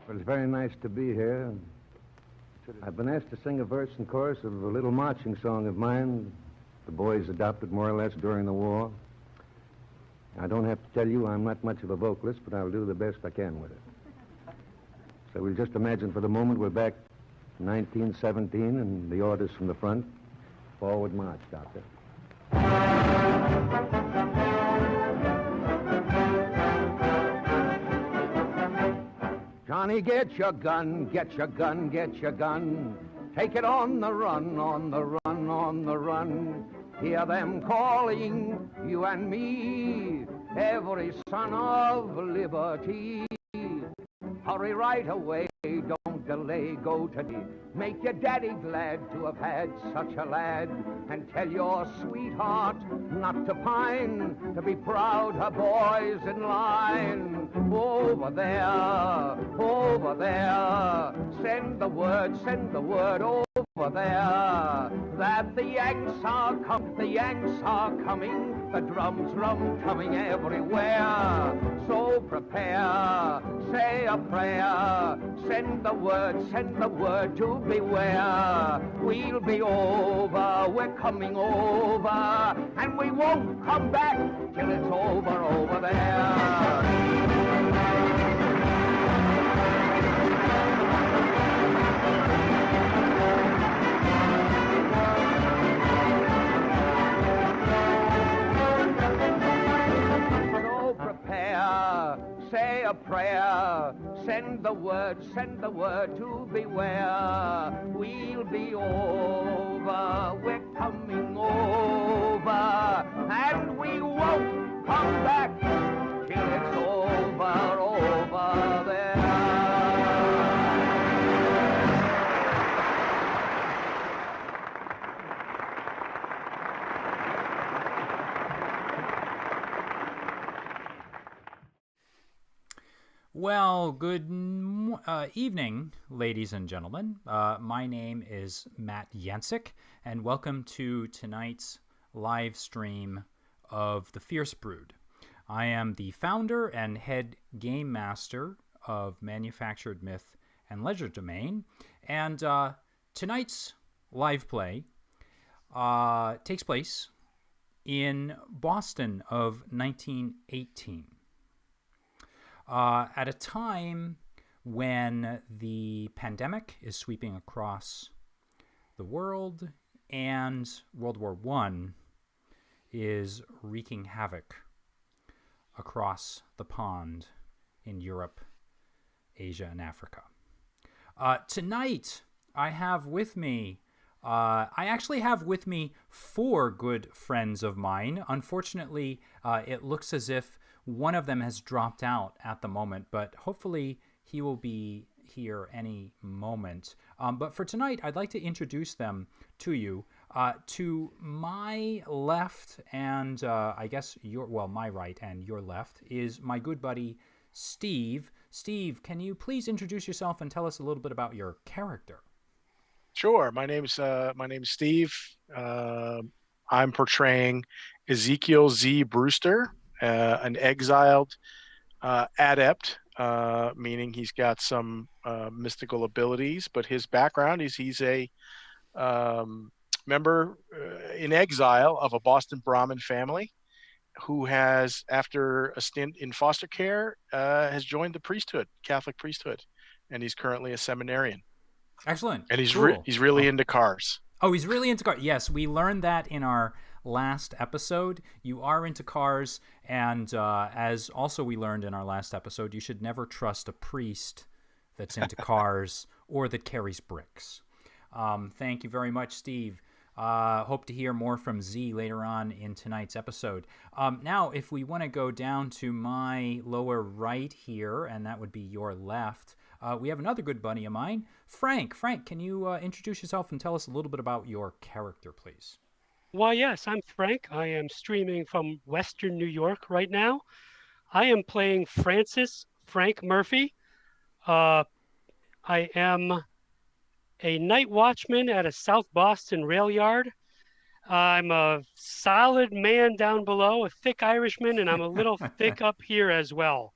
Well, it's very nice to be here. I've been asked to sing a verse and chorus of a little marching song of mine the boys adopted more or less during the war. I don't have to tell you I'm not much of a vocalist, but I'll do the best I can with it. So we'll just imagine for the moment we're back in 1917 and the orders from the front. Forward march, Doctor. Johnny, get your gun, get your gun, get your gun. Take it on the run, on the run, on the run. Hear them calling you and me, every son of liberty. Hurry right away, don't delay, go today. Make your daddy glad to have had such a lad. And tell your sweetheart not to pine, to be proud her boys in line. Over there, send the word over there, that the Yanks are coming, the drums coming everywhere. So prepare, say a prayer, send the word to beware. We'll be over, we're coming over, and we won't come back till it's over there. Say a prayer, send the word to beware. We'll be over, we're coming over, and we won't come back till it's over there. Well, good evening, ladies and gentlemen. My name is Matt Yancic, and welcome to tonight's live stream of the FiERCE BRooD. I am the founder and head game master of Manufactured Myth and Legerdemain, and tonight's live play takes place in Boston of 1918. At a time when the pandemic is sweeping across the world and World War I is wreaking havoc across the pond in Europe, Asia, and Africa. Tonight, I actually have with me four good friends of mine. Unfortunately, it looks as if one of them has dropped out at the moment, but hopefully he will be here any moment. But for tonight, I'd like to introduce them to you. To my left and I guess my right and your left is my good buddy, Steve. Steve, can you please introduce yourself and tell us a little bit about your character? Sure. My name's Steve. I'm portraying Ezekiel Z. Brewster, an exiled adept, meaning he's got some mystical abilities, but his background is he's a member in exile of a Boston Brahmin family who has, after a stint in foster care, has joined the priesthood, Catholic priesthood, and he's currently a seminarian. Excellent. And he's cool. He's really into cars. Oh, he's really into cars. Yes, we learned that in our last episode. You are into cars, and as also we learned in our last episode, you should never trust a priest that's into cars or that carries bricks. Thank you very much, Steve. Hope to hear more from Z later on in tonight's episode. Now, if we want to go down to my lower right here, and that would be your left, we have another good buddy of mine, Frank. Frank, can you introduce yourself and tell us a little bit about your character, please? Why, yes, I'm Frank. I am streaming from Western New York right now. I am playing Frank Murphy. I am a night watchman at a South Boston rail yard. I'm a solid man down below, a thick Irishman, and I'm a little thick up here as well.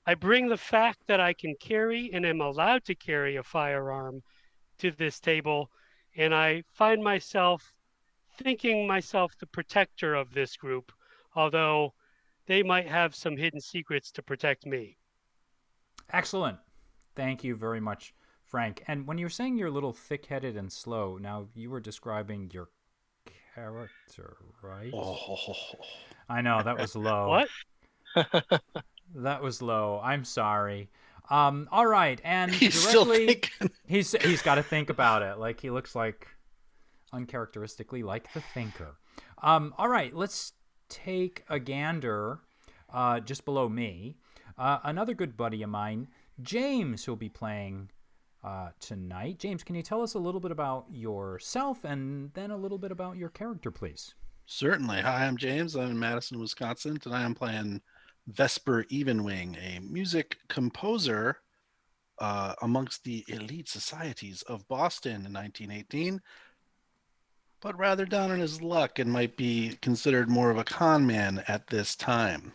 I bring the fact that I can carry and am allowed to carry a firearm to this table, and I find myself thinking myself the protector of this group, although they might have some hidden secrets to protect me. Excellent. Thank you very much, Frank. And when you were saying you're a little thick-headed and slow, now you were describing your character, right? Oh. I know, that was low. What? That was low. I'm sorry. All right, and He's still directly, thinking. he's got to think about it. Like, he looks like, uncharacteristically, like the thinker. All right, let's take a gander just below me. Another good buddy of mine, James, who'll be playing tonight. James, can you tell us a little bit about yourself and then a little bit about your character, please? Certainly. Hi, I'm James. I'm in Madison, Wisconsin. Tonight I'm playing Vesper Evenwing, a music composer amongst the elite societies of Boston in 1918, but rather down on his luck and might be considered more of a con man at this time.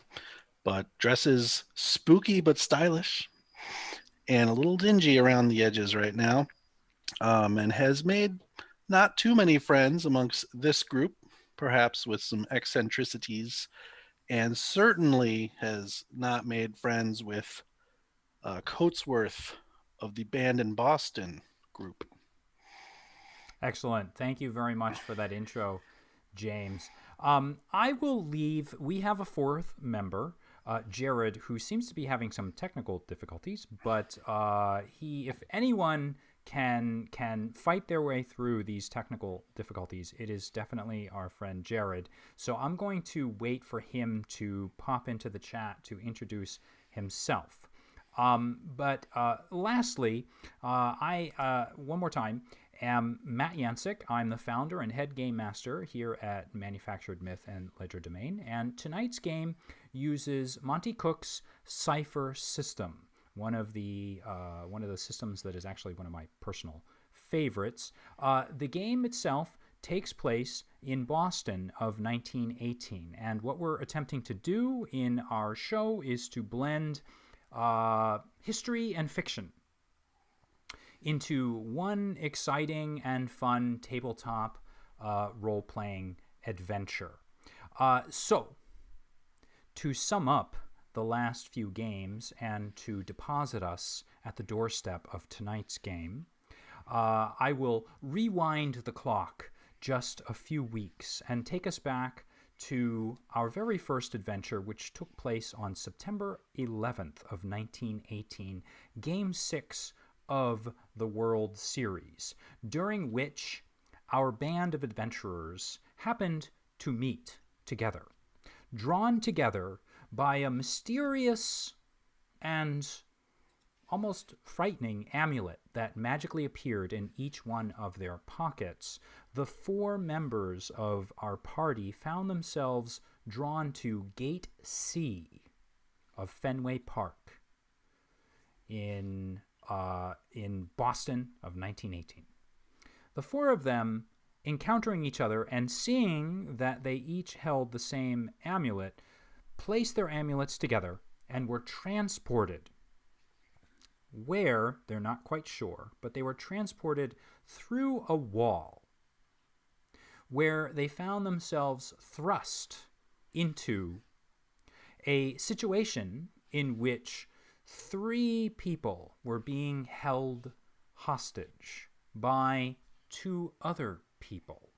But dresses spooky but stylish and a little dingy around the edges right now, and has made not too many friends amongst this group, perhaps with some eccentricities, and certainly has not made friends with Coatsworth of the Band in Boston group. Excellent. Thank you very much for that intro, James. I will leave. We have a fourth member, Jared, who seems to be having some technical difficulties, but if anyone can fight their way through these technical difficulties, it is definitely our friend Jared. So I'm going to wait for him to pop into the chat to introduce himself. But lastly, I one more time am Matt Yancic. I'm the founder and head game master here at Manufactured Myth and Legerdemain, and tonight's game uses Monty Cook's Cipher system. One of the systems that is actually one of my personal favorites. The game itself takes place in Boston of 1918, and what we're attempting to do in our show is to blend history and fiction into one exciting and fun tabletop role-playing adventure. So, to sum up the last few games and to deposit us at the doorstep of tonight's game, I will rewind the clock just a few weeks and take us back to our very first adventure, which took place on September 11th of 1918, Game 6 of the World Series, during which our band of adventurers happened to meet together, drawn together by a mysterious and almost frightening amulet that magically appeared in each one of their pockets. The four members of our party found themselves drawn to Gate C of Fenway Park in Boston of 1918. The four of them, encountering each other and seeing that they each held the same amulet, placed their amulets together and were transported. Where, they're not quite sure, but they were transported through a wall where they found themselves thrust into a situation in which 3 people were being held hostage by 2 other people.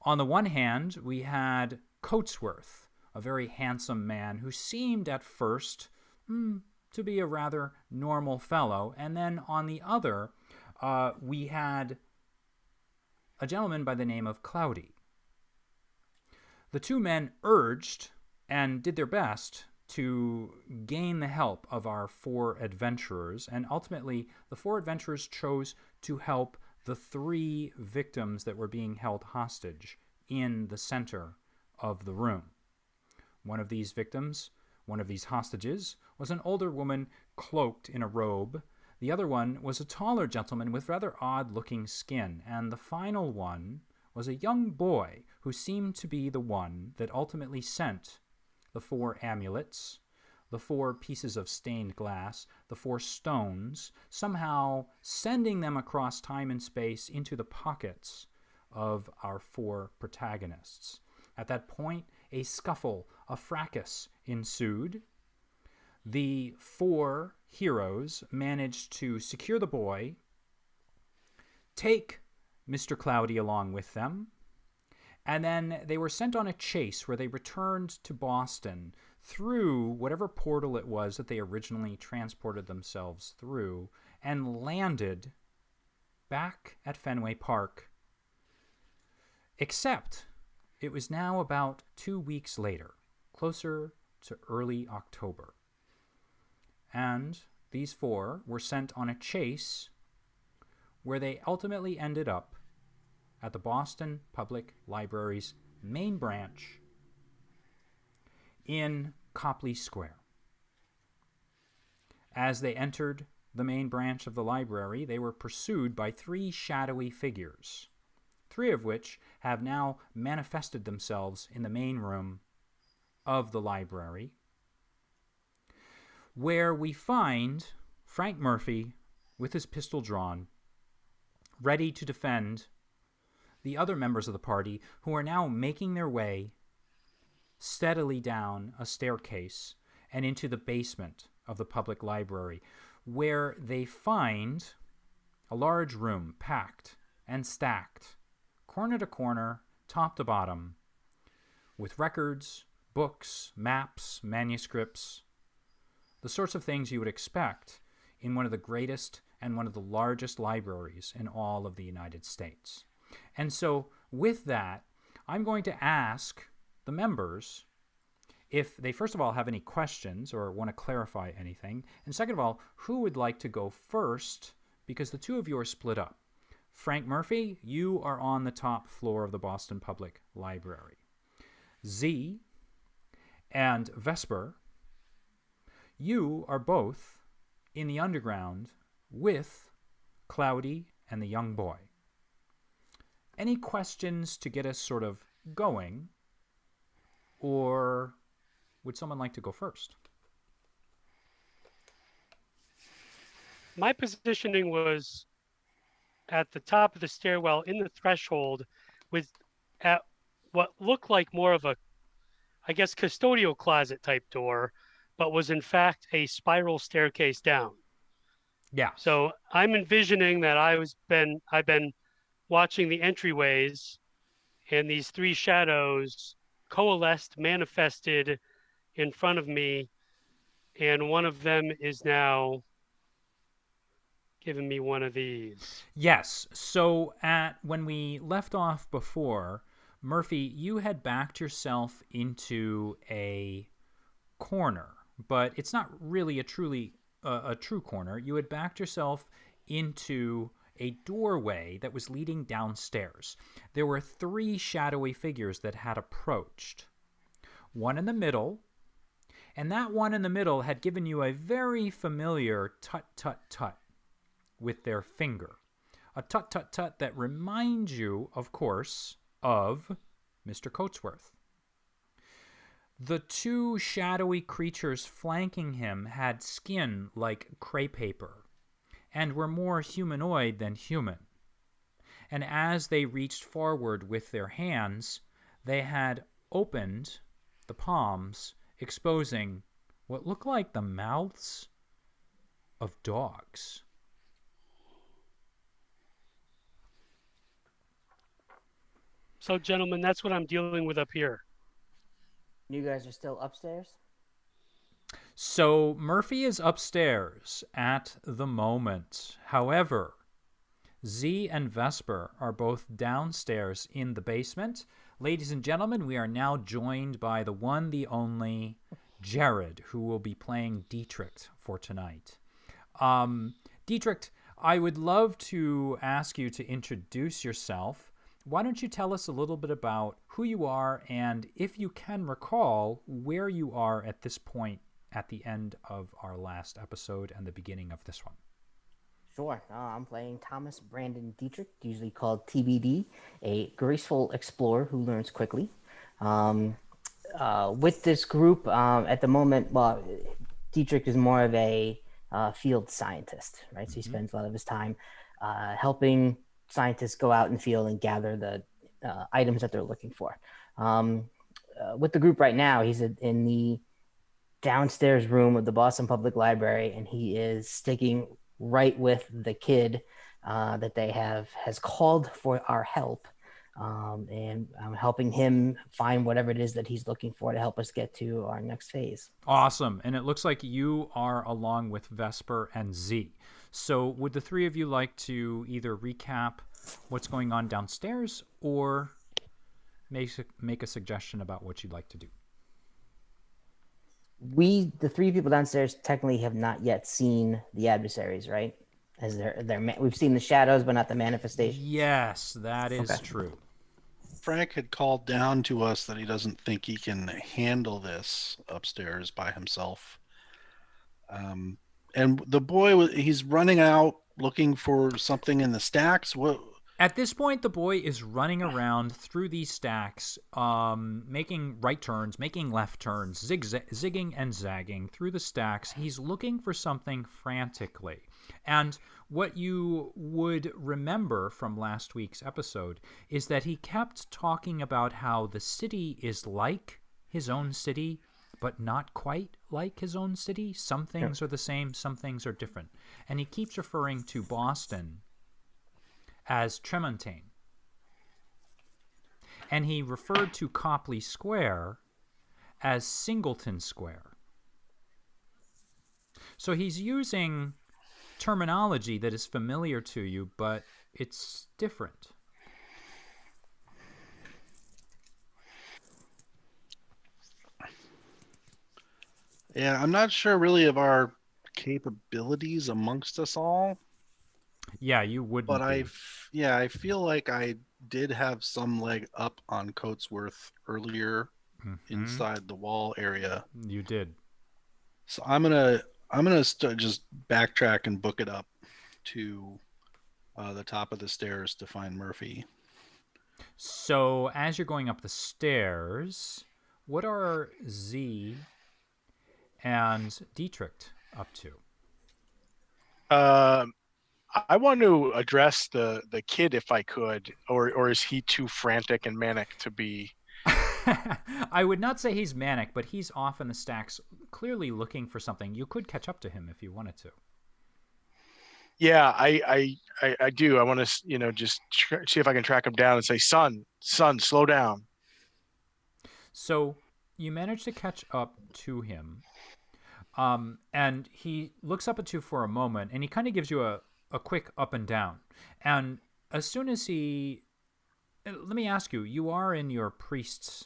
On the one hand, we had Coatsworth, a very handsome man who seemed at first to be a rather normal fellow. And then on the other, we had a gentleman by the name of Cloudy. The 2 men urged and did their best to gain the help of our 4 adventurers, and ultimately the 4 adventurers chose to help the 3 victims that were being held hostage in the center of the room. One of these victims, one of these hostages, was an older woman cloaked in a robe. The other one was a taller gentleman with rather odd-looking skin, and the final one was a young boy who seemed to be the one that ultimately sent the 4 amulets, the 4 pieces of stained glass, the 4 stones, somehow sending them across time and space into the pockets of our 4 protagonists. At that point, a scuffle, a fracas ensued. The 4 heroes managed to secure the boy, take Mr. Cloudy along with them, and then they were sent on a chase where they returned to Boston through whatever portal it was that they originally transported themselves through and landed back at Fenway Park. Except it was now about 2 weeks later, closer to early October. And these 4 were sent on a chase where they ultimately ended up at the Boston Public Library's main branch in Copley Square. As they entered the main branch of the library, they were pursued by 3 shadowy figures, 3 of which have now manifested themselves in the main room of the library, where we find Frank Murphy with his pistol drawn, ready to defend the other members of the party who are now making their way steadily down a staircase and into the basement of the public library, where they find a large room packed and stacked, corner to corner, top to bottom, with records, books, maps, manuscripts, the sorts of things you would expect in one of the greatest and one of the largest libraries in all of the United States. And so with that, I'm going to ask the members if they, first of all, have any questions or want to clarify anything, and second of all, who would like to go first, because the 2 of you are split up. Frank Murphy, you are on the top floor of the Boston Public Library. Z and Vesper, you are both in the underground with Cloudy and the young boy. Any questions to get us sort of going, or would someone like to go first? My positioning was at the top of the stairwell in the threshold with at what looked like more of a, I guess, custodial closet type door, but was in fact a spiral staircase down. Yeah. So I'm envisioning that I've been watching the entryways, and these 3 shadows coalesced, manifested in front of me, and one of them is now giving me one of these. Yes. So when we left off before, Murphy, you had backed yourself into a corner, but it's not really a true corner. You had backed yourself into a doorway that was leading downstairs. There were 3 shadowy figures that had approached. One in the middle, and that one in the middle had given you a very familiar tut-tut-tut with their finger. A tut-tut-tut that reminds you, of course, of Mr. Coatsworth. The 2 shadowy creatures flanking him had skin like crepe paper and were more humanoid than human. And as they reached forward with their hands, they had opened the palms, exposing what looked like the mouths of dogs. So, gentlemen, that's what I'm dealing with up here. You guys are still upstairs? So Murphy is upstairs at the moment. However, Z and Vesper are both downstairs in the basement. Ladies and gentlemen, we are now joined by the one, the only Jared, who will be playing Dietrich for tonight. Dietrich, I would love to ask you to introduce yourself. Why don't you tell us a little bit about who you are and, if you can recall, where you are at this point at the end of our last episode and the beginning of this one? Sure. I'm playing Thomas Brandon Dietrich, usually called TBD, a graceful explorer who learns quickly. With this group, at the moment, well, Dietrich is more of a field scientist, right? So he spends a lot of his time helping scientists go out in the field and gather the items that they're looking for. With the group right now, he's in the downstairs room of the Boston Public Library, and he is sticking right with the kid that they has called for our help. And I'm helping him find whatever it is that he's looking for to help us get to our next phase. Awesome. And it looks like you are along with Vesper and Z. So would the three of you like to either recap what's going on downstairs or make a suggestion about what you'd like to do? The three people downstairs technically have not yet seen the adversaries, right? As we've seen the shadows, but not the manifestation. Yes, that is Okay. true. Frank had called down to us that he doesn't think he can handle this upstairs by himself. And the boy, he's running out looking for something in the stacks. What? At this point, the boy is running around through these stacks, making right turns, making left turns, zigging and zagging through the stacks. He's looking for something frantically. And what you would remember from last week's episode is that he kept talking about how the city is like his own city, but not quite like his own city. Some things are the same, some things are different. And he keeps referring to Boston as Tremontaine. And he referred to Copley Square as Singleton Square. So he's using terminology that is familiar to you, but it's different. Yeah, I'm not sure really of our capabilities amongst us all. Yeah, you wouldn't But be. I feel like I did have some leg up on Coatsworth earlier inside the wall area. You did. So I'm gonna just backtrack and book it up to the top of the stairs to find Murphy. So as you're going up the stairs, what are Z and Dietrich up to? I want to address the kid if I could, or is he too frantic and manic to be? I would not say he's manic, but he's off in the stacks, clearly looking for something. You could catch up to him if you wanted to. Yeah, I do. I want to, just see if I can track him down and say, son, slow down. So you manage to catch up to him, and he looks up at you for a moment, and he kind of gives you a quick up and down. And as soon as let me ask you, you are in your priest's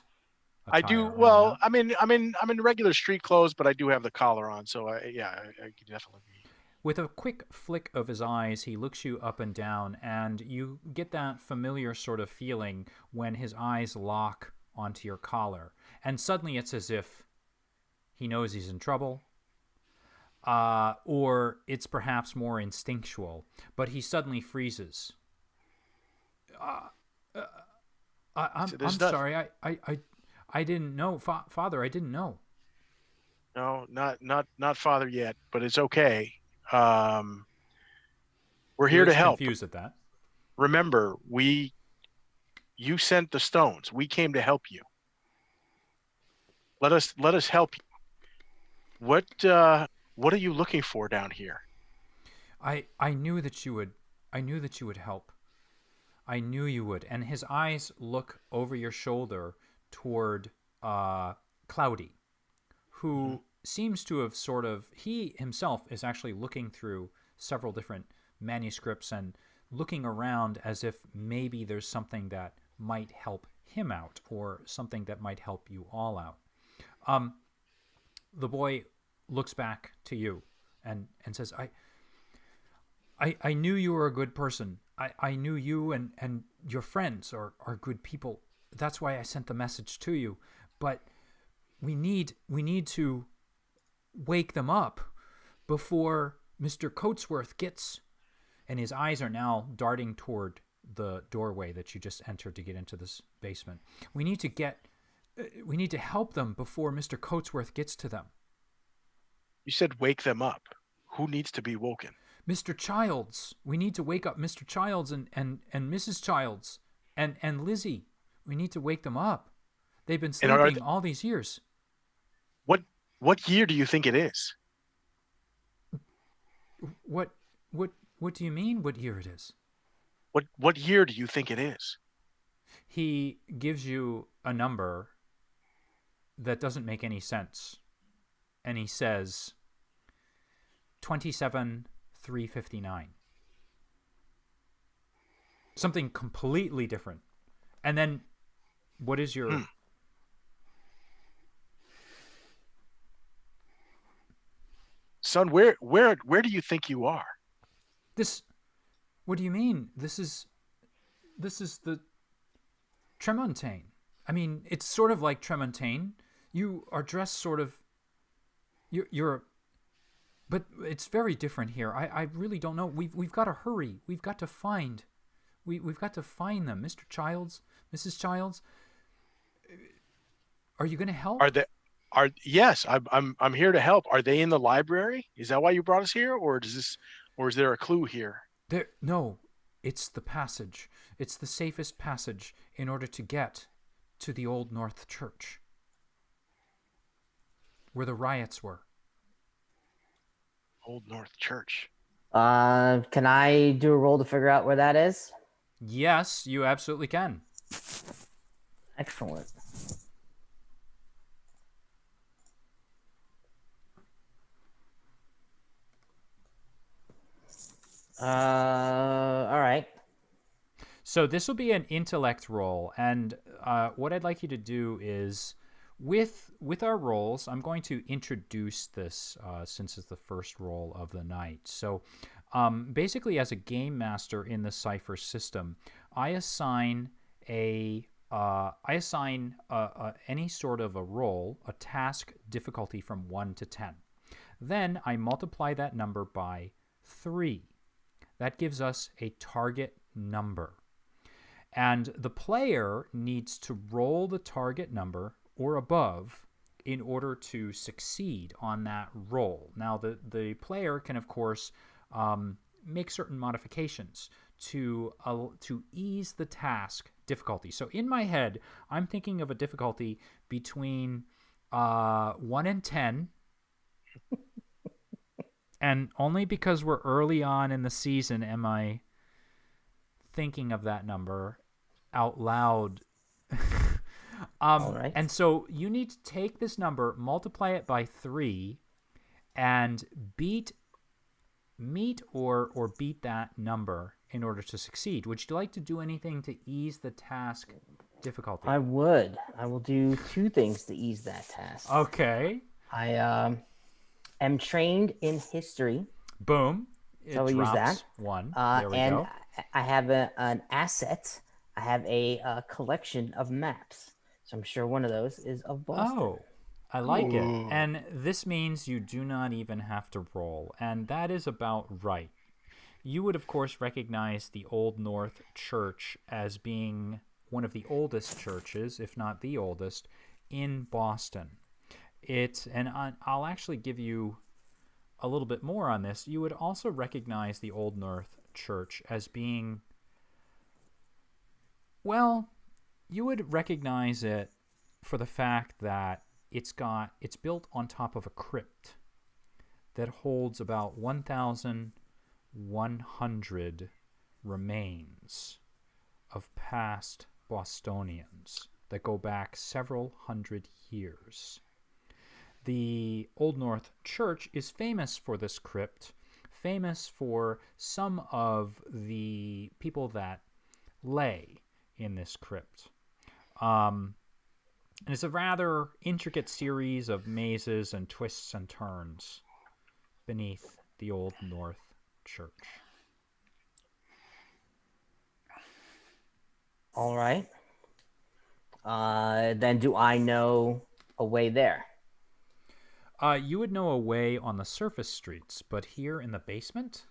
attire, I do. are Well, you not? I'm in regular street clothes, but I do have the collar on, so I could definitely be. With a quick flick of his eyes, he looks you up and down, and you get that familiar sort of feeling when his eyes lock onto your collar. And suddenly it's as if he knows he's in trouble, or it's perhaps more instinctual, but he suddenly freezes. I'm sorry, I didn't know. Father, I didn't know. No, not father yet, but it's okay. We're here to help. Confused at that. Remember, you sent the stones. We came to help you. Let us help you. What are you looking for down here? I knew that you would. I knew that you would help. I knew you would. And his eyes look over your shoulder toward Cloudy, who seems to have he himself is actually looking through several different manuscripts and looking around as if maybe there's something that might help him out or something that might help you all out. The boy looks back to you and says, I knew you were a good person. I knew you and your friends are good people. That's why I sent the message to you. But we need to wake them up before Mr. Coatsworth gets... And his eyes are now darting toward the doorway that you just entered to get into this basement. We need to help them before Mr. Coatsworth gets to them. You said wake them up. Who needs to be woken? Mr. Childs. We need to wake up Mr. Childs and Mrs. Childs and Lizzie. We need to wake them up. They've been And are sleeping all these years. What year do you think it is? What do you mean what year it is? What year do you think it is? He gives you a number that doesn't make any sense. And he says 27,359. Something completely different. And then what is your Son, where do you think you are? this? What do you mean? This is the Tremontaine. I mean, it's sort of like Tremontaine. You are dressed sort of. You're, but it's very different here. I really don't know. We've got to hurry. We've got to find. We've got to find them, Mr. Childs, Mrs. Childs. Are you going to help? Yes, I'm here to help. Are they in the library? Is that why you brought us here, or is there a clue here? No, it's the passage. It's the safest passage in order to get to the Old North Church, where the riots were. Old North Church. Can I do a roll to figure out where that is? Yes, you absolutely can. Excellent. All right. So this will be an intellect roll, and what I'd like you to do is, with our rolls, I'm going to introduce this since it's the first roll of the night. So basically, as a game master in the FiERCE system, I assign any sort of a roll, a task difficulty from 1 to 10. Then I multiply that number by 3. That gives us a target number. And the player needs to roll the target number or above in order to succeed on that roll. Now, the player can, of course, make certain modifications to ease the task difficulty. So in my head, I'm thinking of a difficulty between 1 and 10. And only because we're early on in the season am I thinking of that number out loud. All right. And so you need to take this number, multiply it by 3, and meet or beat that number in order to succeed. Would you like to do anything to ease the task difficulty? I would. I will do 2 things to ease that task. Okay. I am trained in history. Boom. It So we use drops that. 1. There we And go. I have an asset. I have a collection of maps. So I'm sure one of those is of Boston. Oh, I like it. Ooh. And this means you do not even have to roll. And that is about right. You would, of course, recognize the Old North Church as being one of the oldest churches, if not the oldest, in Boston. And I'll actually give you a little bit more on this. You would also recognize the Old North Church as being, well, you would recognize it for the fact that it's built on top of a crypt that holds about 1,100 remains of past Bostonians that go back several hundred years. The Old North Church is famous for this crypt, famous for some of the people that lay in this crypt. And it's a rather intricate series of mazes and twists and turns beneath the Old North Church. All right. Then do I know a way there? You would know a way on the surface streets, but here in the basement?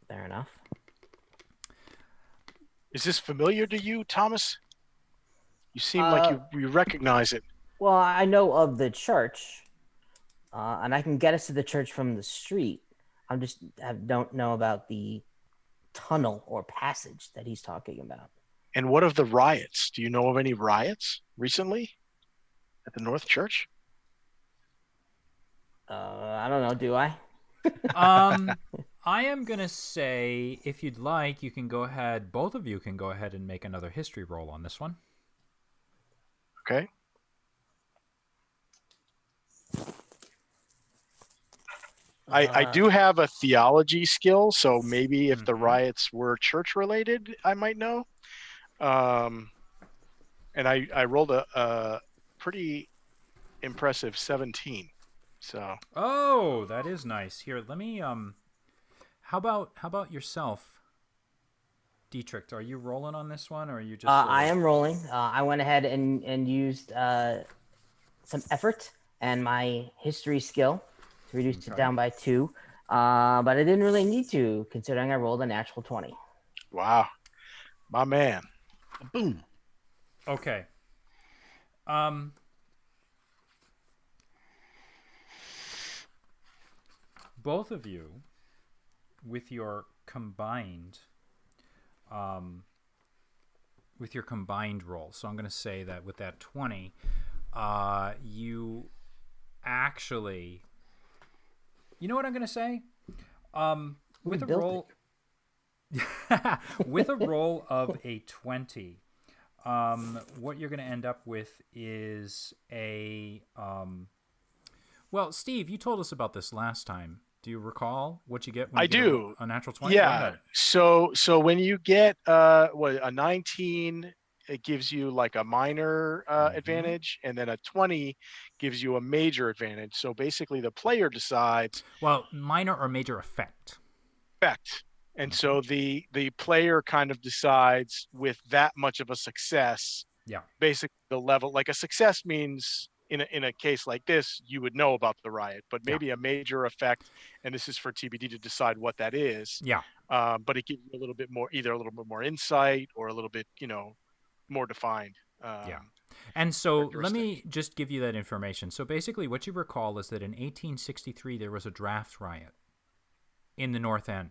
Fair enough. Is this familiar to you, Thomas? You seem like you recognize it. Well, I know of the church, and I can get us to the church from the street. I don't know about the tunnel or passage that he's talking about. And what of the riots? Do you know of any riots recently at the North Church? I don't know. Do I? I am gonna say, if you'd like, you can go ahead. Both of you can go ahead and make another history roll on this one. Okay. I do have a theology skill, so maybe if the riots were church related, I might know. And I rolled a pretty impressive 17. So. Oh, that is nice. Here, let me how about yourself, Dietrich? Are you rolling on this one, or are you just? I am rolling. I went ahead and used some effort and my history skill to reduce it down by 2. But I didn't really need to, considering I rolled a natural 20. Wow, my man. Boom. Okay. Both of you, with your combined roll. So I'm going to say that with that 20, you actually, you know what I'm going to say? With a roll, with a roll of a 20, what you're going to end up with is a, well, Steve, you told us about this last time. Do you recall what you get when you get a natural 20? Yeah. So when you get a 19, it gives you like a minor advantage, and then a 20 gives you a major advantage. So basically the player decides. Well, minor or major effect. Effect. And so the player kind of decides with that much of a success. Yeah. Basically the level, like a success means in a case like this, you would know about the riot, but maybe a major effect, and this is for TBD to decide what that is. Yeah. But it gives you a little bit more, either a little bit more insight or a little bit, more defined. Yeah. And so let me just give you that information. So basically what you recall is that in 1863, there was a draft riot in the North End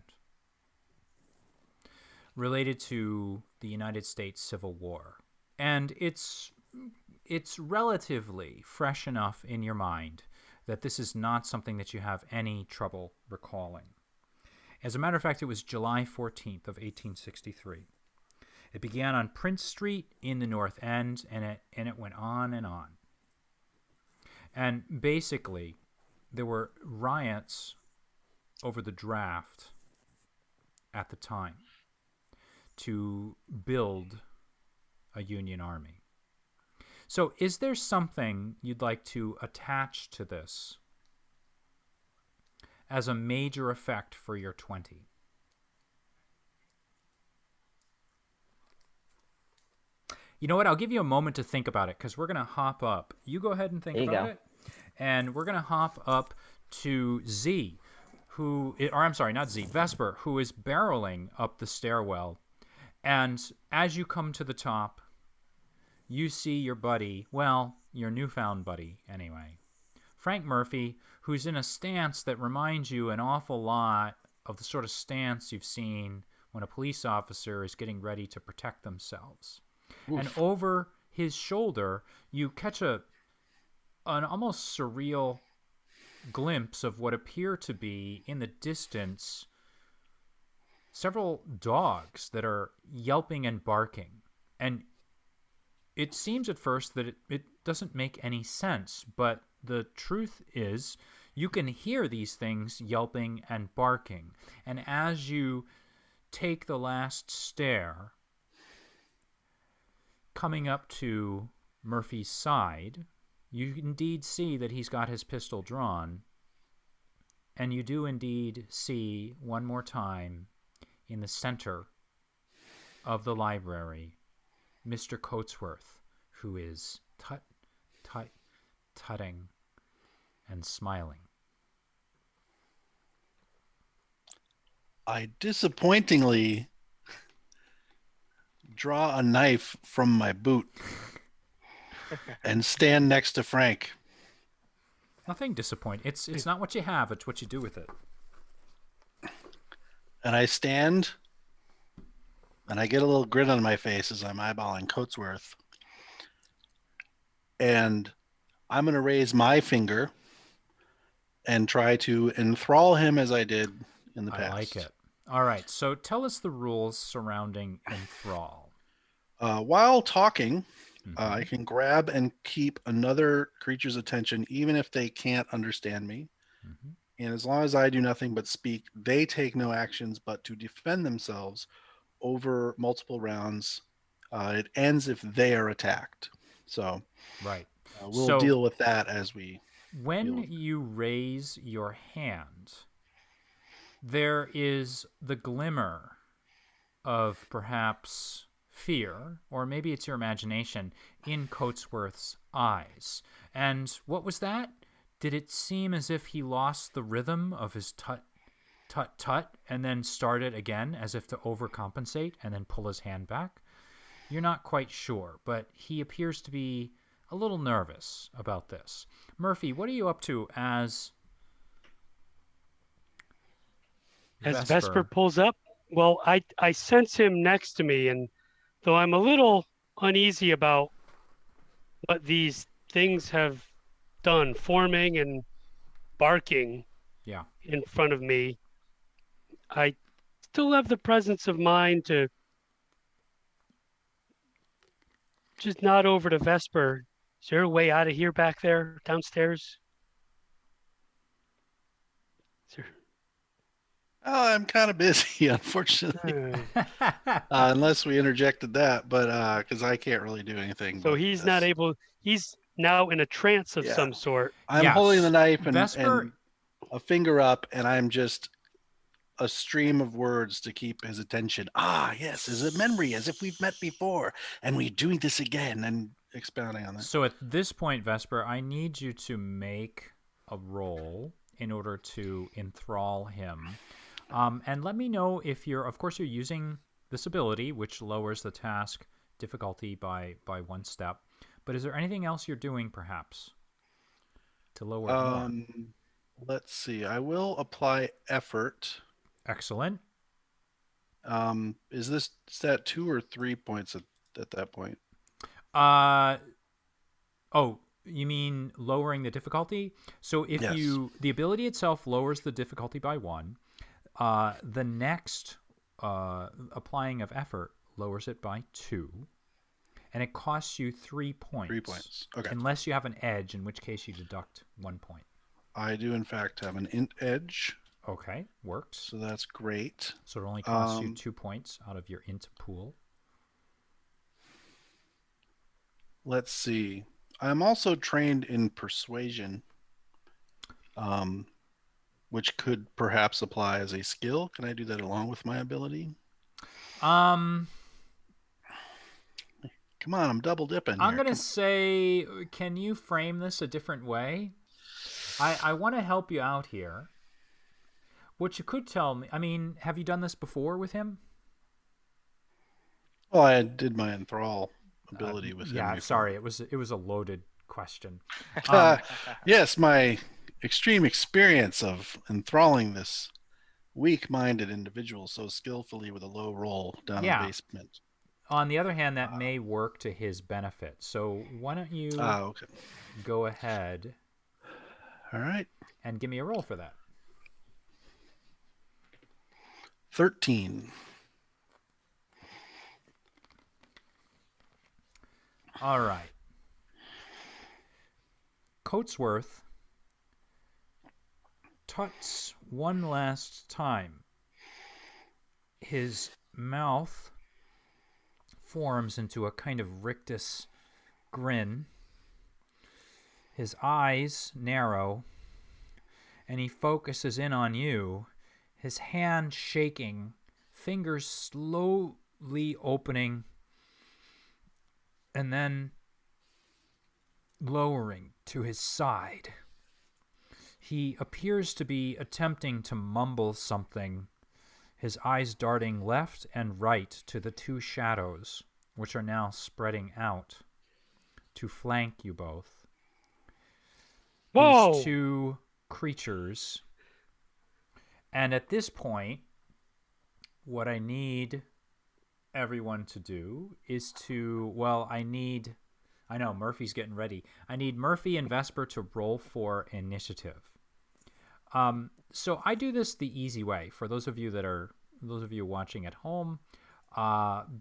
related to the United States Civil War. And it's relatively fresh enough in your mind that this is not something that you have any trouble recalling. As a matter of fact, it was July 14th of 1863. It began on Prince Street in the North End, and it went on and on. And basically, there were riots over the draft at the time to build a Union army. So is there something you'd like to attach to this as a major effect for your 20? You know what? I'll give you a moment to think about it, because we're going to hop up. You go ahead and think about it. And we're going to hop up to Z, Vesper, who is barreling up the stairwell. And as you come to the top, you see your buddy, well, your newfound buddy anyway, Frank Murphy, who's in a stance that reminds you an awful lot of the sort of stance you've seen when a police officer is getting ready to protect themselves. Oof. And over his shoulder, you catch an almost surreal glimpse of what appear to be, in the distance, several dogs that are yelping and barking. And it seems at first that it doesn't make any sense, but the truth is you can hear these things yelping and barking. And as you take the last stair, coming up to Murphy's side, you indeed see that he's got his pistol drawn, and you do indeed see one more time in the center of the library Mr. Coatsworth, who is tutting and smiling. I disappointingly draw a knife from my boot and stand next to Frank. Nothing disappointing. It's not what you have, it's what you do with it. And I stand, and I get a little grin on my face as I'm eyeballing Coatsworth. And I'm going to raise my finger and try to enthrall him as I did in the past. I like it. All right, so tell us the rules surrounding enthrall. While talking, I can grab and keep another creature's attention, even if they can't understand me. And as long as I do nothing but speak, they take no actions but to defend themselves over multiple rounds. It ends if they are attacked. So right. We'll deal with that as we... When you raise your hand, there is the glimmer of perhaps fear, or maybe it's your imagination, in Coatsworth's eyes. And what was that? Did it seem as if he lost the rhythm of his tut, tut, tut, and then started again as if to overcompensate and then pull his hand back? You're not quite sure, but he appears to be a little nervous about this. Murphy, what are you up to as Vesper pulls up? Well, I sense him next to me, and though I'm a little uneasy about what these things have done, forming and barking in front of me, I still have the presence of mind to just nod over to Vesper. Is there a way out of here back there, downstairs? Oh, I'm kind of busy, unfortunately. Unless we interjected that, but because I can't really do anything. So he's not able. He's now in a trance of some sort. I'm holding the knife and a finger up, and I'm just a stream of words to keep his attention. Ah, yes, is a memory as if we've met before, and we're doing this again, and expounding on that. So at this point, Vesper, I need you to make a roll in order to enthrall him. And let me know if you're using this ability, which lowers the task difficulty by 1 step. But is there anything else you're doing, perhaps, to lower it more? Let's see. I will apply effort. Excellent. Is that 2 or 3 points at that point? Oh, you mean lowering the difficulty? So if the ability itself lowers the difficulty by 1, the next applying of effort lowers it by 2, and it costs you 3 points. 3 points. Okay. Unless you have an edge, in which case you deduct 1 point. I do, in fact, have an int edge. Okay, works. So that's great. So it only costs you 2 points out of your int pool. Let's see. I'm also trained in persuasion, which could perhaps apply as a skill. Can I do that along with my ability? Come on, I'm double dipping. I'm going to say, can you frame this a different way? I want to help you out here. What you could tell me, I mean, have you done this before with him? Well, I did my enthrall ability with him. Yeah, sorry, it was a loaded question. Yes, my extreme experience of enthralling this weak-minded individual so skillfully with a low roll down the basement. On the other hand, that may work to his benefit. So why don't you go ahead? All right. And give me a roll for that. 13. All right. Coatsworth tuts one last time. His mouth forms into a kind of rictus grin. His eyes narrow, and he focuses in on you, his hand shaking, fingers slowly opening, and then lowering to his side. He appears to be attempting to mumble something, his eyes darting left and right to the 2 shadows, which are now spreading out. to flank you both. Whoa! These two creatures. And at this point, what I need everyone to do is to, well, I know Murphy's getting ready. I need Murphy and Vesper to roll for initiative. So I do this the easy way. For those of you watching at home,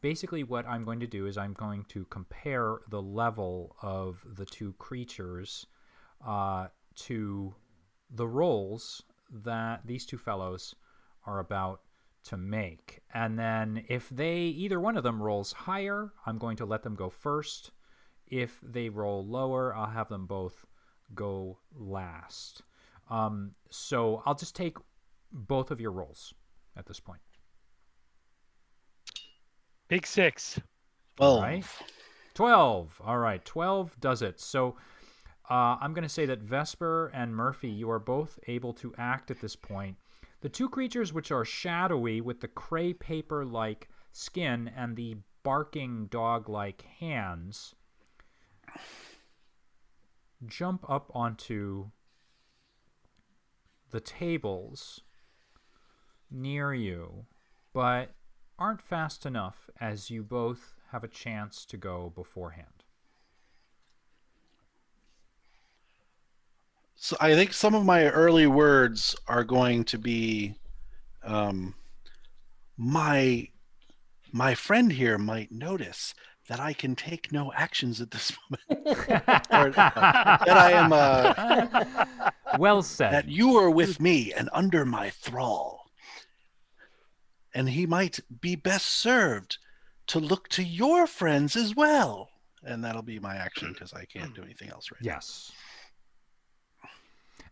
basically what I'm going to do is I'm going to compare the level of the two creatures to the rolls that these two fellows are about to make. And then if either one of them rolls higher, I'm going to let them go first. If they roll lower, I'll have them both go last. So I'll just take both of your rolls at this point. Big 6. 12. All right. 12. All right. 12 does it. So I'm going to say that Vesper and Murphy, you are both able to act at this point. The two creatures which are shadowy with the cray paper-like skin and the barking dog-like hands jump up onto the tables near you, but aren't fast enough as you both have a chance to go beforehand. So I think some of my early words are going to be, my friend here might notice that I can take no actions at this moment. Or, that I am, well said. that you are with me and under my thrall. And he might be best served to look to your friends as well. And that'll be my action because I can't do anything else right now. Yes.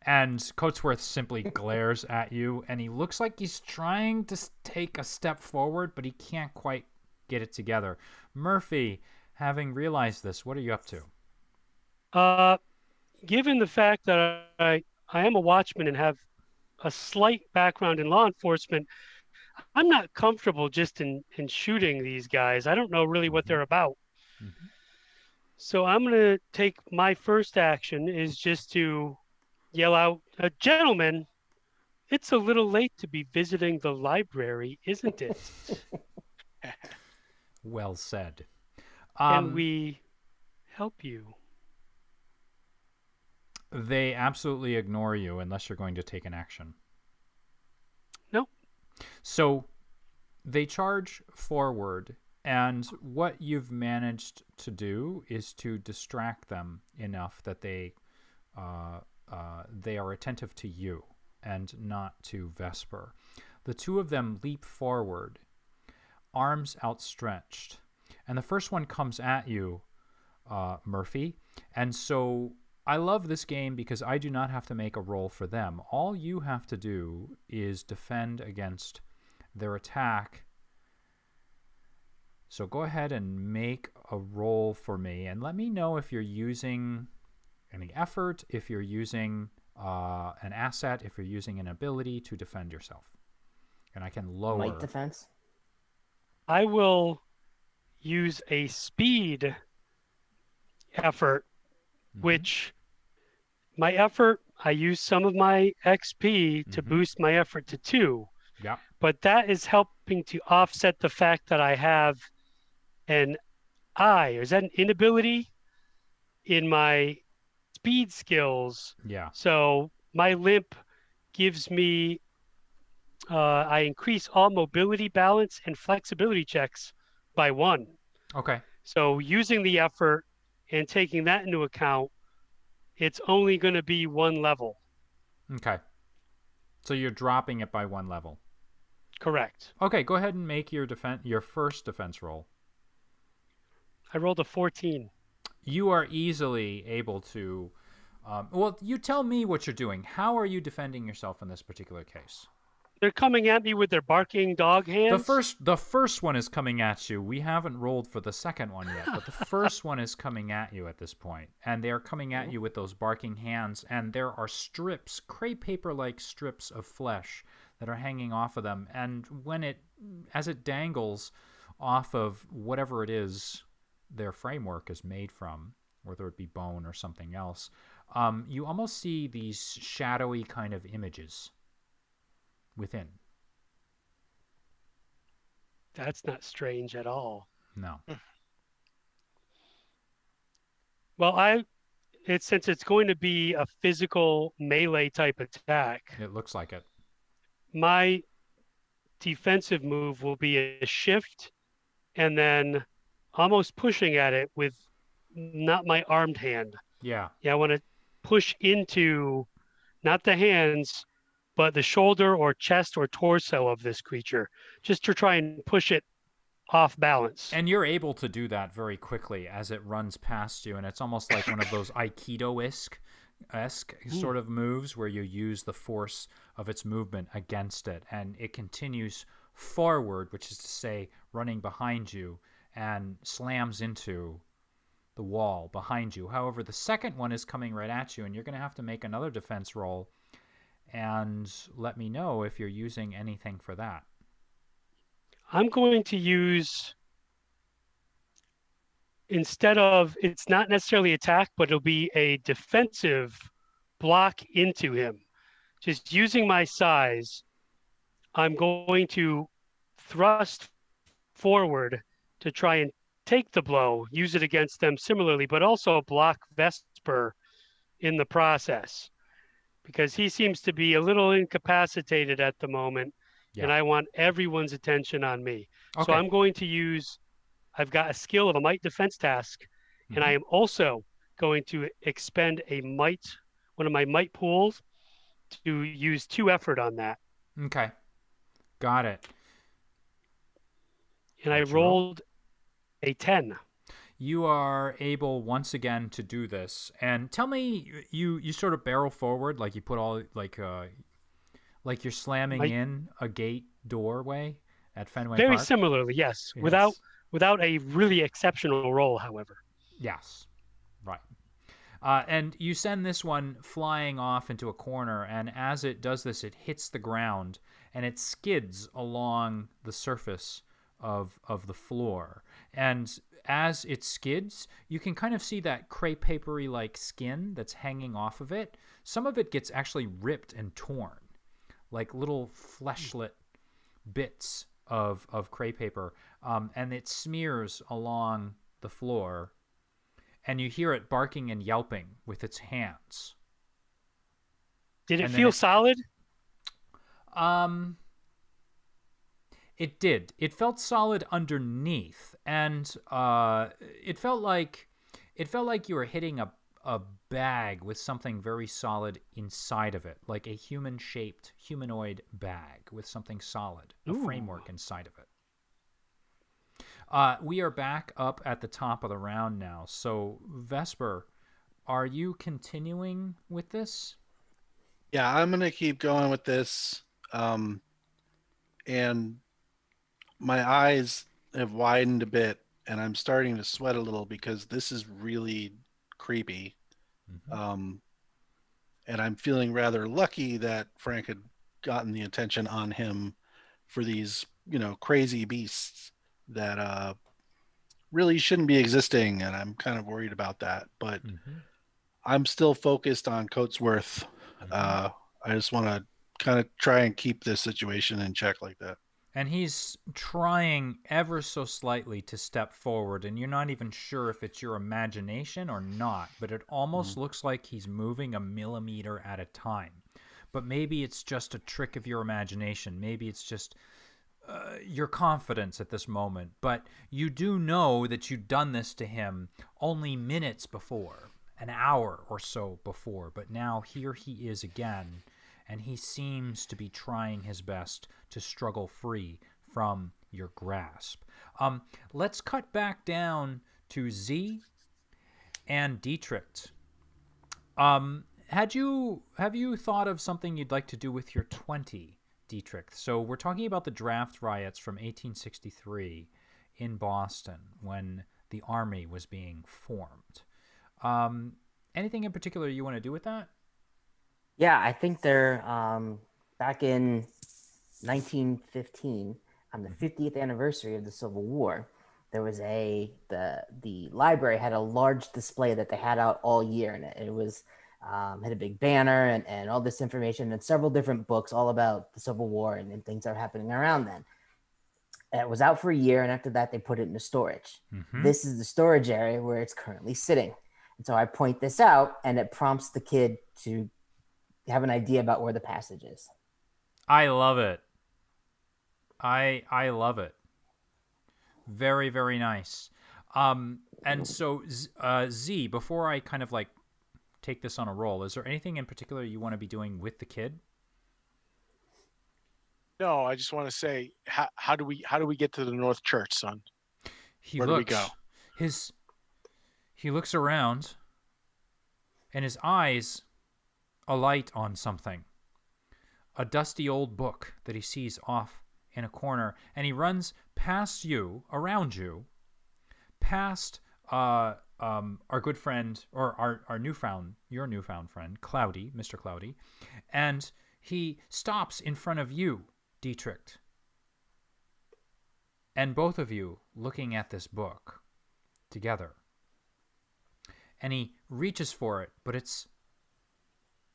And Coatsworth simply glares at you, and he looks like he's trying to take a step forward, but he can't quite get it together. Murphy, having realized this, what are you up to? Given the fact that I am a watchman and have a slight background in law enforcement, I'm not comfortable just in shooting these guys. I don't know really what they're about. Mm-hmm. So I'm going to take my first action is just to yell out, gentlemen, it's a little late to be visiting the library, isn't it? Well said. Can we help you? They absolutely ignore you unless you're going to take an action. Nope. So they charge forward, and what you've managed to do is to distract them enough that they are attentive to you and not to Vesper. The two of them leap forward, arms outstretched, and the first one comes at you, Murphy. And so I love this game because I do not have to make a roll for them. All you have to do is defend against their attack. So go ahead and make a roll for me, and let me know if you're using any effort, if you're using an asset, if you're using an ability to defend yourself. And I can lower. Might defense? I will use a speed effort, which my effort, I use some of my XP to boost my effort to 2. Yeah. But that is helping to offset the fact that I have an I, or is that an inability in my speed skills? Yeah. So my limp gives me, I increase all mobility, balance, and flexibility checks by 1. Okay. So using the effort and taking that into account, it's only going to be 1 level. Okay. So you're dropping it by 1 level. Correct. Okay, go ahead and make your first defense roll. I rolled a 14. You are easily able to... well, you tell me what you're doing. How are you defending yourself in this particular case? They're coming at me with their barking dog hands. The first one is coming at you. We haven't rolled for the second one yet, but the first one is coming at you at this point. And they're coming at you with those barking hands, and there are strips, crepe paper-like strips of flesh that are hanging off of them. And as it dangles off of whatever it is their framework is made from, whether it be bone or something else, you almost see these shadowy kind of images within. That's not strange at all. No. Well, since it's going to be a physical melee type attack, It looks like it. my defensive move will be a shift and then almost pushing at it with not my armed hand. Yeah. Yeah, I want to push into not the hands, but the shoulder or chest or torso of this creature, just to try and push it off balance. And you're able to do that very quickly as it runs past you, and it's almost like one of those Aikido-esque sort of moves where you use the force of its movement against it, and it continues forward, which is to say running behind you, and slams into the wall behind you. However, the second one is coming right at you, and you're going to have to make another defense roll and let me know if you're using anything for that. I'm going to use, instead of, it's not necessarily attack, but it'll be a defensive block into him. Just using my size, I'm going to thrust forward to try and take the blow, use it against them similarly, but also block Vesper in the process, because he seems to be a little incapacitated at the moment, and I want everyone's attention on me. Okay. So I'm going to use, I've got a skill of a might defense task, and I am also going to expend a might, one of my might pools, to use 2 effort on that. Okay. Got it. And I rolled a 10. You are able once again to do this. And tell me, you sort of barrel forward, like you put all, like you're slamming in a gate doorway at Fenway Very Park? similarly, yes. Without a really exceptional roll, however. Yes. Right. And you send this one flying off into a corner, and as it does this, it hits the ground, and it skids along the surface of the floor. And as it skids, you can kind of see that crepe papery like skin that's hanging off of it. Some of it gets actually ripped and torn, like little fleshlet bits of crepe paper, and it smears along the floor, and you hear it barking and yelping with its hands. Did it feel solid? It did. It felt solid underneath, and it felt like you were hitting a bag with something very solid inside of it, like a human-shaped humanoid bag with something solid, a framework inside of it. We are back up at the top of the round now. So, Vesper, are you continuing with this? Yeah, I'm going to keep going with this. And my eyes have widened a bit, and I'm starting to sweat a little because this is really creepy. And I'm feeling rather lucky that Frank had gotten the attention on him for these, crazy beasts that really shouldn't be existing, and I'm kind of worried about that. But I'm still focused on Coatsworth. I just want to kind of try and keep this situation in check like that. And he's trying ever so slightly to step forward, and you're not even sure if it's your imagination or not, but it almost looks like he's moving a millimeter at a time. But maybe it's just a trick of your imagination. Maybe it's just your confidence at this moment. But you do know that you've done this to him only minutes before, an hour or so before. But now here he is again, and he seems to be trying his best to struggle free from your grasp. Let's cut back down to Z and Dietrich. Have you thought of something you'd like to do with your 20, Dietrich? So we're talking about the draft riots from 1863 in Boston when the army was being formed. Anything in particular you want to do with that? Yeah, I think they're back in 1915 on the 50th anniversary of the Civil War. there was the library had a large display that they had out all year, and it was had a big banner and all this information and several different books all about the Civil War and things that are happening around then. And it was out for a year, and after that, they put it into storage. Mm-hmm. This is the storage area where it's currently sitting. And so I point this out, and it prompts the kid to have an idea about where the passage is. I love it. I love it. Very, very nice. And so, Z, before I kind of like take this on a roll, is there anything in particular you want to be doing with the kid? No, I just want to say, how do we get to the North Church, son? Where do we go? He looks around, and his eyes alight on something. A dusty old book that he sees off in a corner, and he runs past you, around you, past our good friend, or your newfound friend, Cloudy, Mr. Cloudy, and he stops in front of you, Dietrich, and both of you looking at this book together. And he reaches for it, but it's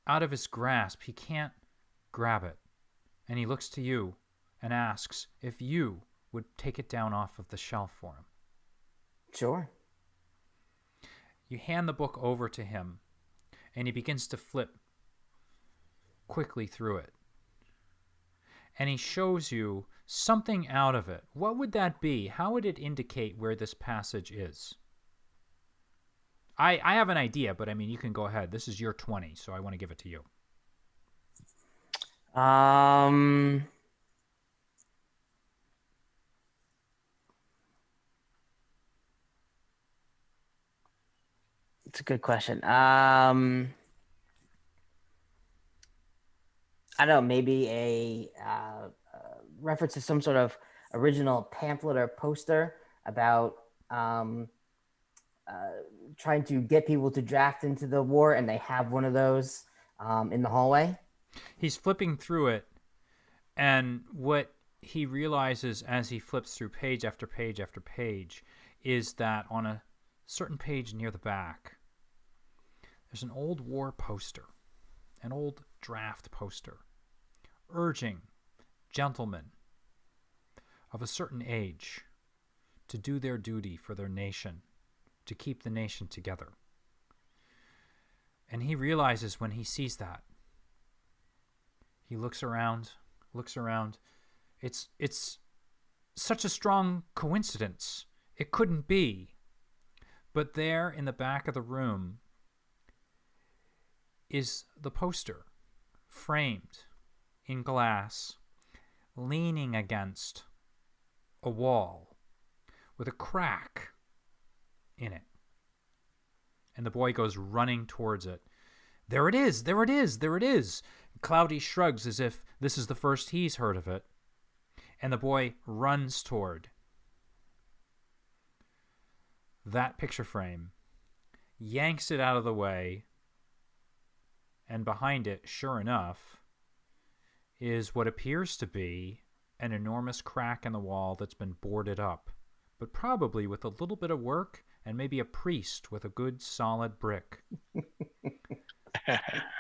out of his grasp. He can't grab it. And he looks to you and asks if you would take it down off of the shelf for him. Sure. You hand the book over to him, and he begins to flip quickly through it. And he shows you something out of it. What would that be? How would it indicate where this passage is? I have an idea, but I mean, you can go ahead. This is your 20, so I want to give it to you. It's a good question. I don't know, maybe a reference to some sort of original pamphlet or poster about trying to get people to draft into the war, and they have one of those in the hallway. He's flipping through it, and what he realizes as he flips through page after page after page is that on a certain page near the back, there's an old war poster, an old draft poster, urging gentlemen of a certain age to do their duty for their nation, to keep the nation together. And he realizes when he sees that, he looks around. It's such a strong coincidence. It couldn't be. But there in the back of the room is the poster, framed in glass, leaning against a wall with a crack in it. And the boy goes running towards it. There it is, there it is, there it is. Cloudy shrugs as if this is the first he's heard of it. And the boy runs toward that picture frame, yanks it out of the way, and behind it, sure enough, is what appears to be an enormous crack in the wall that's been boarded up, but probably with a little bit of work and maybe a priest with a good solid brick.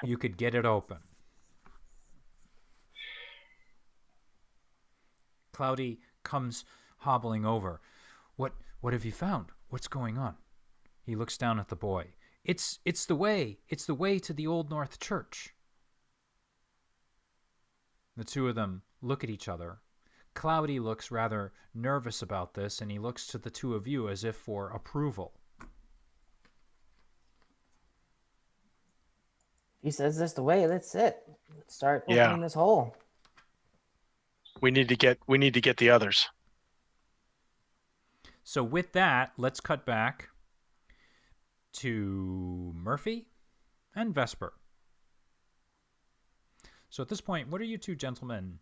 You could get it open. Cloudy comes hobbling over. What have you found? What's going on? He looks down at the boy. It's the way. It's the way to the Old North Church. The two of them look at each other. Cloudy looks rather nervous about this, and he looks to the two of you as if for approval. He says that's the way. That's it. Let's start opening this hole. We need to get the others. So with that, let's cut back to Murphy and Vesper. So at this point, what are you two gentlemen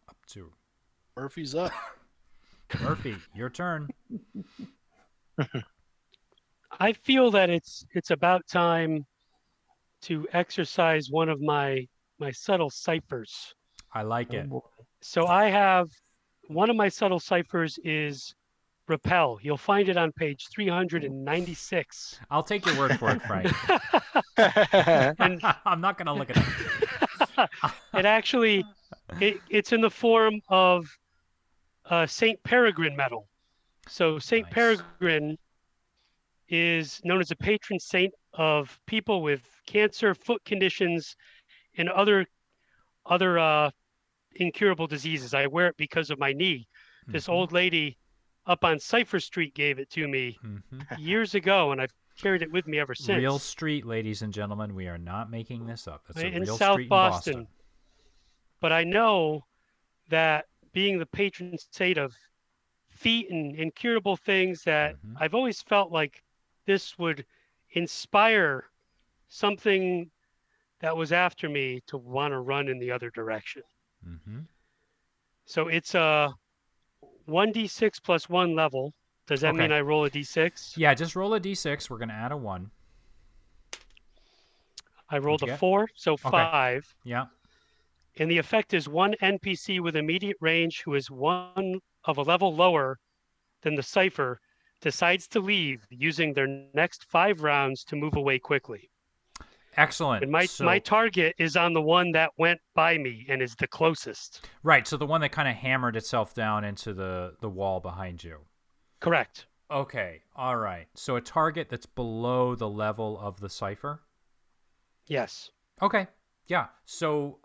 up to? Murphy's up. Murphy, your turn. I feel that it's about time to exercise one of my subtle ciphers. I like it. Oh, So I have one of my subtle ciphers is repel. You'll find it on page 396. I'll take your word for it, Frank. And I'm not going to look at it. it actually, it's in the form of St. Peregrine medal. So St. Nice. Peregrine is known as a patron saint of people with cancer, foot conditions, and other incurable diseases. I wear it because of my knee. This old lady up on Cypher Street gave it to me years ago, and I've carried it with me ever since. Real street, ladies and gentlemen. We are not making this up. That's a in real South street in Boston. But I know that being the patron saint of feet and incurable things, that I've always felt like this would inspire something that was after me to want to run in the other direction. So it's a 1d6 plus 1 level. Does that mean I roll a d6? Yeah, just roll a d6. We're going to add a 1. I rolled a 4, so 5. Yeah. And the effect is one NPC with immediate range who is one of a level lower than the cipher decides to leave using their next 5 rounds to move away quickly. Excellent. And my target is on the one that went by me and is the closest. Right, so the one that kind of hammered itself down into the wall behind you. Correct. Okay, all right. So a target that's below the level of the cipher? Yes. Okay, yeah. So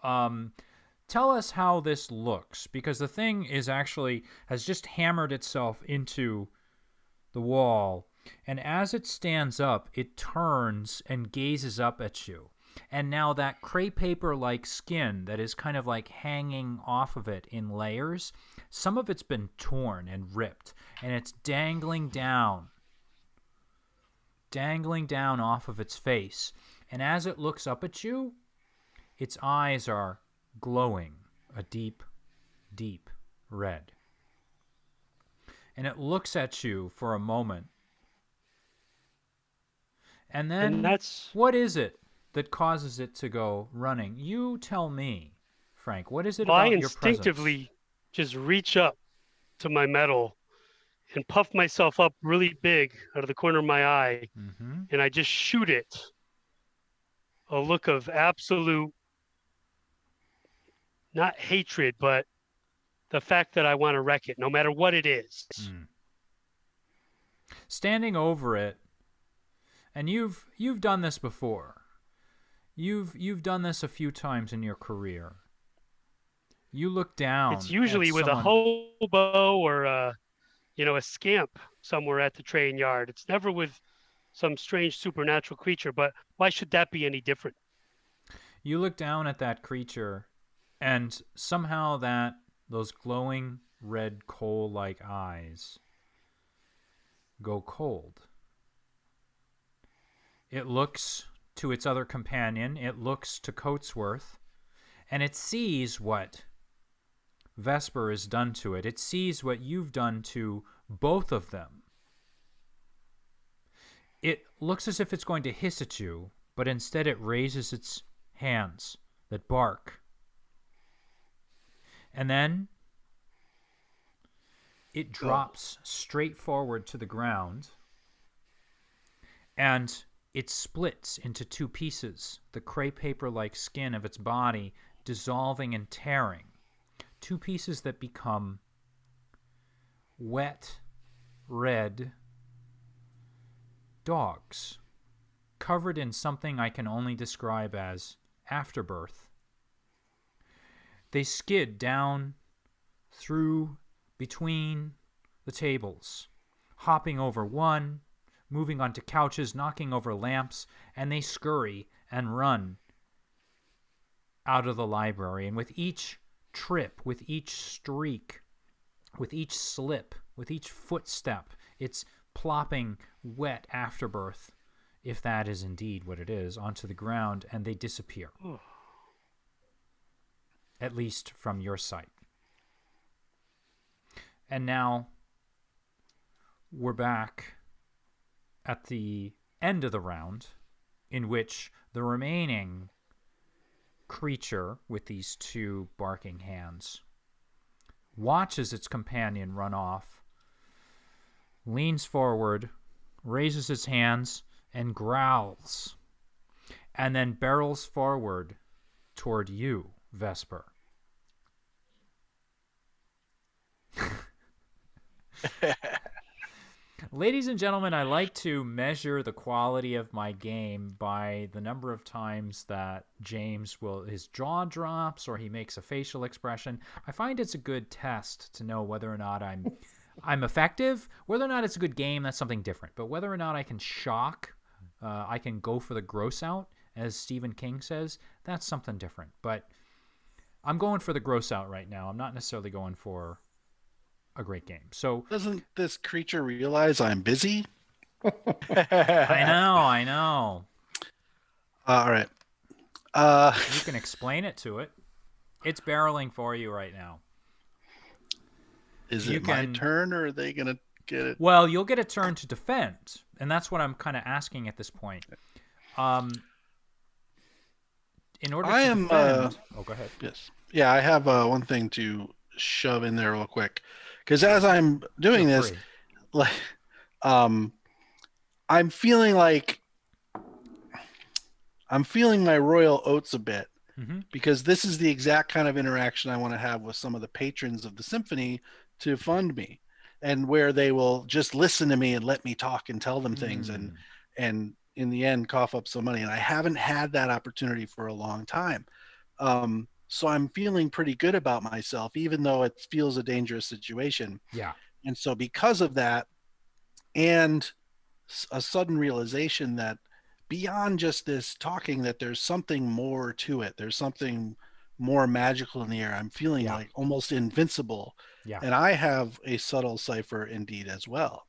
tell us how this looks, because the thing has just hammered itself into the wall, and as it stands up, it turns and gazes up at you. And now that crepe paper-like skin that is kind of like hanging off of it in layers, some of it's been torn and ripped, and it's dangling down off of its face. And as it looks up at you, its eyes are glowing a deep, deep red. And it looks at you for a moment. And then, what is it that causes it to go running? You tell me, Frank. What is it about your presence? I instinctively just reach up to my medal and puff myself up really big out of the corner of my eye, and I just shoot it a look of absolute, not hatred, but the fact that I want to wreck it, no matter what it is. Standing over it, and you've done this before. You've done this a few times in your career. You look down. It's usually with a hobo or a scamp somewhere at the train yard. It's never with some strange supernatural creature. But why should that be any different? You look down at that creature, and somehow those glowing red coal-like eyes go cold. It looks to its other companion, it looks to Coatsworth, and it sees what Vesper has done to it. It sees what you've done to both of them. It looks as if it's going to hiss at you, but instead it raises its hands that bark. And then it drops straight forward to the ground, and it splits into 2 pieces, the crepe paper-like skin of its body dissolving and tearing. 2 pieces that become wet, red dogs, covered in something I can only describe as afterbirth. They skid down through between the tables, hopping over one, moving onto couches, knocking over lamps, and they scurry and run out of the library. And with each trip, with each streak, with each slip, with each footstep, it's plopping wet afterbirth, if that is indeed what it is, onto the ground, and they disappear. At least from your sight. And now we're back at the end of the round, in which the remaining creature with these 2 barking hands watches its companion run off leans forward, raises its hands, and growls, and then barrels forward toward you, Vesper. Ladies and gentlemen, I like to measure the quality of my game by the number of times that James his jaw drops or he makes a facial expression. I find it's a good test to know whether or not I'm effective. Whether or not it's a good game, that's something different. But whether or not I can shock, I can go for the gross out, as Stephen King says, that's something different. But I'm going for the gross out right now. I'm not necessarily going for a great game. So doesn't this creature realize I'm busy? I know. All right. You can explain it to it. It's barreling for you right now. Is it my turn, or are they going to get it? Well, you'll get a turn to defend, and that's what I'm kind of asking at this point. In order to defend... go ahead. Yes. Yeah, I have one thing to shove in there real quick. Because as I'm doing this, like, I'm feeling my royal oats a bit, because this is the exact kind of interaction I want to have with some of the patrons of the symphony to fund me, and where they will just listen to me and let me talk and tell them things, and in the end cough up some money. And I haven't had that opportunity for a long time. So I'm feeling pretty good about myself, even though it feels a dangerous situation. Yeah. And so because of that, and a sudden realization that beyond just this talking, that there's something more to it. There's something more magical in the air. I'm feeling like almost invincible. Yeah. And I have a subtle cipher indeed as well.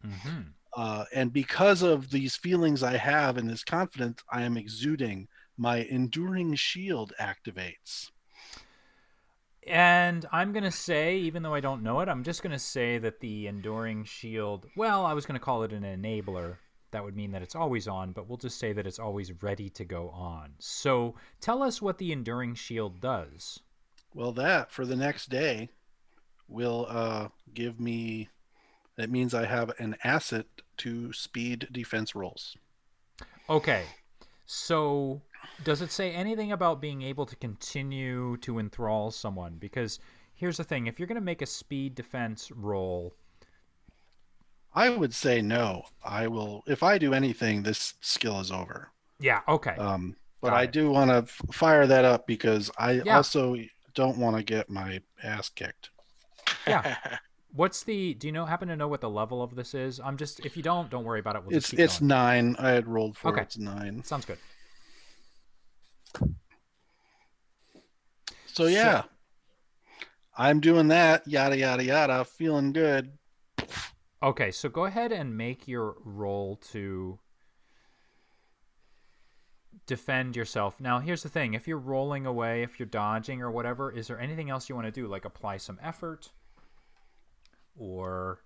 And because of these feelings I have and this confidence I am exuding, my enduring shield activates. And I'm going to say, even though I don't know it, I'm just going to say that the Enduring Shield, well, I was going to call it an enabler. That would mean that it's always on, but we'll just say that it's always ready to go on. So tell us what the Enduring Shield does. Well, that, for the next day, will give me, that means I have an asset to speed defense rolls. Okay. So does it say anything about being able to continue to enthrall someone? Because here's the thing. If you're going to make a speed defense roll, I would say no. I will, if I do anything, this skill is over. Yeah, okay. But I do want to fire that up because I also don't want to get my ass kicked. Yeah. Do you happen to know what the level of this is? If you don't worry about it. We'll just keep it's going. 9. I had rolled 4. Okay. It's 9. Sounds good. So yeah, I'm doing that. Yada, yada, yada. Feeling good. Okay. So go ahead and make your roll to defend yourself. Now, here's the thing. If you're rolling away, if you're dodging or whatever, is there anything else you want to do? Like apply some effort? Or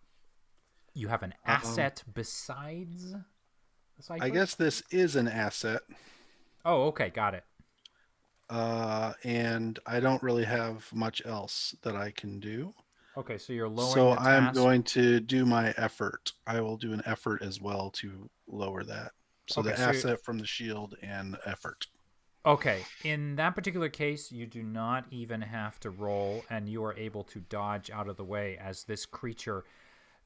you have an asset besides the cipher? I guess this is an asset. Oh, okay. Got it. And I don't really have much else that I can do. Okay, so you're lowering So the task. I'm going to do my effort. I will do an effort as well to lower that. So the asset from the shield and effort. Okay, in that particular case, you do not even have to roll, and you are able to dodge out of the way as this creature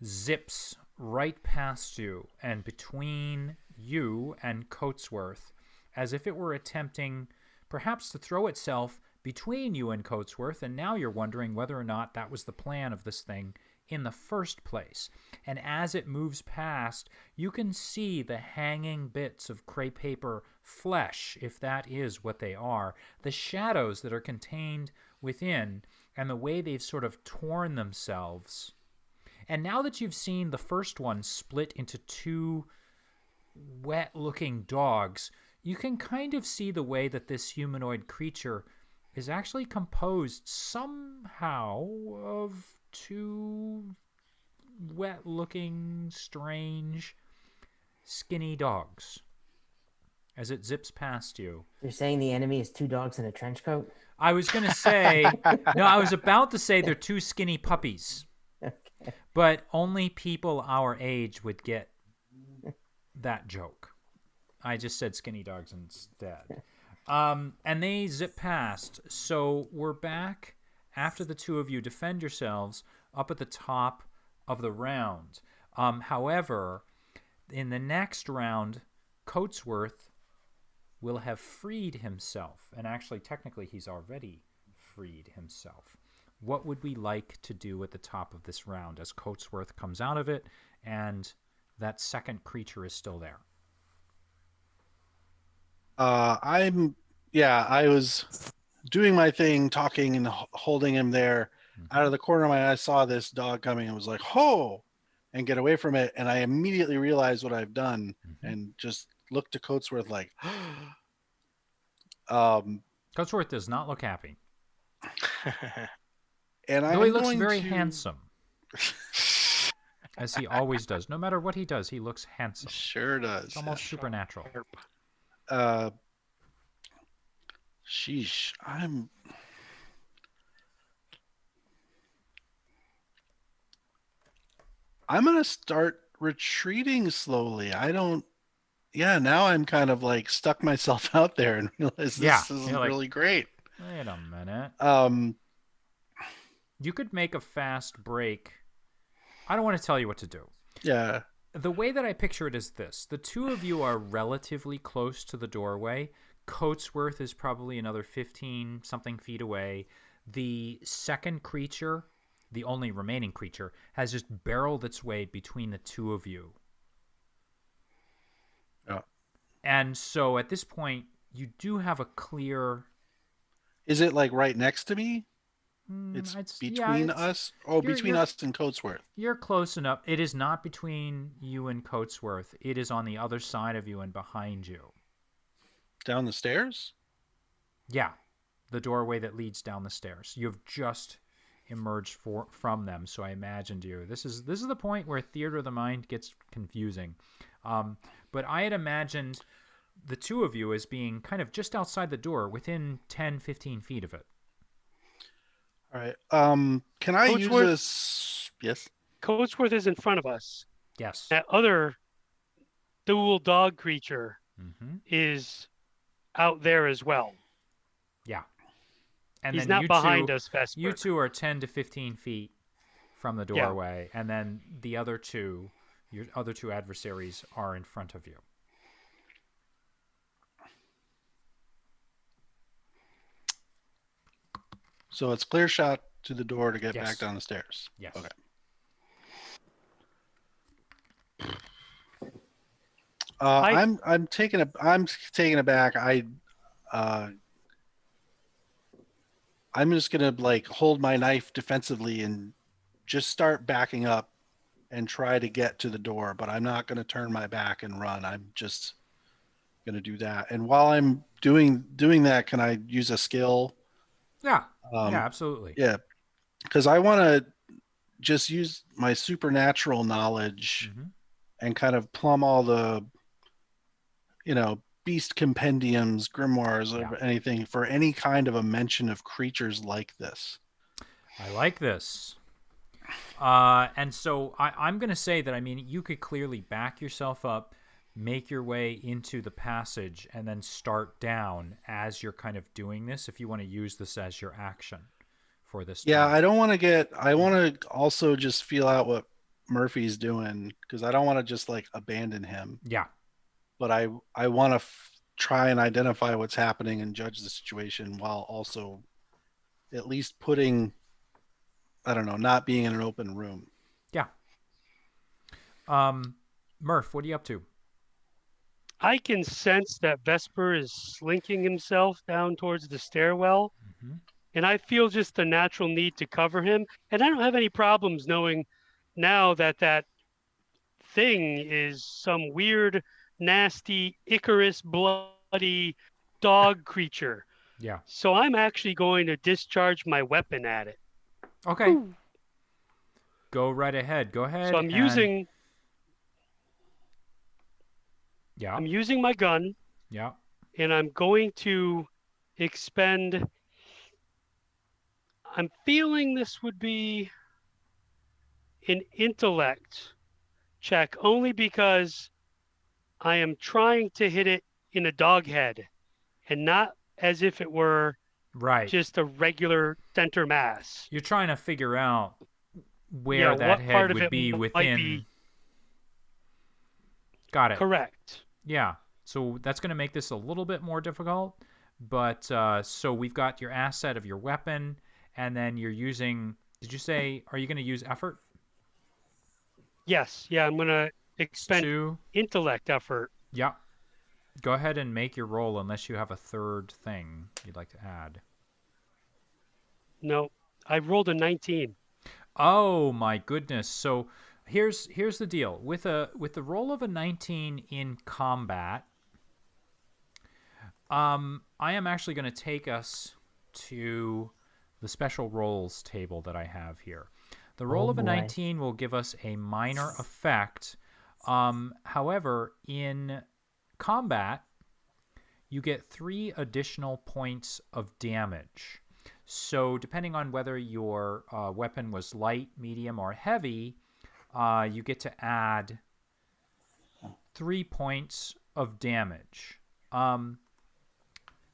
zips right past you and between you and Coatsworth, as if it were attempting perhaps to throw itself between you and Coatsworth, and now you're wondering whether or not that was the plan of this thing in the first place. And as it moves past, you can see the hanging bits of crepe paper flesh, if that is what they are, the shadows that are contained within, and the way they've sort of torn themselves. And now that you've seen the first one split into two wet-looking dogs, you can kind of see the way that this humanoid creature is actually composed somehow of two wet-looking, strange, skinny dogs as it zips past you. You're saying the enemy is 2 dogs in a trench coat? I was going to say, no, I was about to say they're 2 skinny puppies. Okay. But only people our age would get that joke. I just said skinny dogs instead. And they zip past. So we're back after the two of you defend yourselves up at the top of the round. However, in the next round, Coatsworth will have freed himself. And actually, technically, he's already freed himself. What would we like to do at the top of this round as Coatsworth comes out of it and that second creature is still there? I was doing my thing, talking and holding him there. Out of the corner of my eye, I saw this dog coming and was like, "Ho!" and get away from it. And I immediately realized what I've done and just looked to Coatsworth like, Coatsworth does not look happy. And Though he looks very handsome. As he always does. No matter what he does, he looks handsome. Sure does. It's almost supernatural. Sheesh. I'm gonna start retreating slowly. Now I'm kind of like stuck myself out there and realize this isn't really great. Wait a minute. You could make a fast break. I don't want to tell you what to do. Yeah. The way that I picture it is this. The two of you are relatively close to the doorway. Coatsworth is probably another 15-something feet away. The second creature, the only remaining creature, has just barreled its way between the two of you. Yeah. And so at this point, you do have a clear... Is it like right next to me? It's between us? Oh, between us and Coatsworth. You're close enough. It is not between you and Coatsworth. It is on the other side of you and behind you. Down the stairs? Yeah. The doorway that leads down the stairs. You've just emerged from them, so I imagined you. This is the point where theater of the mind gets confusing. But I had imagined the two of you as being kind of just outside the door, within 10, 15 feet of it. All right. Can I use this? Yes. Coatsworth is in front of us. Yes. That other dual dog creature is out there as well. Yeah. And he's then not behind us, Vesper. You two are 10 to 15 feet from the doorway, and then the other two, your other two adversaries, are in front of you. So it's clear shot to the door to get back down the stairs. Yes. Okay. I'm taken aback. I'm just gonna like hold my knife defensively and just start backing up and try to get to the door, but I'm not gonna turn my back and run. I'm just gonna do that. And while I'm doing that, can I use a skill? Yeah. Yeah, absolutely. Yeah. Because I want to just use my supernatural knowledge and kind of plumb all the, beast compendiums, grimoires, or anything for any kind of a mention of creatures like this. I like this. And so I'm going to say that, you could clearly back yourself up, make your way into the passage, and then start down as you're kind of doing this if you want to use this as your action for this. Yeah, I want to also just feel out what Murphy's doing, because I don't want to just like abandon him. Yeah. But I want to try and identify what's happening and judge the situation while also at least putting, not being in an open room. Yeah. Murph, what are you up to? I can sense that Vesper is slinking himself down towards the stairwell, and I feel just the natural need to cover him. And I don't have any problems knowing now that that thing is some weird, nasty, Icarus, bloody dog creature. Yeah. So I'm actually going to discharge my weapon at it. Okay. Ooh. Go right ahead. Go ahead. So I'm using... Yeah. I'm using my gun. Yeah. And I'm going to expend... I'm feeling this would be an intellect check only because I am trying to hit it in a dog head and not as if it were Right. just a regular center mass. You're trying to figure out where Yeah, that what head part of would it be might within. be Got it. correct. Yeah. So that's going to make this a little bit more difficult. But so we've got your asset of your weapon, and then you're using. Did you say? Are you going to use effort? Yes, yeah, I'm gonna expend Two. intellect effort. Yeah. Go ahead and make your roll unless you have a third thing you'd like to add. No, I rolled a 19. Oh my goodness. So here's the deal. With the roll of a 19 in combat, I am actually going to take us to the special rolls table that I have here. The roll of a 19 will give us a minor effect. However, in combat, you get 3 additional points of damage. So depending on whether your weapon was light, medium, or heavy, you get to add 3 points of damage.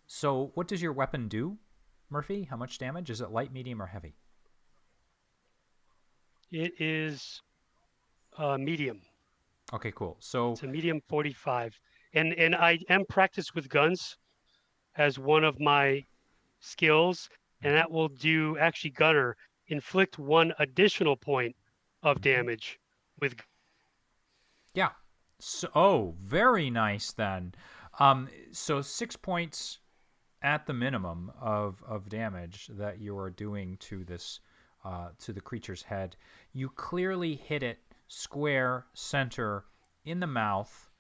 So what does your weapon do, Murphy? How much damage? Is it light, medium, or heavy? It is medium. Okay, cool. So It's a medium 45. And I am practiced with guns as one of my skills, and that will do actually gunner, inflict 1 additional point of damage with. yeah. So very nice then. So 6 points at the minimum of damage that you are doing to this to the creature's head. You clearly hit it square center in the mouth,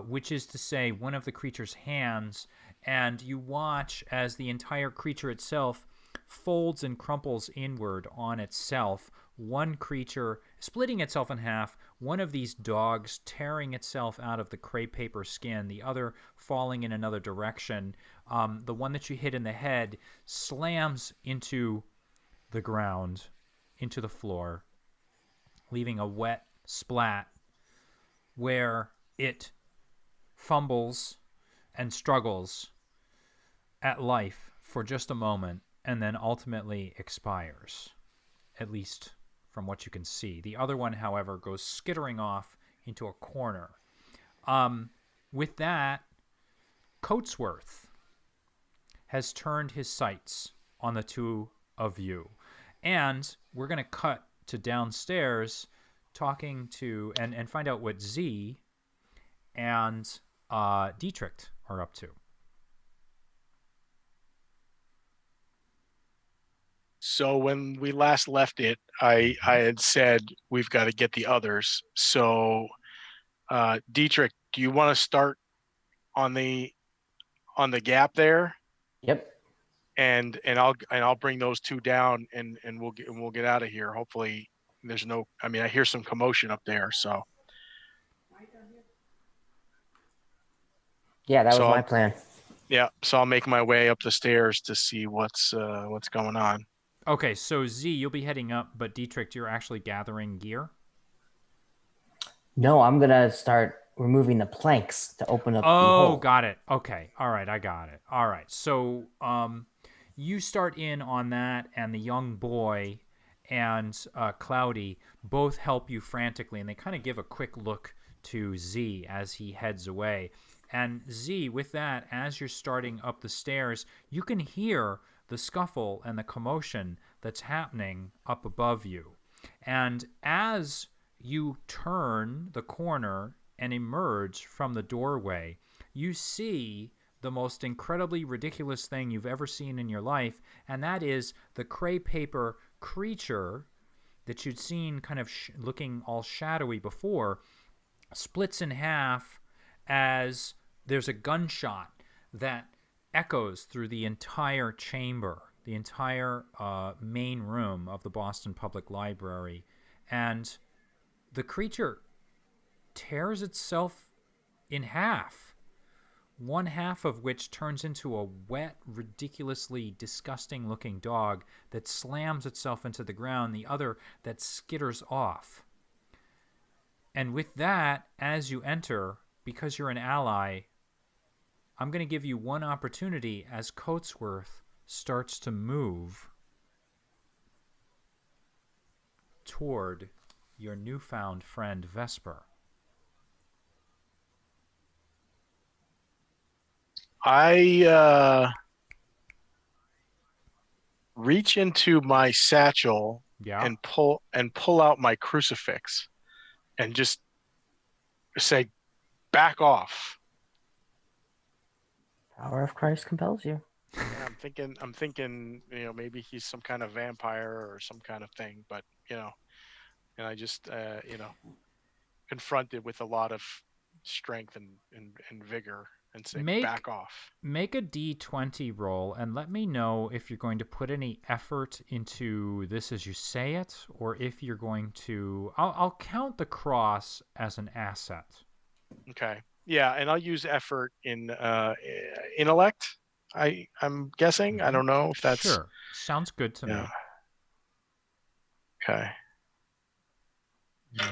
which is to say one of the creature's hands, and you watch as the entire creature itself folds and crumples inward on itself, one creature splitting itself in half, one of these dogs tearing itself out of the crepe paper skin, the other falling in another direction. The one that you hit in the head slams into the ground, into the floor, leaving a wet splat where it fumbles and struggles at life for just a moment and then ultimately expires, at least from what you can see. The other one, however, goes skittering off into a corner. With that, Coatsworth has turned his sights on the two of you. And we're going to cut to downstairs talking to and find out what Z and Dietrich are up to. So when we last left it, I had said we've got to get the others. So Dietrich, do you want to start on the gap there? Yep. And I'll bring those two down and we'll get out of here. Hopefully there's no, I mean, I hear some commotion up there, so. Yeah, that was So my plan. Yeah, so I'll make my way up the stairs to see what's going on. Okay, so Z, you'll be heading up, but Dietrich, you're actually gathering gear? No, I'm gonna start removing the planks to open up the hole. Got it. Okay. All right, I got it. All right. So you start in on that, and the young boy and Cloudy both help you frantically, and they kind of give a quick look to Z as he heads away. And Z, with that, as you're starting up the stairs, you can hear the scuffle and the commotion that's happening up above you. And as you turn the corner and emerge from the doorway, you see the most incredibly ridiculous thing you've ever seen in your life, and that is the crepe paper creature that you'd seen kind of looking all shadowy before splits in half as there's a gunshot that echoes through the entire chamber, the entire main room of the Boston Public Library, and the creature tears itself in half one half of which turns into a wet, ridiculously disgusting looking dog that slams itself into the ground, the other that skitters off. And with that, as you enter, because you're an ally, I'm going to give you one opportunity as Coatsworth starts to move toward your newfound friend Vesper. I reach into my satchel Yeah. and pull out my crucifix and just say, "Back off." Power of Christ compels you. Yeah, I'm thinking, maybe he's some kind of vampire or some kind of thing, but and I just confront it with a lot of strength and vigor and say, "Back off." Make a D20 roll and let me know if you're going to put any effort into this as you say it, or if you're going to... I'll count the cross as an asset. Okay. Yeah, and I'll use effort in intellect. I'm guessing. I don't know if that's... Sure. Sounds good to me. Okay.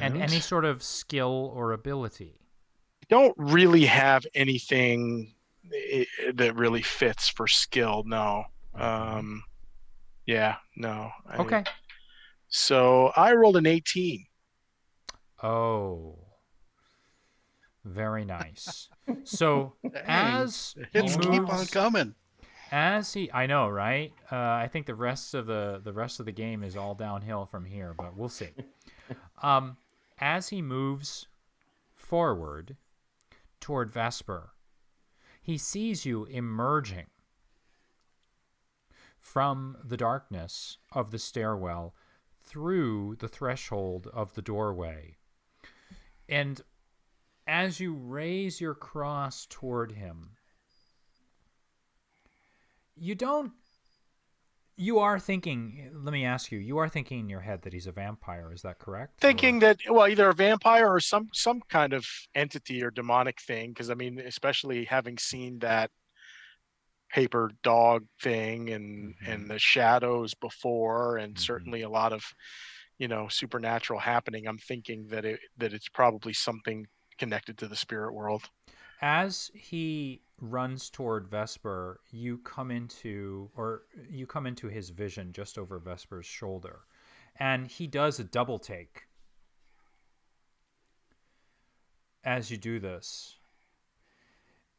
And any sort of skill or ability. Don't really have anything that really fits for skill. No. Yeah. No. Okay. So I rolled an 18. Oh. Very nice. So as he Hits keep on moves, coming. I know, right? I think the rest of the game is all downhill from here, but we'll see. As he moves forward toward Vesper, he sees you emerging from the darkness of the stairwell through the threshold of the doorway. And as you raise your cross toward him, you are thinking, let me ask you are thinking in your head that he's a vampire, is that correct? Thinking that, well, either a vampire or some kind of entity or demonic thing, because I mean, especially having seen that paper dog thing and the shadows before, and certainly a lot of supernatural happening, I'm thinking that it's probably something connected to the spirit world. As he runs toward Vesper, you come into his vision just over Vesper's shoulder, and he does a double take as you do this,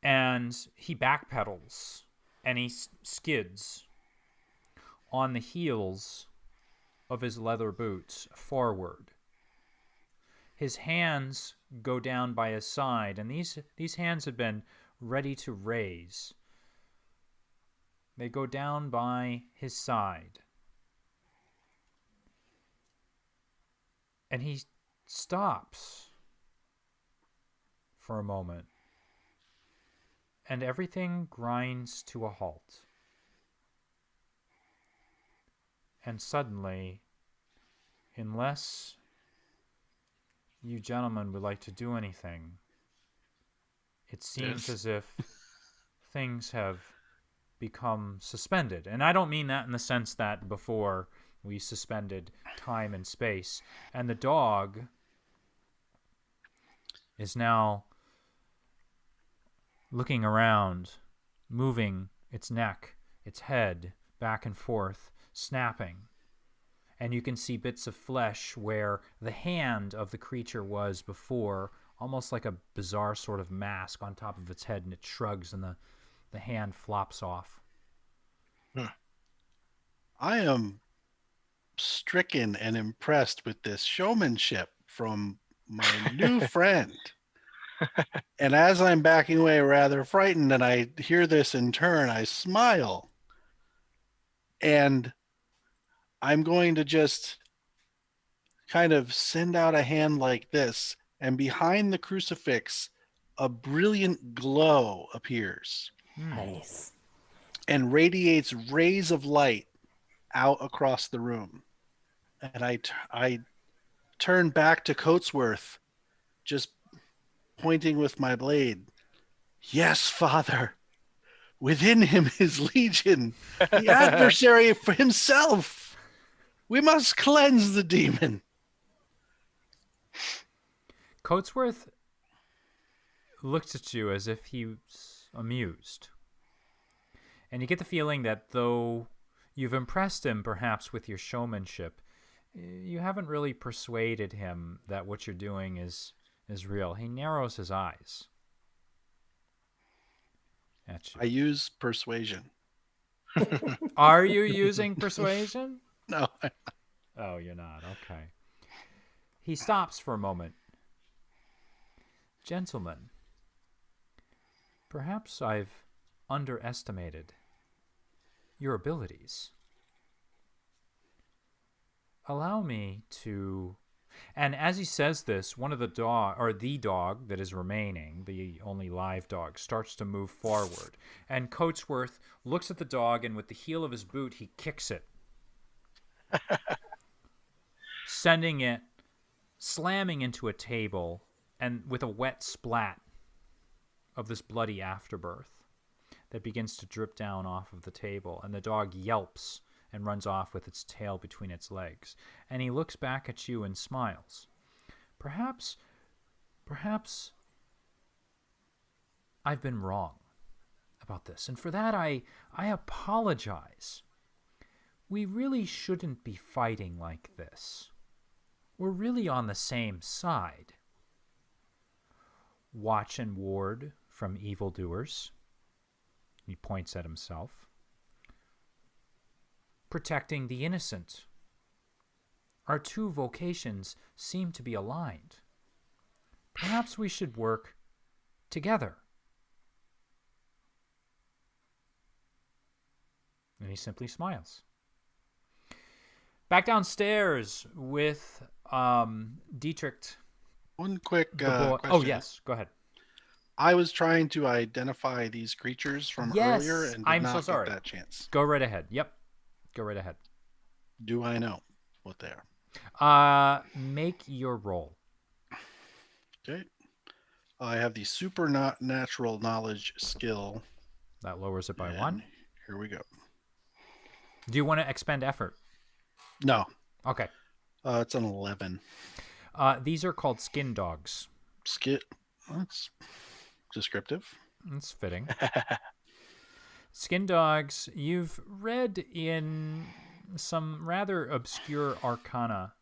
and he backpedals and he skids on the heels of his leather boots forward. His hands go down by his side, and these hands had been ready to raise. They go down by his side. And he stops for a moment. And everything grinds to a halt. And suddenly, unless you gentlemen would like to do anything, it seems as if things have become suspended. And I don't mean that in the sense that before we suspended time and space. And the dog is now looking around, moving its neck, its head back and forth, snapping. And you can see bits of flesh where the hand of the creature was before, almost like a bizarre sort of mask on top of its head, and it shrugs and the hand flops off. I am stricken and impressed with this showmanship from my new friend. And as I'm backing away rather frightened and I hear this in turn, I smile. And I'm going to just kind of send out a hand like this, and behind the crucifix, a brilliant glow appears. Nice. And radiates rays of light out across the room. And I turn back to Coatsworth, just pointing with my blade. Yes, Father. Within him is legion, the adversary for himself. We must cleanse the demon. Coatsworth looks at you as if he was amused. And you get the feeling that though you've impressed him perhaps with your showmanship, you haven't really persuaded him that what you're doing is real. He narrows his eyes at you. I use persuasion. Are you using persuasion? No. Oh, you're not. Okay. He stops for a moment. Gentlemen, perhaps I've underestimated your abilities. Allow me to... And as he says this, one of the dog that is remaining, the only live dog, starts to move forward. And Coatsworth looks at the dog, and with the heel of his boot, he kicks it, sending it slamming into a table, and with a wet splat of this bloody afterbirth that begins to drip down off of the table. And the dog yelps and runs off with its tail between its legs. And he looks back at you and smiles. Perhaps I've been wrong about this. And for that, I apologize. We really shouldn't be fighting like this. We're really on the same side. Watch and ward from evildoers. He points at himself. Protecting the innocent. Our two vocations seem to be aligned. Perhaps we should work together. And he simply smiles. Back downstairs with Dietrich. One quick Oh, question. yes. Go ahead. I was trying to identify these creatures from Yes, earlier and did I'm not so sorry. get that chance. Go right ahead. Yep. Go right ahead. Do I know what they are? Make your roll. Okay. I have the supernatural knowledge skill. That lowers it by and 1. Here we go. Do you want to expend effort? No. Okay. It's an 11. These are called skin dogs. That's descriptive. That's fitting. Skin dogs, you've read in some rather obscure arcana,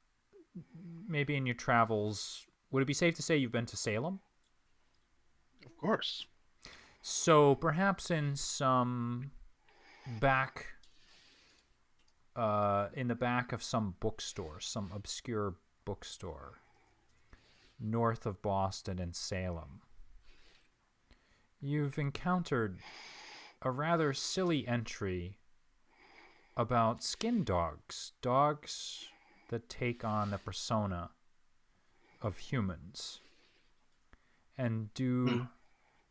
maybe in your travels. Would it be safe to say you've been to Salem? Of course. So perhaps in some in the back of some bookstore, some obscure bookstore, north of Boston and Salem, you've encountered a rather silly entry about skin dogs, dogs that take on the persona of humans and do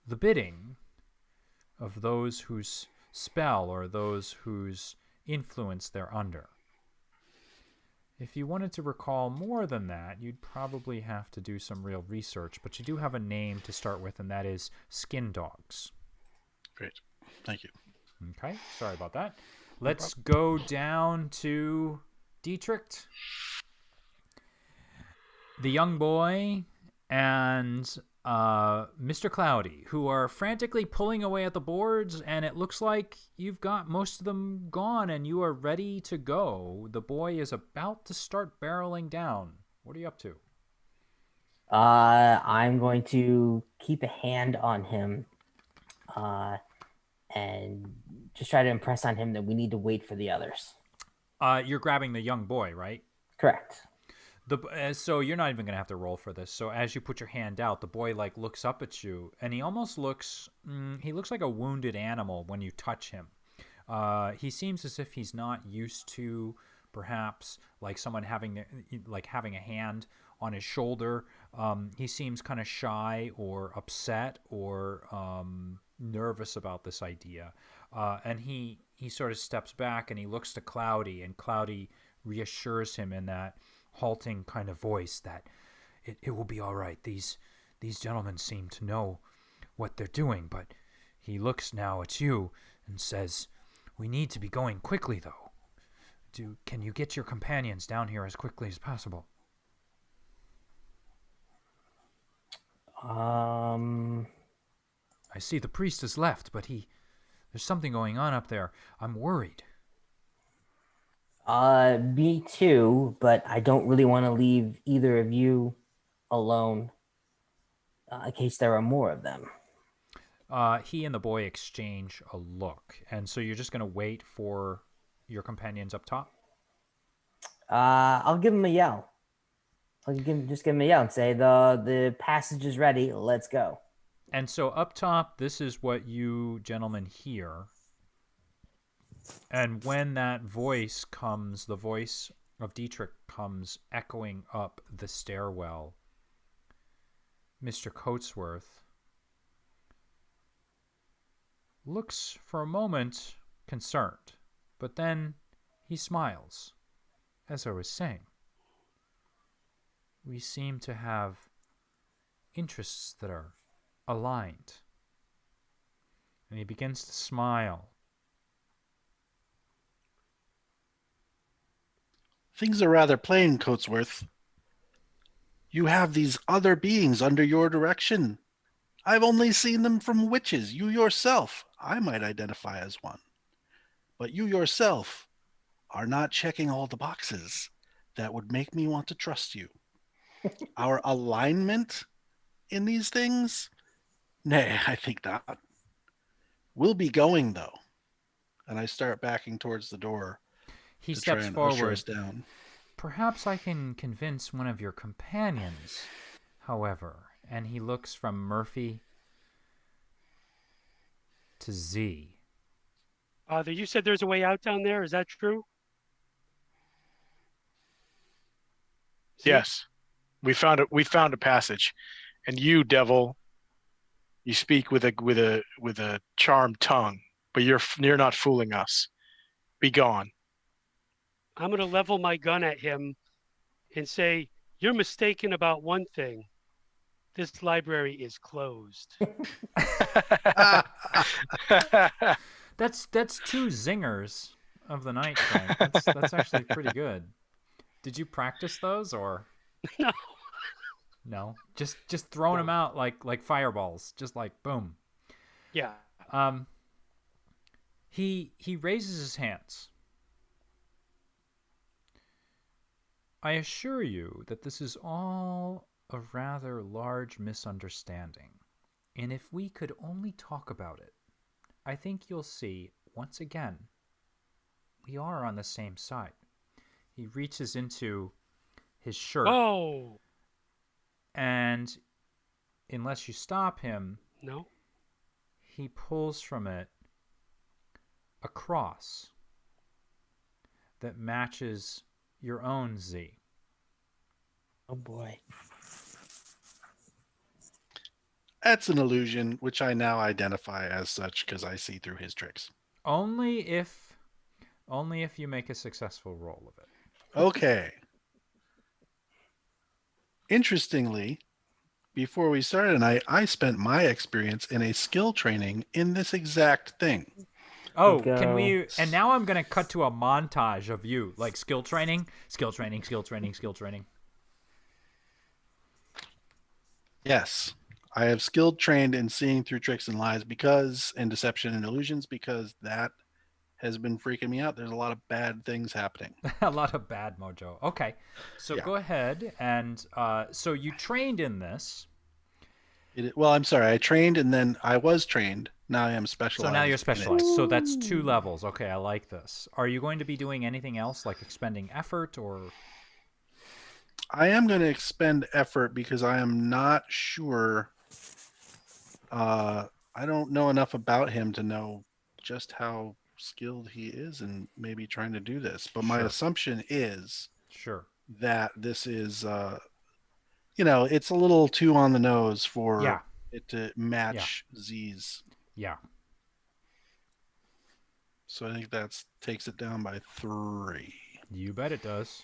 the bidding of those whose spell or those whose influence they're under. If you wanted to recall more than that, you'd probably have to do some real research, but you do have a name to start with, and that is Skin Dogs. Great. Thank you. Okay, sorry about that. Let's go down to Dietrich, the young boy, and Mr. Cloudy, who are frantically pulling away at the boards, and it looks like you've got most of them gone and you are ready to go. The boy is about to start barreling down. What are you up to? I'm going to keep a hand on him and just try to impress on him that we need to wait for the others. You're grabbing the young boy, right? Correct. So you're not even going to have to roll for this. So as you put your hand out, the boy looks up at you, and he almost looks like a wounded animal when you touch him. He seems as if he's not used to perhaps like someone having a hand on his shoulder. He seems kind of shy or upset or nervous about this idea. And he sort of steps back and he looks to Cloudy, and Cloudy reassures him in that halting kind of voice that it will be all right. These gentlemen seem to know what they're doing, but he looks now at you and says, "We need to be going quickly, though. Can you get your companions down here as quickly as possible?" I see the priest has left, but there's something going on up there. I'm worried. Me too, but I don't really want to leave either of you alone in case there are more of them. He and the boy exchange a look, and so you're just going to wait for your companions up top? I'll give him a yell. Just give him a yell and say, the passage is ready, let's go. And so up top, this is what you gentlemen hear. And when that voice comes, the voice of Dietrich comes echoing up the stairwell, Mr. Coatsworth looks for a moment concerned, but then he smiles. As I was saying, we seem to have interests that are aligned. And he begins to smile. Things are rather plain, Coatsworth. You have these other beings under your direction. I've only seen them from witches. You yourself, I might identify as one. But you yourself are not checking all the boxes that would make me want to trust you. Our alignment in these things? Nay, I think not. We'll be going, though. And I start backing towards the door. He to try steps and usher forward. us down. Perhaps I can convince one of your companions, however. And he looks from Murphy to Z. You said there's a way out down there. Is that true? Yes, we found a passage, and you, devil, you speak with a charmed tongue, but you're not fooling us. Be gone. I'm going to level my gun at him and say, "You're mistaken about one thing. This library is closed." That's two zingers of the night, Frank. That's actually pretty good. Did you practice those or No. no? Just throwing them out like fireballs, just like boom. Yeah. He raises his hands. I assure you that this is all a rather large misunderstanding, and if we could only talk about it, I think you'll see, once again, we are on the same side. He reaches into his shirt. Oh. And unless you stop him, No. he pulls from it a cross that matches your own Z. Oh boy. That's an illusion, which I now identify as such because I see through his tricks. Only if you make a successful roll of it. Okay. Interestingly, before we started tonight, I spent my experience in a skill training in this exact thing. Oh, can we? And now I'm going to cut to a montage of you, like skill training. Yes. I have skilled trained in seeing through tricks and lies and deception and illusions because that has been freaking me out. There's a lot of bad things happening. A lot of bad mojo. Okay. So Yeah. Go ahead. And so you trained in this. Well, I'm sorry. I trained and then I was trained. Now I am specialized. So now you're specialized. So that's 2 levels. Okay, I like this. Are you going to be doing anything else like expending effort or? I am going to expend effort because I am not sure. I don't know enough about him to know just how skilled he is and maybe trying to do this. But my assumption is that this is, it's a little too on the nose for it to match Z's. Yeah. So I think that takes it down by 3. You bet it does.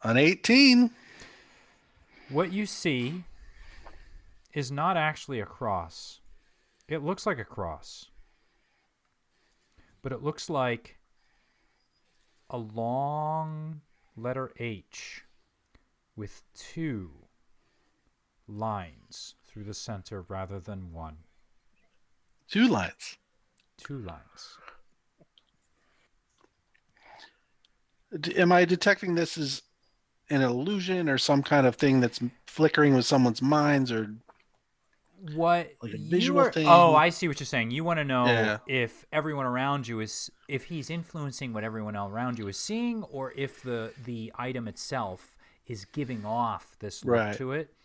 An 18. What you see is not actually a cross. It looks like a cross, but it looks like a long letter H with 2 lines through the center rather than 1. 2 lines. 2 lines. Am I detecting this as an illusion or some kind of thing that's flickering with someone's minds, or What like a you visual are? thing? Oh, I see what you're saying. You want to know Yeah. if everyone around you is, if he's influencing what everyone around you is seeing, or if the item itself is giving off this look Right. to it.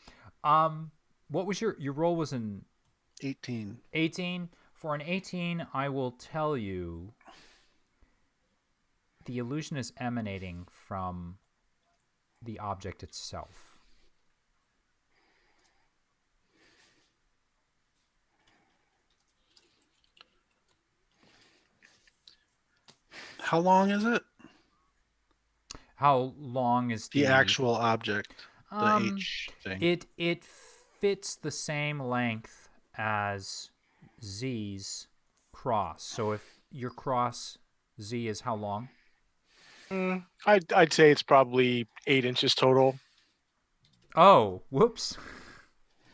What was your roll? Was an 18. 18. For an 18, I will tell you the illusion is emanating from the object itself. How long is it? How long is The actual object, the H thing. It fits the same length as Z's cross. So if your cross Z is how long? I'd say it's probably 8 inches total. Oh, whoops.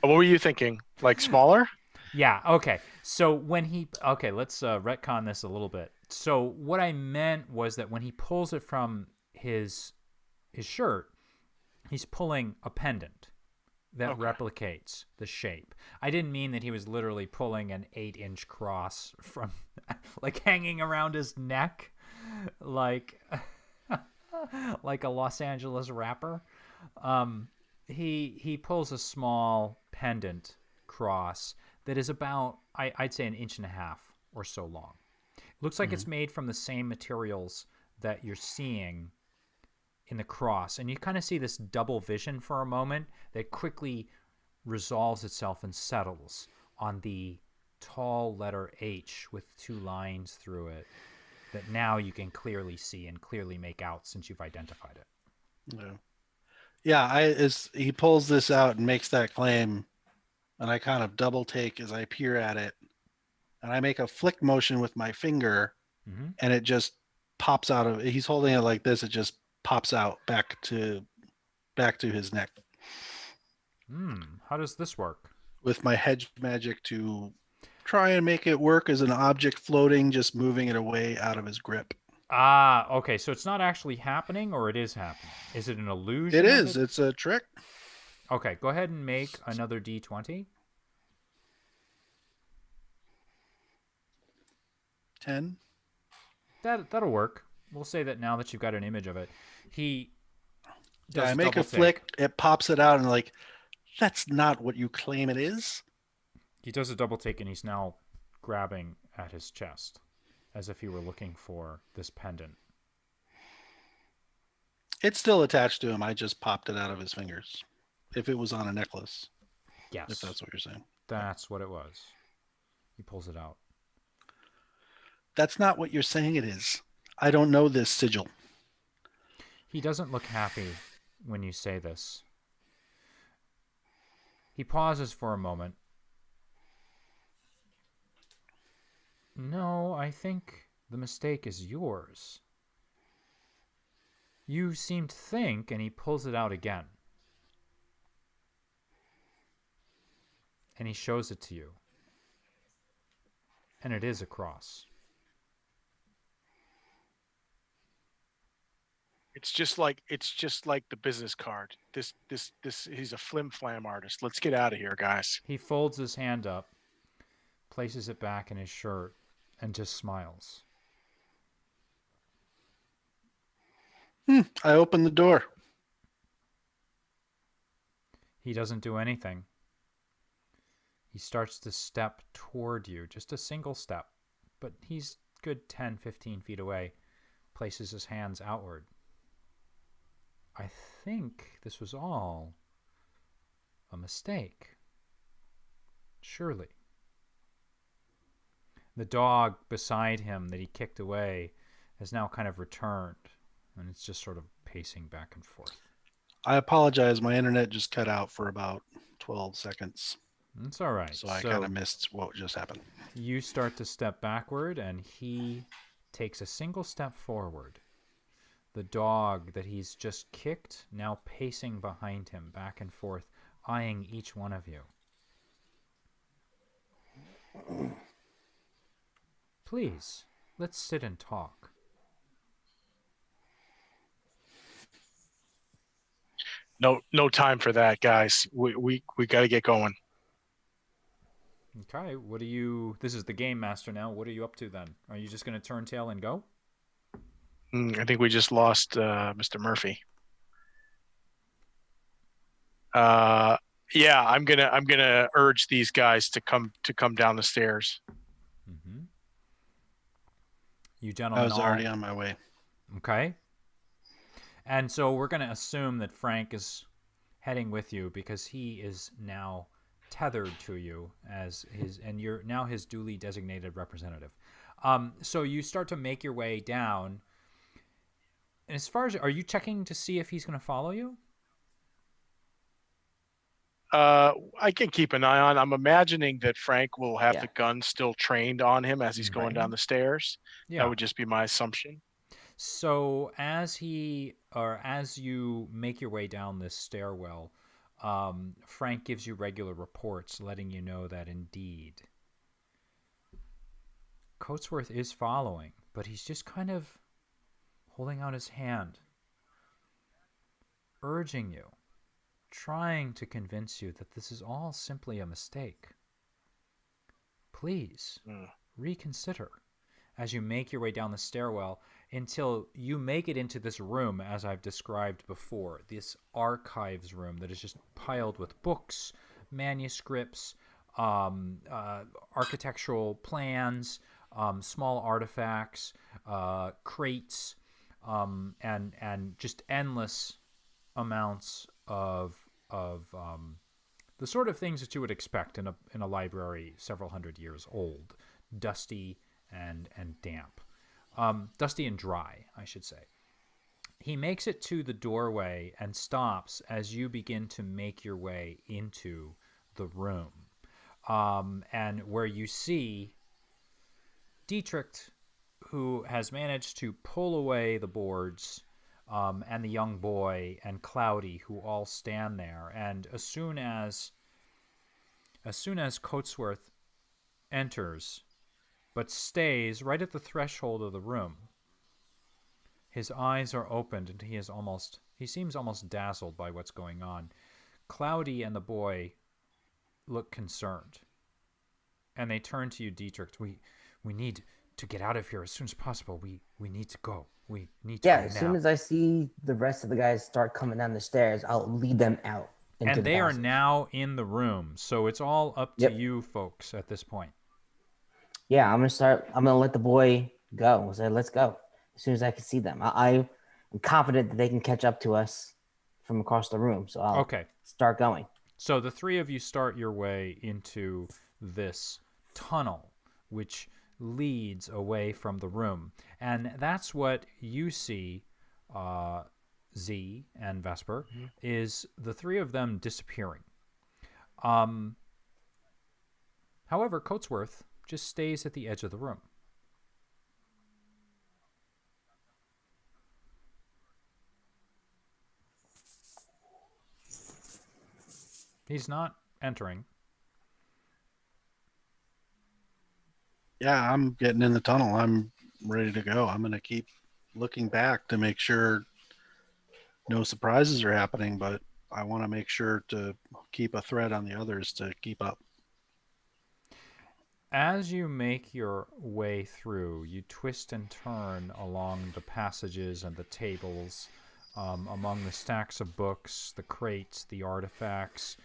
What were you thinking? Like smaller? Yeah, okay. So when let's retcon this a little bit. So what I meant was that when he pulls it from his shirt, he's pulling a pendant that replicates the shape. I didn't mean that he was literally pulling an 8-inch cross from like hanging around his neck like like a Los Angeles rapper. He pulls a small pendant cross that is about I'd say 1.5 inches or so long. It looks like it's made from the same materials that you're seeing in the cross, and you kind of see this double vision for a moment that quickly resolves itself and settles on the tall letter H with 2 lines through it that now you can clearly see and clearly make out since you've identified it. Yeah, he pulls this out and makes that claim, and I kind of double take as I peer at it, and I make a flick motion with my finger, and it just pops out of. He's holding it like this. It just pops out back to his neck. How does this work? With my hedge magic to try and make it work as an object floating, just moving it away out of his grip. Ah, okay. So it's not actually happening, or it is happening? Is it an illusion? It is. It's a trick. Okay, go ahead and make another D20. 10. That'll work. We'll say that now that you've got an image of it. He does I make a double flick, take. it pops it out, and like, that's not what you claim it is. He does a double take, and he's now grabbing at his chest as if he were looking for this pendant. It's still attached to him. I just popped it out of his fingers. If it was on a necklace. Yes. If that's what you're saying. That's what it was. He pulls it out. That's not what you're saying it is. I don't know this sigil. He doesn't look happy when you say this. He pauses for a moment. No, I think the mistake is yours. You seem to think, and he pulls it out again. And he shows it to you. And it is a cross. It's just like the business card. This he's a flim flam artist. Let's get out of here, guys. He folds his hand up, places it back in his shirt, and just smiles. I open the door. He doesn't do anything. He starts to step toward you, just a single step, but he's good 10, 15 feet away, places his hands outward. I think this was all a mistake. Surely. The dog beside him that he kicked away has now kind of returned, and it's just sort of pacing back and forth. I apologize. My internet just cut out for about 12 seconds. It's all right. So I kind of missed what just happened. You start to step backward, and he takes a single step forward. The dog that he's just kicked now pacing behind him, back and forth, eyeing each one of you. Please, let's sit and talk. No time for that, guys. We got to get going. Okay, what are you... This is the game master now. What are you up to then? Are you just going to turn tail and go? I think we just lost Mr. Murphy. Yeah, I'm gonna urge these guys to come down the stairs. Mm-hmm. You gentlemen I was already on my way. Okay. And so we're going to assume that Frank is heading with you because he is now tethered to you as and you're now his duly designated representative. So you start to make your way down. And as far as, are you checking to see if he's going to follow you? I can keep an eye on. I'm imagining that Frank will have the gun still trained on him as he's going down the stairs. Yeah. That would just be my assumption. So as you make your way down this stairwell, Frank gives you regular reports letting you know that indeed Coatsworth is following, but he's just kind of holding out his hand, urging you, trying to convince you that this is all simply a mistake. Please reconsider as you make your way down the stairwell until you make it into this room, as I've described before, this archives room that is just piled with books, manuscripts, architectural plans, small artifacts, crates, and just endless amounts of the sort of things that you would expect in a library several hundred years old, dusty and damp. Dusty and dry, I should say. He makes it to the doorway and stops as you begin to make your way into the room. And where you see Dietrich, who has managed to pull away the boards, and the young boy and Cloudy, who all stand there. And as soon as Coatsworth enters, but stays right at the threshold of the room, his eyes are opened and he seems almost dazzled by what's going on. Cloudy and the boy look concerned, and they turn to you, Dietrich. We need to get out of here as soon as possible. We need to go. We need to go as soon as I see the rest of the guys start coming down the stairs, I'll lead them out. And they are now in the room, so it's all up to you folks at this point. Yeah, I'm gonna let the boy go. I'll say, let's go. As soon as I can see them. I'm confident that they can catch up to us from across the room, so I'll start going. So the three of you start your way into this tunnel, which leads away from the room. And that's what you see, Z and Vesper, is the three of them disappearing. However, Coatsworth just stays at the edge of the room. He's not entering. Yeah, I'm getting in the tunnel. I'm ready to go. I'm going to keep looking back to make sure no surprises are happening, but I want to make sure to keep a thread on the others to keep up. As you make your way through, you twist and turn along the passages and the tables, among the stacks of books, the crates, the artifacts,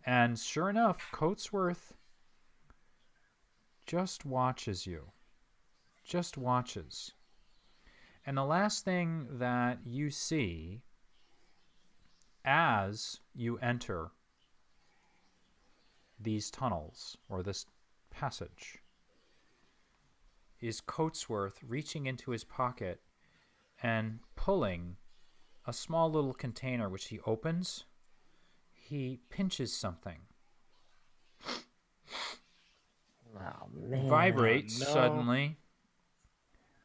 and sure enough, Coatsworth just watches you. Just watches. And the last thing that you see as you enter these tunnels, or this passage, is Coatsworth reaching into his pocket and pulling a small little container which he opens. He pinches something. vibrates no. suddenly,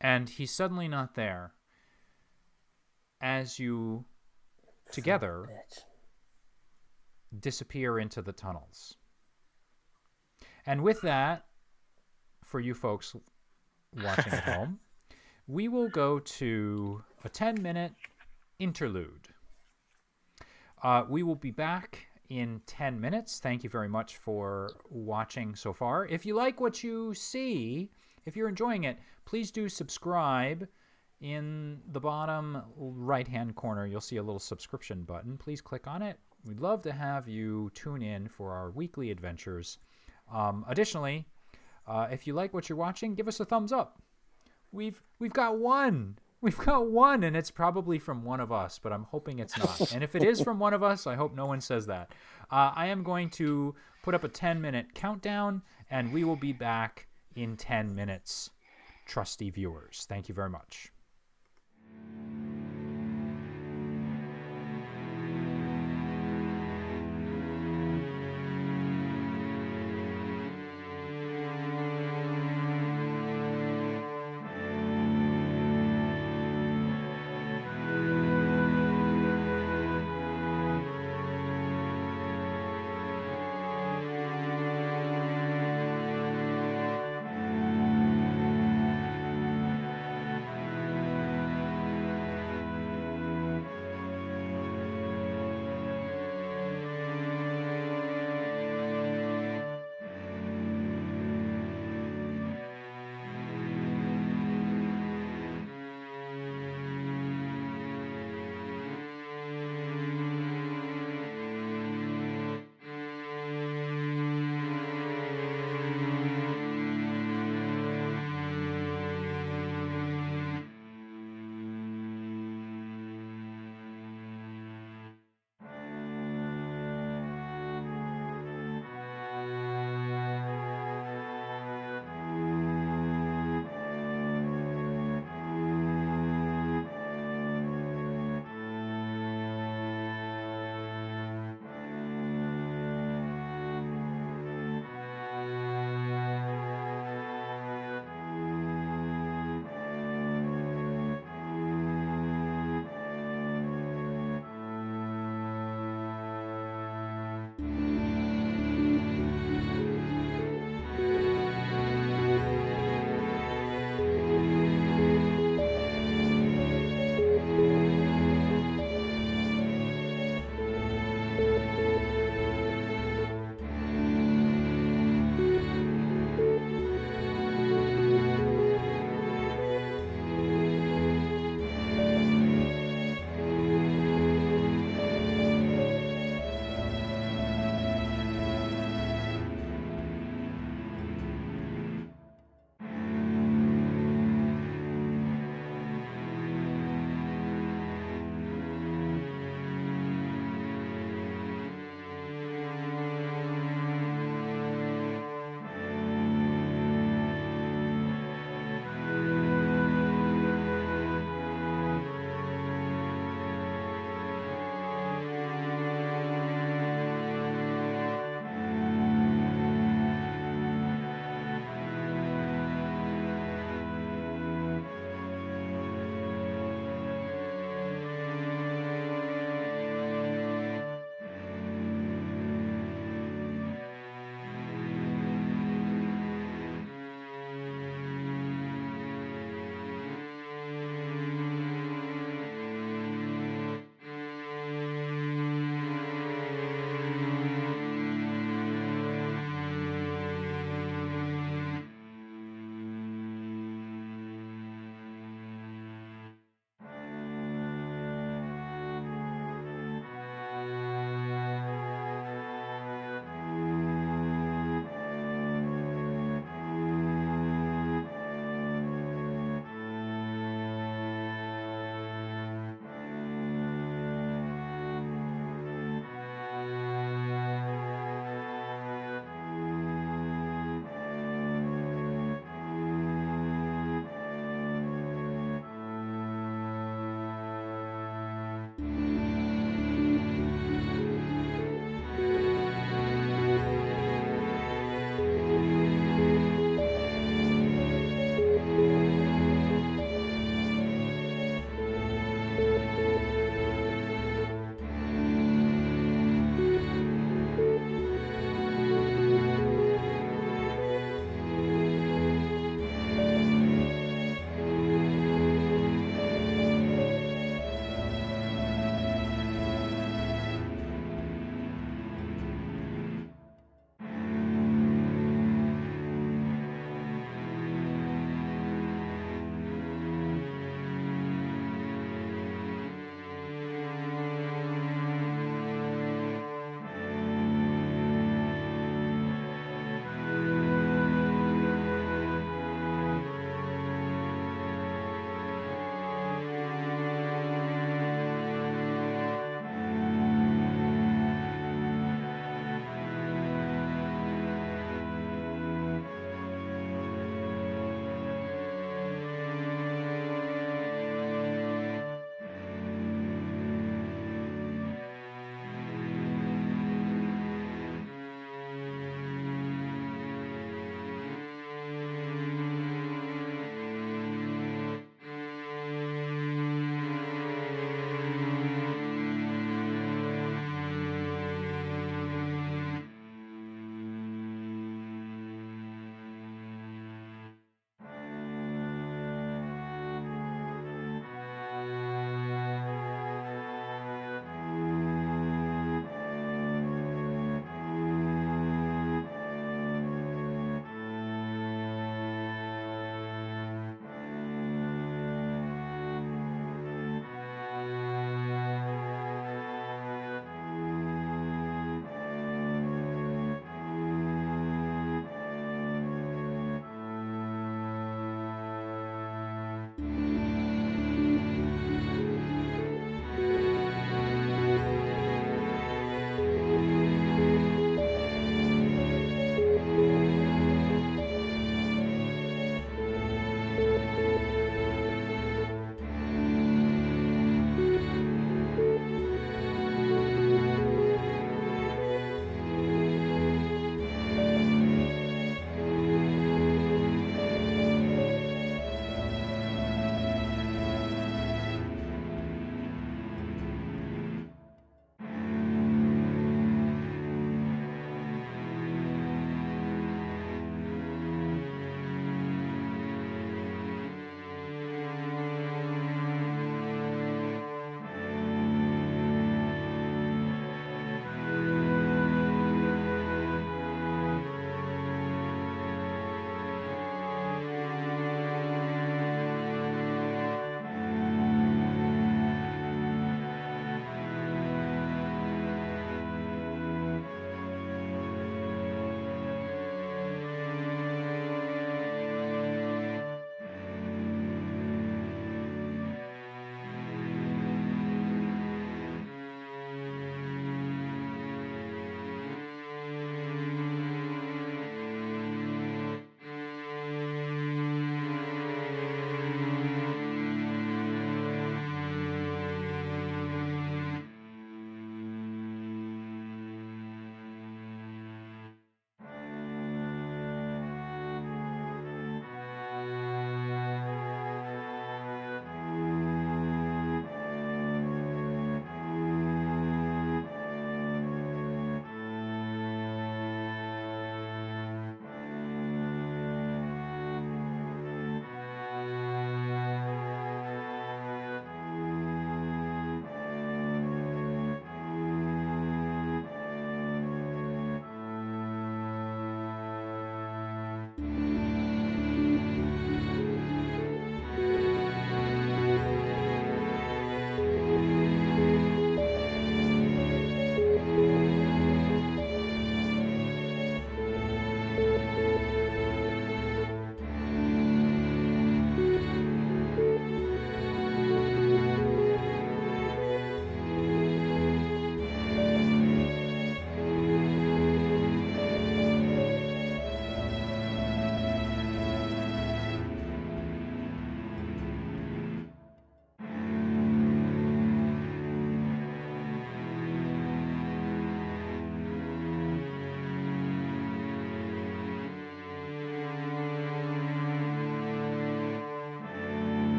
and he's suddenly not there. As you together disappear into the tunnels. And with that, for you folks watching at home, we will go to a 10-minute interlude. We will be back in 10 minutes. Thank you very much for watching so far. If you like what you see, if you're enjoying it, please do subscribe. In the bottom right-hand corner, you'll see a little subscription button. Please click on it. We'd love to have you tune in for our weekly adventures. Additionally, if you like what you're watching, give us a thumbs up. We've got one. We've got one, and it's probably from one of us, but I'm hoping it's not. And if it is from one of us, I hope no one says that. I am going to put up a 10-minute countdown, and we will be back in 10 minutes, trusty viewers. Thank you very much.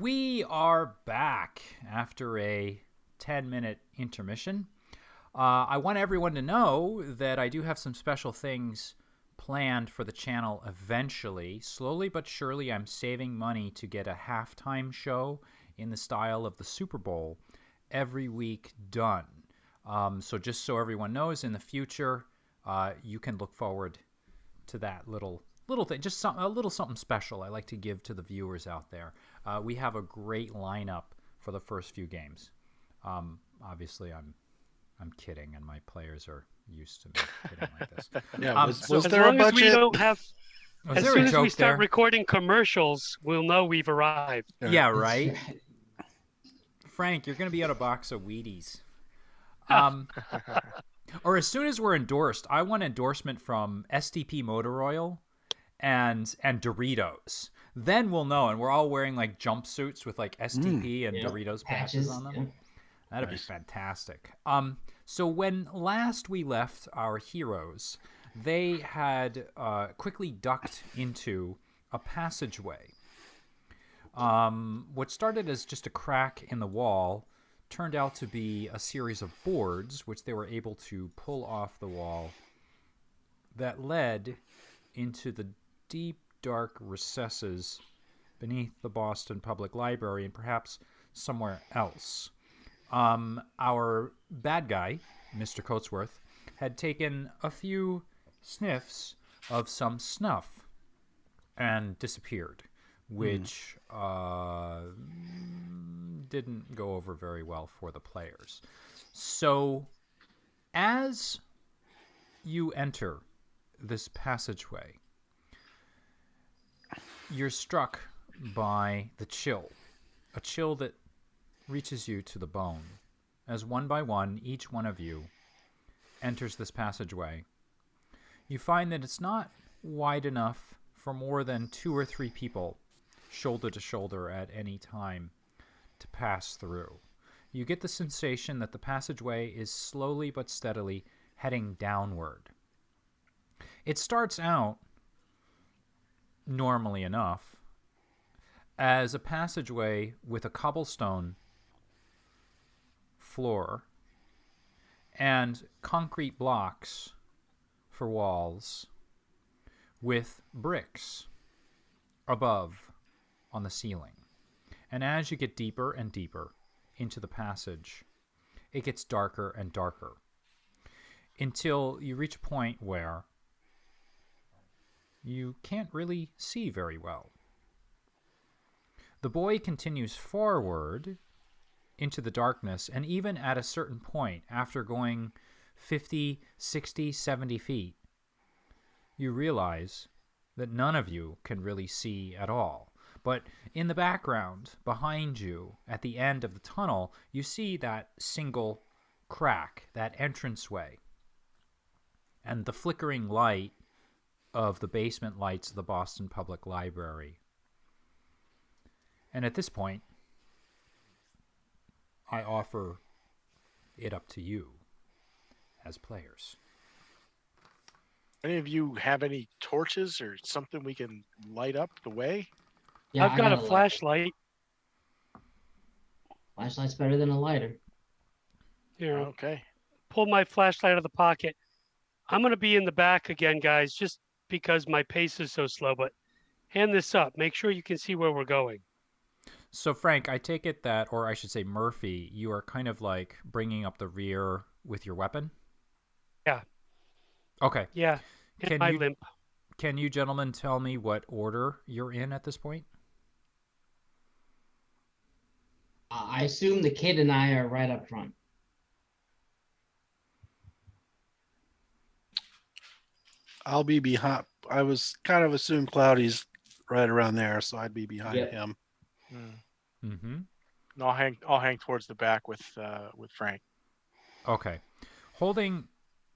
We are back after a 10-minute intermission. I want everyone to know that I do have some special things planned for the channel eventually. Slowly but surely, I'm saving money to get a halftime show in the style of the Super Bowl every week done. So just so everyone knows, in the future, you can look forward to that little thing, just a little something special I like to give to the viewers out there. We have a great lineup for the first few games. Obviously, I'm kidding, and my players are used to me kidding like this. Yeah, was As there a long as we budget? don't have, Was as there soon a as we joke start there? recording commercials, we'll know we've arrived. Yeah, right. Frank, you're gonna be out a box of Wheaties. Or as soon as we're endorsed, I want endorsement from STP Motor Oil and Doritos. Then we'll know, and we're all wearing like jumpsuits with like STP and Doritos patches on them. Yeah. That'd be fantastic. So when last we left our heroes, they had quickly ducked into a passageway. What started as just a crack in the wall turned out to be a series of boards which they were able to pull off the wall that led into the deep, dark recesses beneath the Boston Public Library and perhaps somewhere else. Our bad guy, Mr. Coatsworth, had taken a few sniffs of some snuff and disappeared, which didn't go over very well for the players. So as you enter this passageway, you're struck by the chill, a chill that reaches you to the bone, as one by one, each one of you enters this passageway. You find that it's not wide enough for more than 2 or 3 people, shoulder to shoulder at any time, to pass through. You get the sensation that the passageway is slowly but steadily heading downward. It starts out, normally enough, as a passageway with a cobblestone floor and concrete blocks for walls with bricks above on the ceiling. And as you get deeper and deeper into the passage, it gets darker and darker until you reach a point where you can't really see very well. The boy continues forward into the darkness, and even at a certain point, after going 50, 60, 70 feet, you realize that none of you can really see at all. But in the background, behind you, at the end of the tunnel, you see that single crack, that entranceway, and the flickering light of the basement lights of the Boston Public Library. And at this point, I offer it up to you as players. Any of you have any torches or something we can light up the way? Yeah, I've got a flashlight. Flashlight's better than a lighter. Here, Okay. pull my flashlight out of the pocket. I'm going to be in the back again, guys, just because my pace is so slow. But hand this up. Make sure you can see where we're going. So, Frank, I take it that, or I should say Murphy, you are kind of like bringing up the rear with your weapon? Yeah. Okay. Yeah. Can my you- limp. Can you gentlemen tell me what order you're in at this point? I assume the kid and I are right up front. I'll be behind. I was kind of assumed Cloudy's right around there, so I'd be behind Yep. him. Mm-hmm. And I'll hang towards the back with Frank. Okay. Holding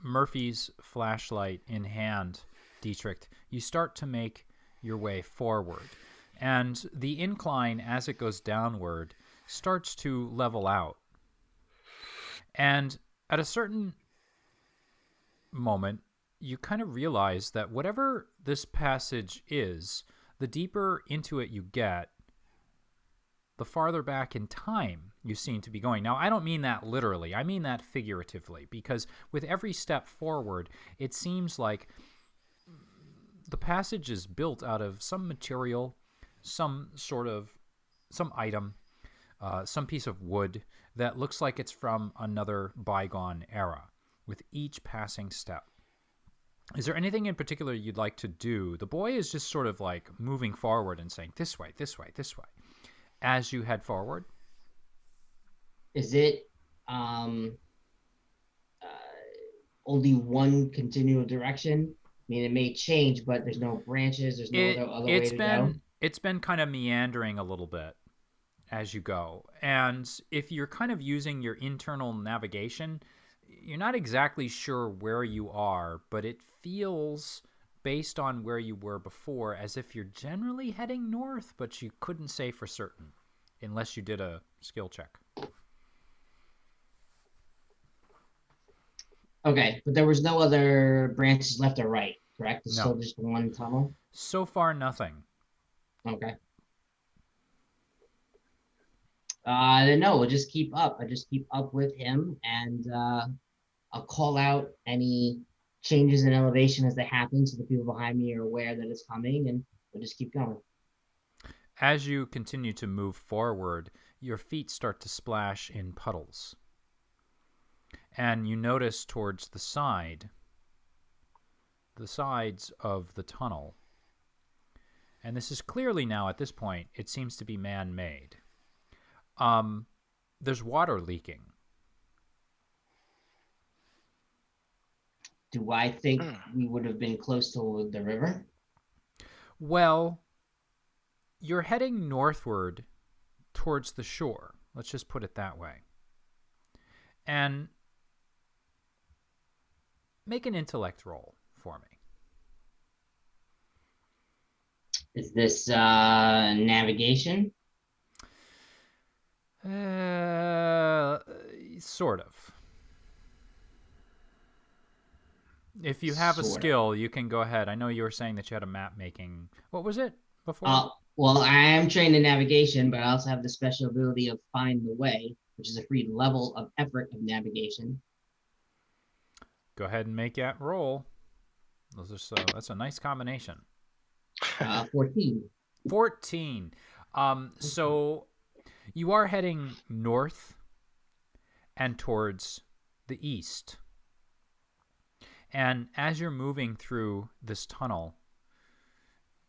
Murphy's flashlight in hand, Dietrich, you start to make your way forward. And the incline, as it goes downward, starts to level out. And at a certain moment, you kind of realize that whatever this passage is, the deeper into it you get, the farther back in time you seem to be going. Now, I don't mean that literally. I mean that figuratively, because with every step forward, it seems like the passage is built out of some material, some item, some piece of wood that looks like it's from another bygone era with each passing step. Is there anything in particular you'd like to do? The boy is just sort of like moving forward and saying, this way, this way, this way, as you head forward. Is it only one continual direction? I mean, it may change, but there's no branches. There's no other way to go. It's been kind of meandering a little bit as you go. And if you're kind of using your internal navigation, you're not exactly sure where you are, but it feels, based on where you were before, as if you're generally heading north, but you couldn't say for certain unless you did a skill check. Okay, but there was no other branches left or right, correct? It's No. still just one tunnel? So far, nothing. Okay. Then no, we'll just keep up. I just keep up with him, and I'll call out any changes in elevation as they happen, so the people behind me are aware that it's coming, and we'll just keep going. As you continue to move forward, your feet start to splash in puddles. And you notice towards the sides of the tunnel, and this is clearly now at this point, it seems to be man-made. There's water leaking. Do I think we would have been close to the river? Well, you're heading northward towards the shore. Let's just put it that way. And make an intellect roll for me. Is this navigation? Sort of. If you have a skill, you can go ahead. I know you were saying that you had a map making. What was it before? Well, I am trained in navigation, but I also have the special ability of find the way, which is a free level of effort of navigation. Go ahead and make that roll. That's a nice combination. 14. 14. So you are heading north and towards the east. And as you're moving through this tunnel,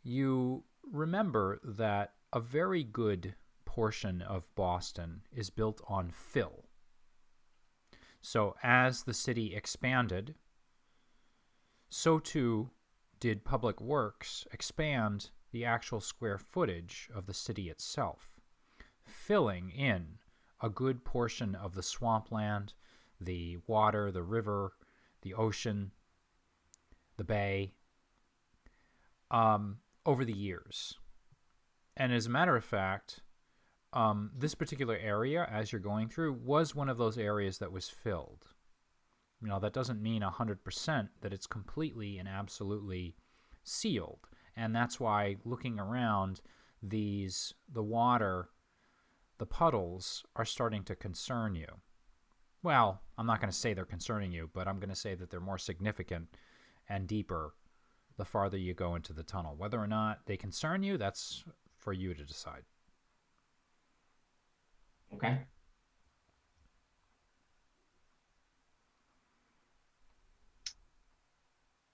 you remember that a very good portion of Boston is built on fill. So as the city expanded, so too did public works expand the actual square footage of the city itself, filling in a good portion of the swampland, the water, the river, the ocean, the bay, over the years. And as a matter of fact, this particular area, as you're going through, was one of those areas that was filled. You know, that doesn't mean 100% that it's completely and absolutely sealed. And that's why looking around, the water, the puddles are starting to concern you. Well, I'm not going to say they're concerning you, but I'm going to say that they're more significant and deeper the farther you go into the tunnel. Whether or not they concern you, that's for you to decide. Okay.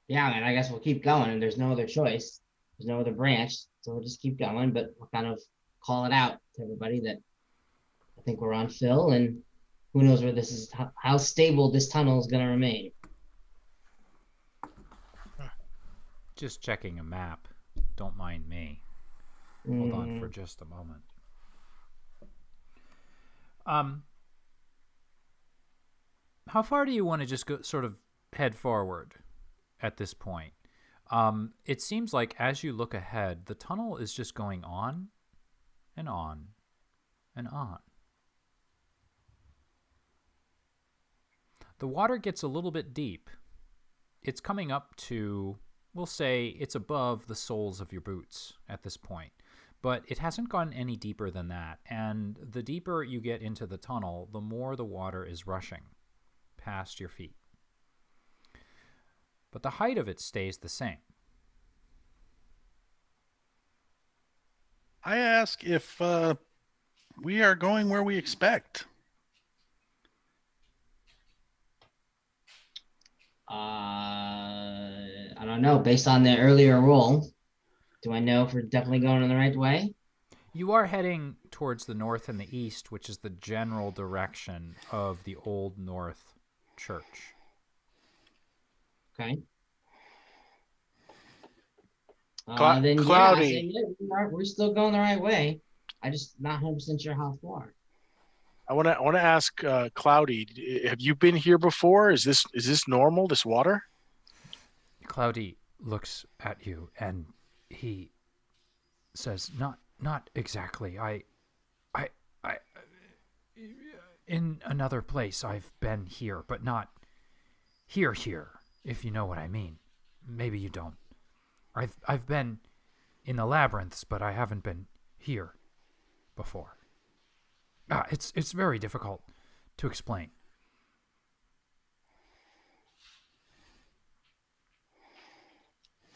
Yeah, man, I guess we'll keep going, and there's no other choice. There's no other branch, so we'll just keep going, but we'll kind of call it out to everybody that I think we're on fill, and who knows where this is, how stable this tunnel is going to remain. Just checking a map. Don't mind me. Hold on for just a moment. How far do you want to just go, sort of head forward at this point? It seems like as you look ahead, the tunnel is just going on and on and on. The water gets a little bit deep. It's coming up to, we'll say it's above the soles of your boots at this point. But it hasn't gone any deeper than that. And the deeper you get into the tunnel, the more the water is rushing past your feet. But the height of it stays the same. I ask if we are going where we expect. I don't know. Based on the earlier roll, do I know if we're definitely going in the right way? You are heading towards the north and the east, which is the general direction of the Old North Church. Okay. Cloudy. Yeah, I say, yeah, we're still going the right way. I just not 100% sure how far. I want to ask Cloudy. Have you been here before? Is this normal? This water? Cloudy looks at you and he says, "Not exactly. I in another place I've been here, but not here, if you know what I mean. Maybe you don't. I've been in the labyrinths, but I haven't been here before. It's very difficult to explain."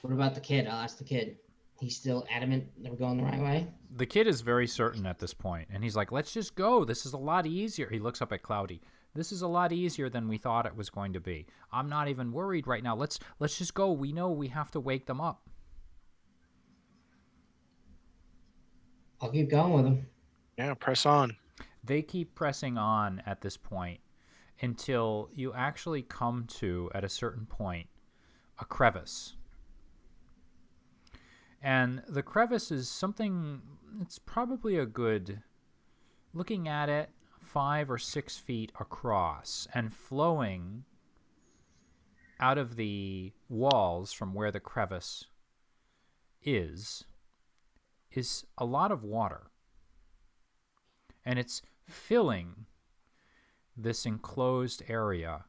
What about the kid? I'll ask the kid. He's still adamant that we're going the right way? The kid is very certain at this point, and he's like, "Let's just go. This is a lot easier." He looks up at Cloudy. "This is a lot easier than we thought it was going to be. I'm not even worried right now. Let's just go. We know we have to wake them up." I'll keep going with him. Yeah, press on. They keep pressing on at this point until you actually come to, at a certain point, a crevice. And the crevice is something, it's probably a good, looking at it, 5 or 6 feet across, and flowing out of the walls from where the crevice is a lot of water. And it's filling this enclosed area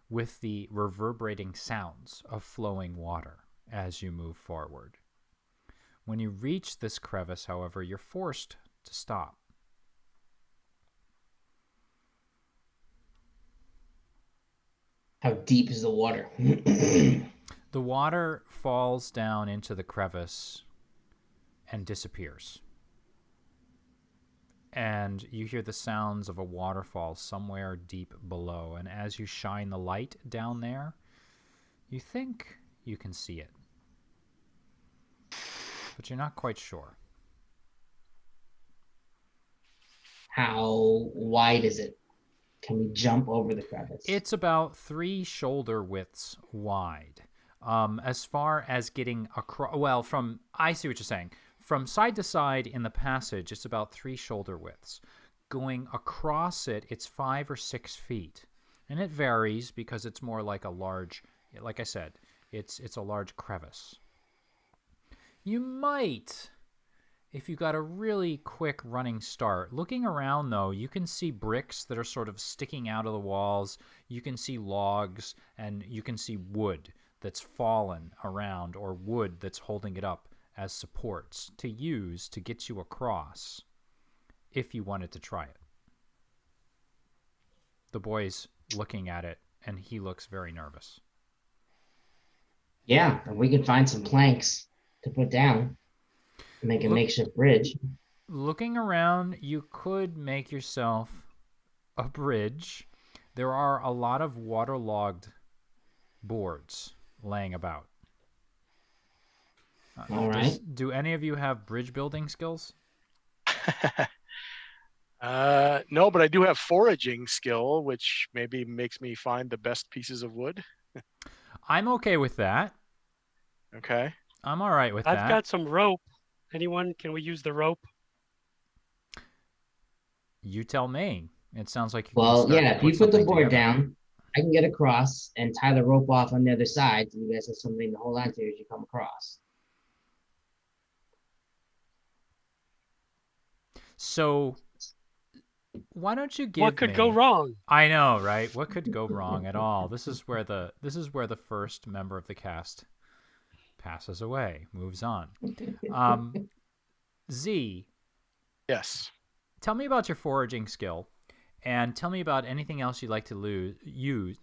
with the reverberating sounds of flowing water as you move forward. When you reach this crevice, however, you're forced to stop. How deep is the water? The water falls down into the crevice and disappears. And you hear the sounds of a waterfall somewhere deep below. And as you shine the light down there, you think you can see it. But you're not quite sure. How wide is it? Can we jump over the crevice? It's about 3 shoulder widths wide. As far as getting across, well, I see what you're saying. From side to side in the passage, it's about 3 shoulder widths. Going across it, it's 5 or 6 feet. And it varies because it's more like a large, like I said, it's a large crevice. You might, if you got a really quick running start. Looking around, though, you can see bricks that are sort of sticking out of the walls. You can see logs, and you can see wood that's fallen around, or wood that's holding it up as supports to use to get you across if you wanted to try it. The boy's looking at it, and he looks very nervous. Yeah, and we can find some planks to put down and make a makeshift bridge. Looking around, you could make yourself a bridge. There are a lot of waterlogged boards laying about. All right. Do any of you have bridge building skills? No, but I do have foraging skill, which maybe makes me find the best pieces of wood. I'm okay with that. Okay. I'm all right with that. I've got some rope. Anyone, can we use the rope? You tell me. It sounds like you Well, can start yeah, to if you put the something board together. down, I can get across and tie the rope off on the other side so you guys have something to hold on to as you come across. So why don't you give What could me... go wrong? I know, right? What could go wrong at all? This is where the first member of the cast passes away, moves on. Z, Yes. tell me about your foraging skill, and tell me about anything else you'd like to lose. You'd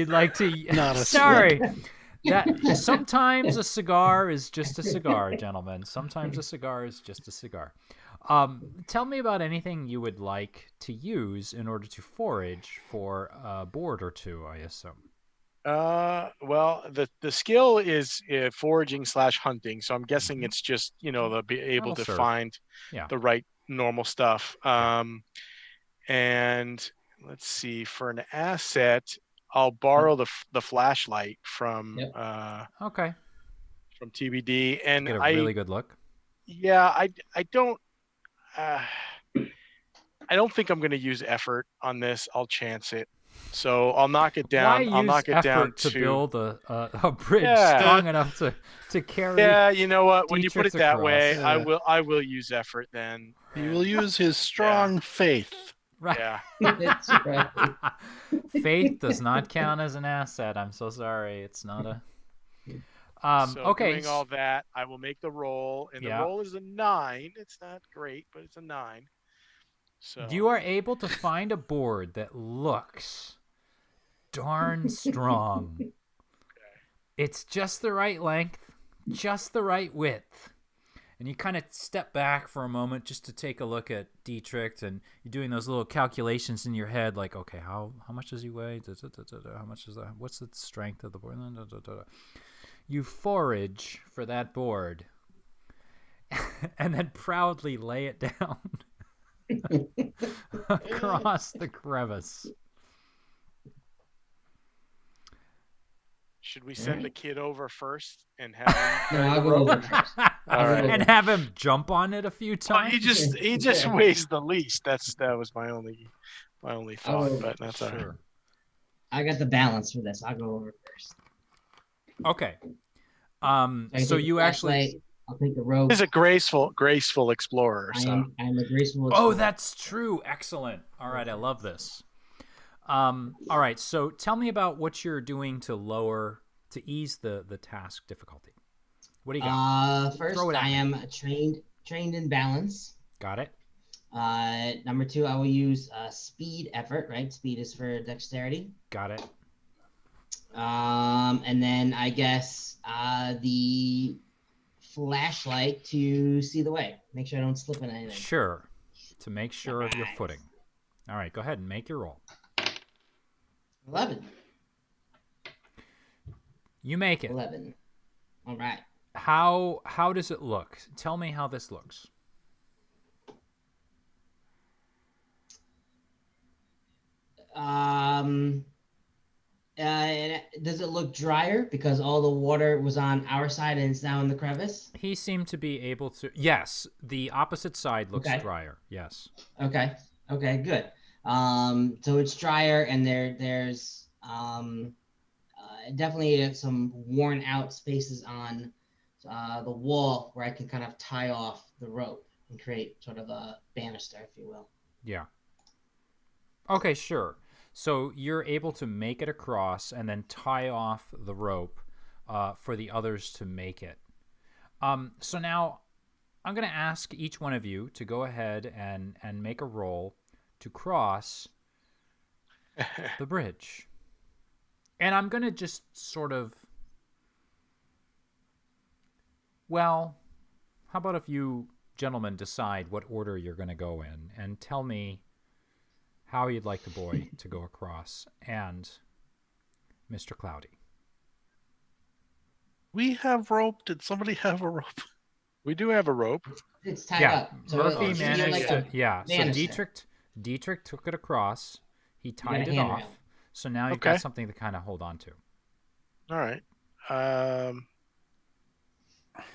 like to. Not a Sorry. That sometimes a cigar is just a cigar, gentlemen. Sometimes a cigar is just a cigar. Tell me about anything you would like to use in order to forage for a board or two, I assume. Well, the skill is foraging / hunting, so I'm guessing it's just to be able That'll to serve. find Yeah. the right normal stuff. And let's see, for an asset, I'll borrow the flashlight from Yep. Okay. from TBD, and Get a really good look. yeah, I don't. I don't think I'm going to use effort on this. I'll chance it. So I'll knock it down. Why I'll use knock it down effort to build a bridge Yeah. strong enough to carry? Yeah, you know what? When you put it Dietrich that across. way, Yeah. I will use effort then. He will use his strong faith. Right. Yeah. That's right. Faith does not count as an asset. I'm so sorry. It's not a. So Okay. doing all that, I will make the roll, and Yeah. the roll is a 9. It's not great, but it's a 9. So You are able to find a board that looks darn strong. It's just the right length, just the right width. And you kind of step back for a moment just to take a look at Dietrich, and you're doing those little calculations in your head, like, okay, how much does he weigh? How much is that? What's the strength of the board? You forage for that board, and then proudly lay it down across the crevice. should we send the kid over first and have him? No, I'll go over first. All right. And have him jump on it a few Well, times. he just weighs the least. That was my only thought, Oh, but that's all right. Sure. I got the balance for this. I'll go over first. Okay. I So take you the actually. flashlight, I'll take the rope. He's a graceful explorer. So I'm a graceful. Oh, explorer. that's true. Excellent. All right, I love this. All right, so tell me about what you're doing to ease the task difficulty. What do you got? First, Throw it at I me. am trained in balance. Got it? Number 2, I will use speed effort. Right, speed is for dexterity. Got it. And then I guess the flashlight to see the way. Make sure I don't slip in anything. Sure. To make sure of your footing. All right, go ahead and make your roll. 11. You make it. 11. All right. How does it look? Tell me how this looks. Does it look drier because all the water was on our side and it's now in the crevice? He seemed to be able to. Yes, the opposite side looks Okay. drier. Yes. Okay. Okay. Good. So it's drier and there's definitely some worn out spaces on the wall where I can kind of tie off the rope and create sort of a banister, if you will. Yeah. Okay, sure. So you're able to make it across and then tie off the rope for the others to make it. So now I'm going to ask each one of you to go ahead and make a roll to cross the bridge. And I'm going to just sort of, well, how about if you gentlemen decide what order you're going to go in and tell me how you'd like the boy to go across and Mr. Cloudy. We have rope. Did somebody have a rope? we do have a rope. It's tied Yeah, up. So Murphy it's managed like to. a Yeah, so banister. Dietrich took it across. He got tied a it off. handrail. So now you've Okay. got something to kind of hold on to. All right.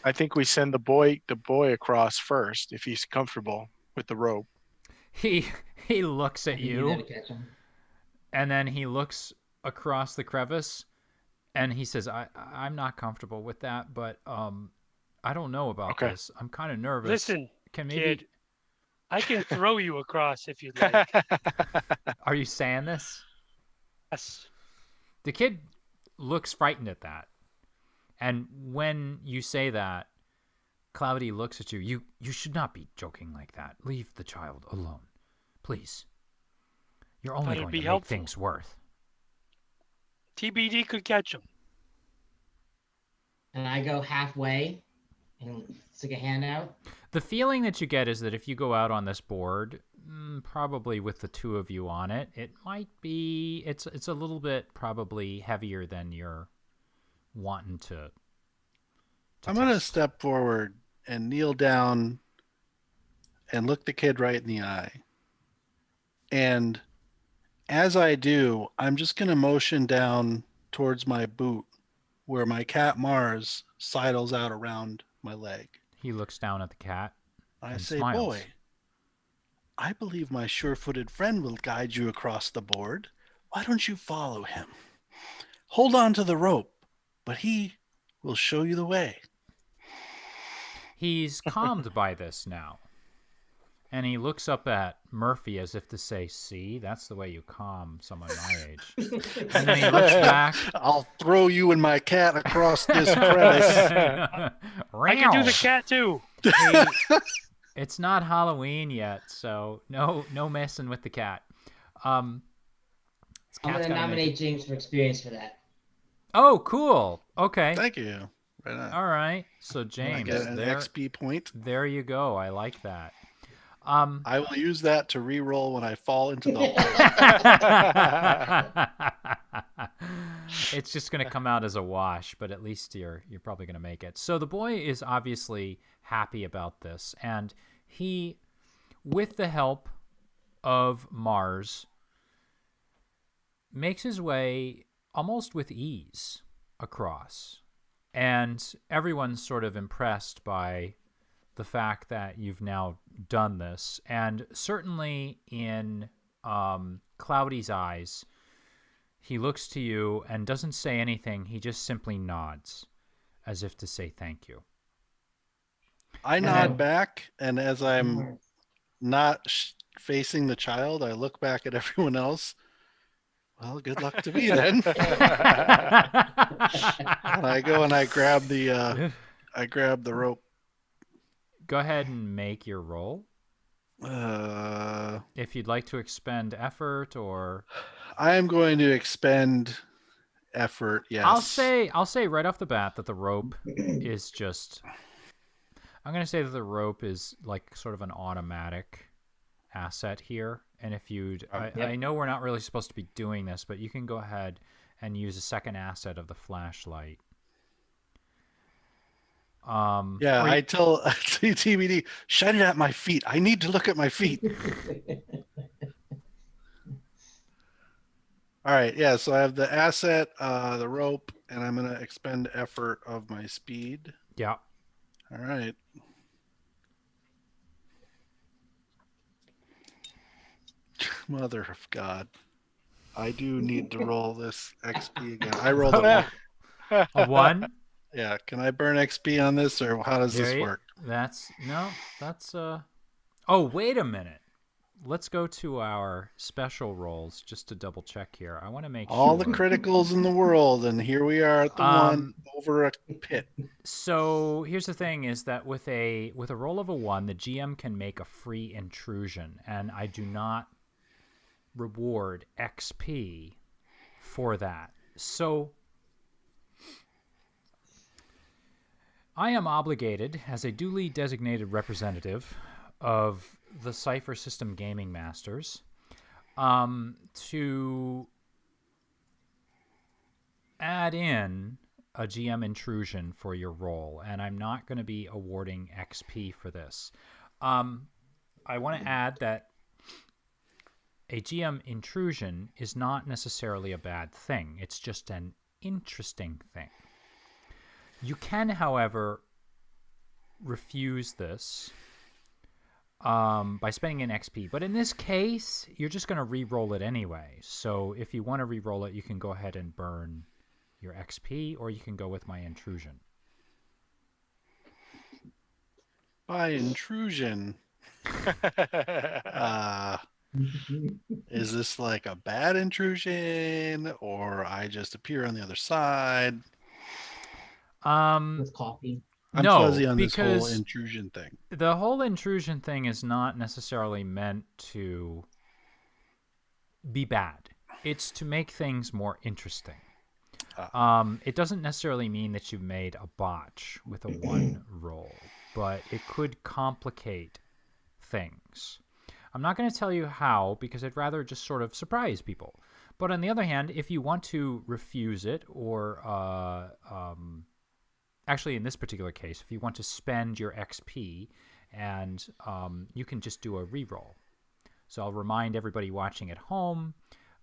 I think we send the boy across first if he's comfortable with the rope. He looks at You you, gotta catch 'em. and then he looks across the crevice, and he says, "I'm not comfortable with that, but I don't know about Okay. this. I'm kind of nervous. Listen, can maybe kid, I can throw you across if you'd like. Are you saying this?" Yes. The kid looks frightened at that. And when you say that, Cloudy looks at you. You should not be joking like that. Leave the child alone. Please. You're only That'd going be to make helpful. things worse. TBD could catch him. And I go halfway and stick a hand out. The feeling that you get is that if you go out on this board, probably with the two of you on it, it might be, it's a little bit probably heavier than you're wanting to I'm going to test. step forward and kneel down and look the kid right in the eye. And as I do, I'm just going to motion down towards my boot where my cat Mars sidles out around my leg. He looks down at the cat. I and say, smiles. boy, I believe my sure-footed friend will guide you across the board. Why don't you follow him? Hold on to the rope, but he will show you the way. He's calmed by this now. And he looks up at Murphy as if to say, see, that's the way you calm someone my age. And then he looks back. I'll throw you and my cat across this crevice. I can do the cat too. Hey, it's not Halloween yet, so no messing with the cat. This I'm cat's going to gotta make nominate it. James for experience for that. Oh, cool. Okay. Thank you. Right on. All right. So I James, get an XP point. there you go. I like that. I will use that to re-roll when I fall into the hole. It's just going to come out as a wash, but at least you're probably going to make it. So the boy is obviously happy about this, and he, with the help of Mars, makes his way almost with ease across. And everyone's sort of impressed by the fact that you've now done this. And certainly in Cloudy's eyes, he looks to you and doesn't say anything. He just simply nods as if to say thank you. I nod back, and as I'm not facing the child, I look back at everyone else. Well, good luck to me then. And I go and I grab the rope. Go ahead and make your roll. I If you'd like to expend effort or am going to expend effort, yes. I'll say right off the bat that the rope is just I'm going to say that the rope is like sort of an automatic asset here. And if you'd I know we're not really supposed to be doing this, but you can go ahead and use a second asset of the flashlight. Yeah, I tell TBD, shut it at my feet. I need to look at my feet. All right, yeah, so I have the asset, the rope, and I'm going to expend effort of my speed. Yeah. All right. Mother of God. I do need to roll this XP again. I rolled a 1. A 1? Yeah, can I burn XP on this, or how does this work? That's oh, wait a minute. Let's go to our special rolls just to double check here. I want to make All sure. the criticals in the world, and here we are at the one over a pit. So here's the thing: is that with a roll of a 1, the GM can make a free intrusion, and I do not reward XP for that. So I am obligated, as a duly designated representative of the Cipher System Gaming Masters, to add in a GM intrusion for your roll, and I'm not going to be awarding XP for this. I want to add that a GM intrusion is not necessarily a bad thing. It's just an interesting thing. You can, however, refuse this by spending an XP. But in this case, you're just going to re-roll it anyway. So if you want to re-roll it, you can go ahead and burn your XP, or you can go with my intrusion. By intrusion, is this like a bad intrusion, or I just appear on the other side? With coffee. I'm No, fuzzy on this whole because intrusion thing. the whole intrusion thing is not necessarily meant to be bad. It's to make things more interesting. It doesn't necessarily mean that you made a botch with a 1 roll, but it could complicate things. I'm not going to tell you how because I'd rather just sort of surprise people. But on the other hand, if you want to refuse it or actually, in this particular case, if you want to spend your XP, and you can just do a reroll. So I'll remind everybody watching at home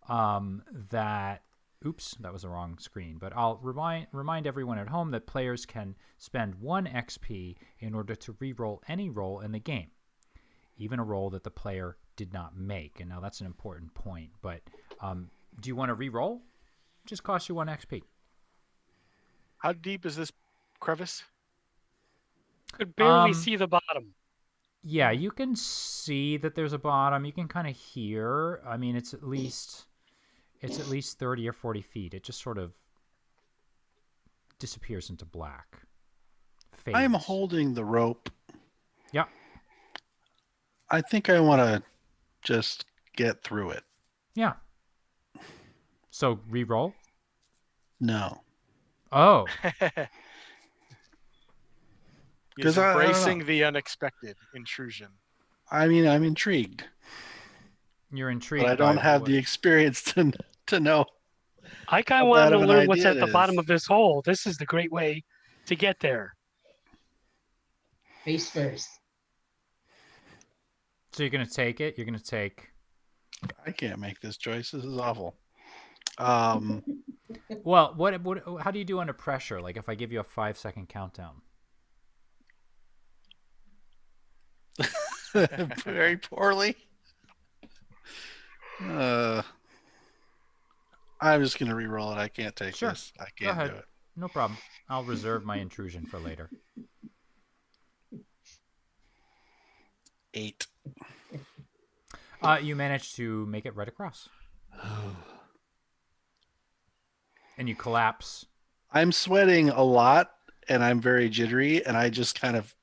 that, oops, that was the wrong screen. But I'll remind everyone at home that players can spend 1 XP in order to reroll any roll in the game, even a roll that the player did not make. And now that's an important point. But do you want to reroll? Just cost you 1 XP. How deep is this crevice? Could barely see the bottom. Yeah, you can see that there's a bottom. You can kind of hear. I mean, it's at least 30 or 40 feet. It just sort of disappears into black. Fades. I'm holding the rope. Yeah. I think I want to just get through it. Yeah. So re-roll? No. Oh. He's 'Cause I don't embracing know. the unexpected intrusion. I mean, I'm intrigued, You're intrigued. but I don't by have what- the experience to know. I kind How of want bad to of an learn what's idea at it the is. bottom of this hole. This is the great way to get there. Face first. So you're going to take it? You're going to take... I can't make this choice. This is awful. Well, how do you do under pressure? Like if I give you a 5-second countdown? Very poorly. I'm just gonna re-roll it. I can't take Sure. this. I Go can't ahead. do it. No problem. I'll reserve my intrusion for later. 8. You managed to make it right across. And you collapse. I'm sweating a lot, and I'm very jittery, and I just kind of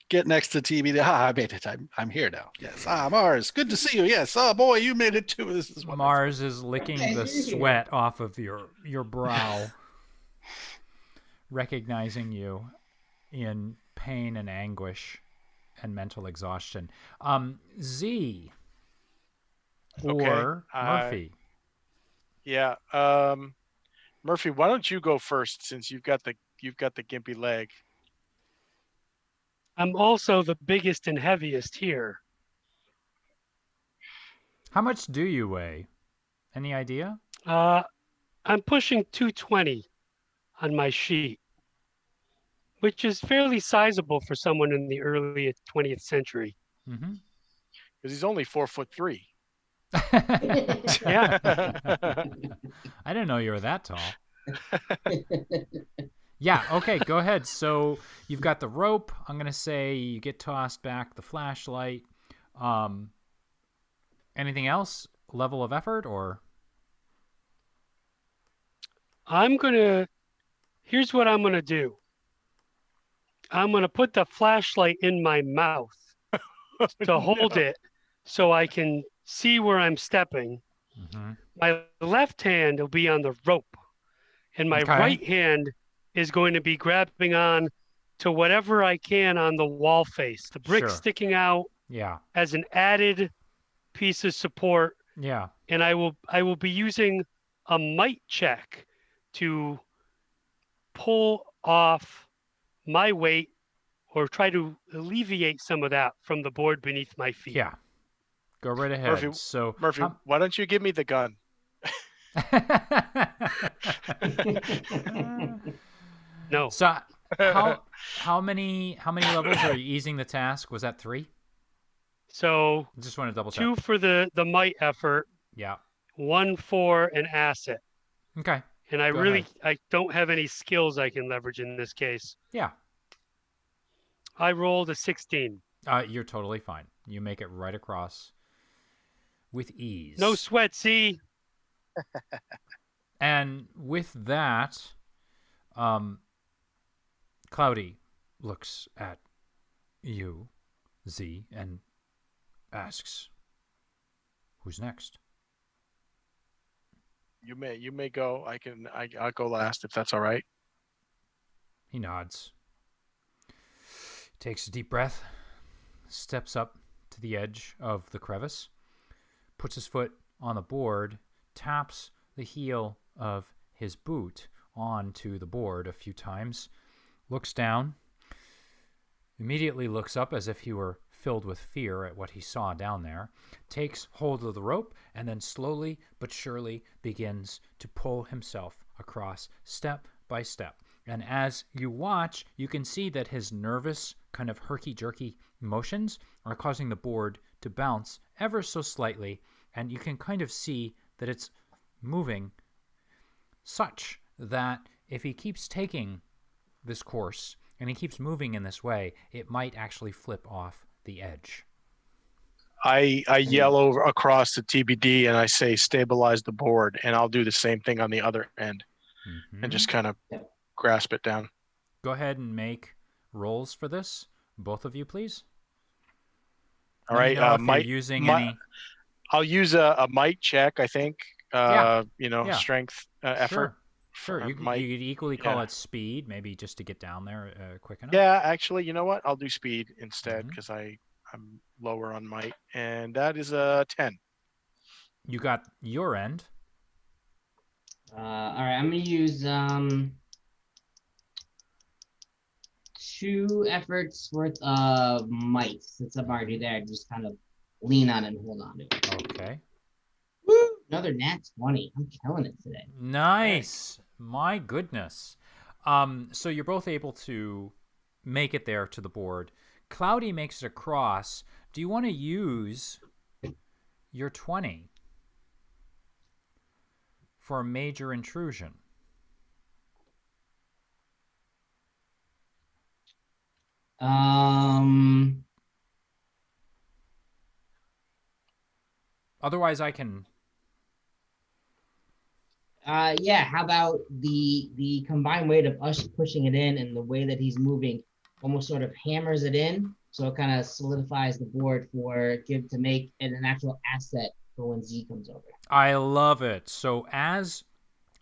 get next to TV. I made it. I'm here now. Yes. Mars. Good to see you. Yes. Oh boy, you made it too. This is wonderful. Mars is licking Okay, the you're here. sweat off of your brow, recognizing you in pain and anguish and mental exhaustion. Z Okay, or Murphy. Yeah. Murphy, why don't you go first since you've got the gimpy leg? I'm also the biggest and heaviest here. How much do you weigh? Any idea? I'm pushing 220 on my sheet, which is fairly sizable for someone in the early 20th century. Mm-hmm. Because he's only 4'3". Yeah. I didn't know you were that tall. Yeah, okay, go ahead. So you've got the rope. I'm going to say you get tossed back the flashlight. Anything else? Level of effort or? Here's what I'm going to do. I'm going to put the flashlight in my mouth to hold it so I can see where I'm stepping. Mm-hmm. My left hand will be on the rope, and my Okay. right hand is going to be grabbing on to whatever I can on the wall face. The brick Sure. sticking out Yeah, as an added piece of support, yeah. and I will be using a might check to pull off my weight or try to alleviate some of that from the board beneath my feet. Yeah. Go right ahead. Murphy- So Murphy, why don't you give me the gun? No. So how many levels are you easing the task? Was that 3? So Just want to double check. 2 for the might effort, Yeah. 1 for an asset. Okay. And I Go really ahead. I don't have any skills I can leverage in this case. Yeah. I rolled a 16. You're totally fine. You make it right across with ease. No sweat, see? And with that, Cloudy, looks at you, Z, and asks, "Who's next?" You may go. I'll go last if that's all right. He nods, takes a deep breath, steps up to the edge of the crevice, puts his foot on the board, taps the heel of his boot onto the board a few times, looks down, immediately looks up as if he were filled with fear at what he saw down there, takes hold of the rope, and then slowly but surely begins to pull himself across step by step. And as you watch, you can see that his nervous, kind of herky-jerky motions are causing the board to bounce ever so slightly, and you can kind of see that it's moving such that if he keeps taking this course and he keeps moving in this way, it might actually flip off the edge. I yell over across the TBD and I say, stabilize the board, and I'll do the same thing on the other end and just kind of grasp it down. Go ahead and make rolls for this, both of you, please. All right. Might using any. I'll use a might check, I think. Strength effort. Sure. You could equally call it speed, maybe just to get down there quick enough. Yeah, actually, you know what? I'll do speed instead because I'm lower on might, and that is a 10. You got your end. All right, I'm gonna use 2 efforts worth of might. Since I'm already there, just kind of lean on it and hold on to it. Okay. Woo! Another nat 20. I'm killing it today. Nice. My goodness. So you're both able to make it there to the board. Cloudy makes it across. Do you want to use your 20 for a major intrusion? Otherwise, I can. Yeah. How about the combined weight of us pushing it in and the way that he's moving, almost sort of hammers it in, so it kind of solidifies the board to make it an actual asset for when Z comes over. I love it. So as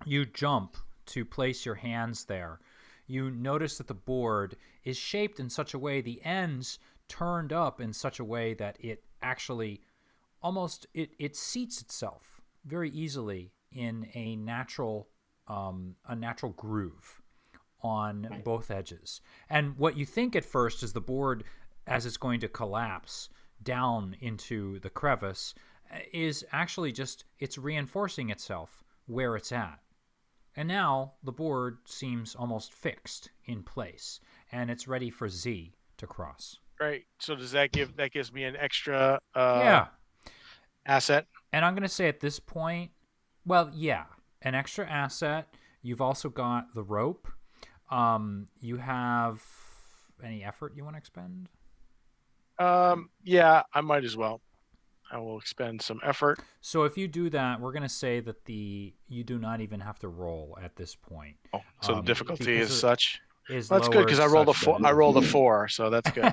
you jump to place your hands there, you notice that the board is shaped in such a way, the ends turned up in such a way that it actually almost it seats itself very easily in a natural groove on both edges. And what you think at first is the board, as it's going to collapse down into the crevice, is actually just it's reinforcing itself where it's at. And now the board seems almost fixed in place, and it's ready for Z to cross. Right. So does that gives me an extra asset? And I'm going to say at this point, well, yeah, an extra asset. You've also got the rope. You have any effort you want to expend? Yeah, I might as well. I will expend some effort. So if you do that, we're going to say that you do not even have to roll at this point. Oh, so the difficulty is such. That's good because I rolled a 4. I rolled a 4, so that's good.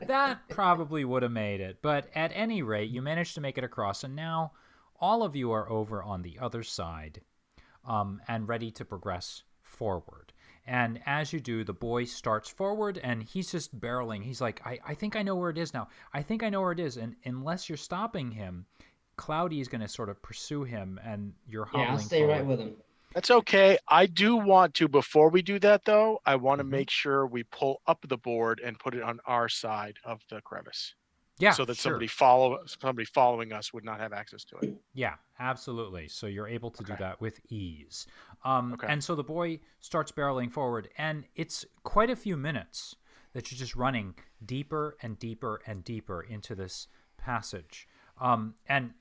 That probably would have made it, but at any rate, you managed to make it across, and now all of you are over on the other side, and ready to progress forward. And as you do, the boy starts forward, and he's just barreling. He's like, I think I know where it is now. I think I know where it is. And unless you're stopping him, Cloudy is going to sort of pursue him, and you're hobbling I'll stay forward. right with him. That's okay. I do want to, before we do that, though, I want to make sure we pull up the board and put it on our side of the crevice. Yeah, so that sure. somebody following us would not have access to it. Yeah, absolutely. So you're able to do that with ease. And so the boy starts barreling forward, and it's quite a few minutes that you're just running deeper and deeper and deeper into this passage. And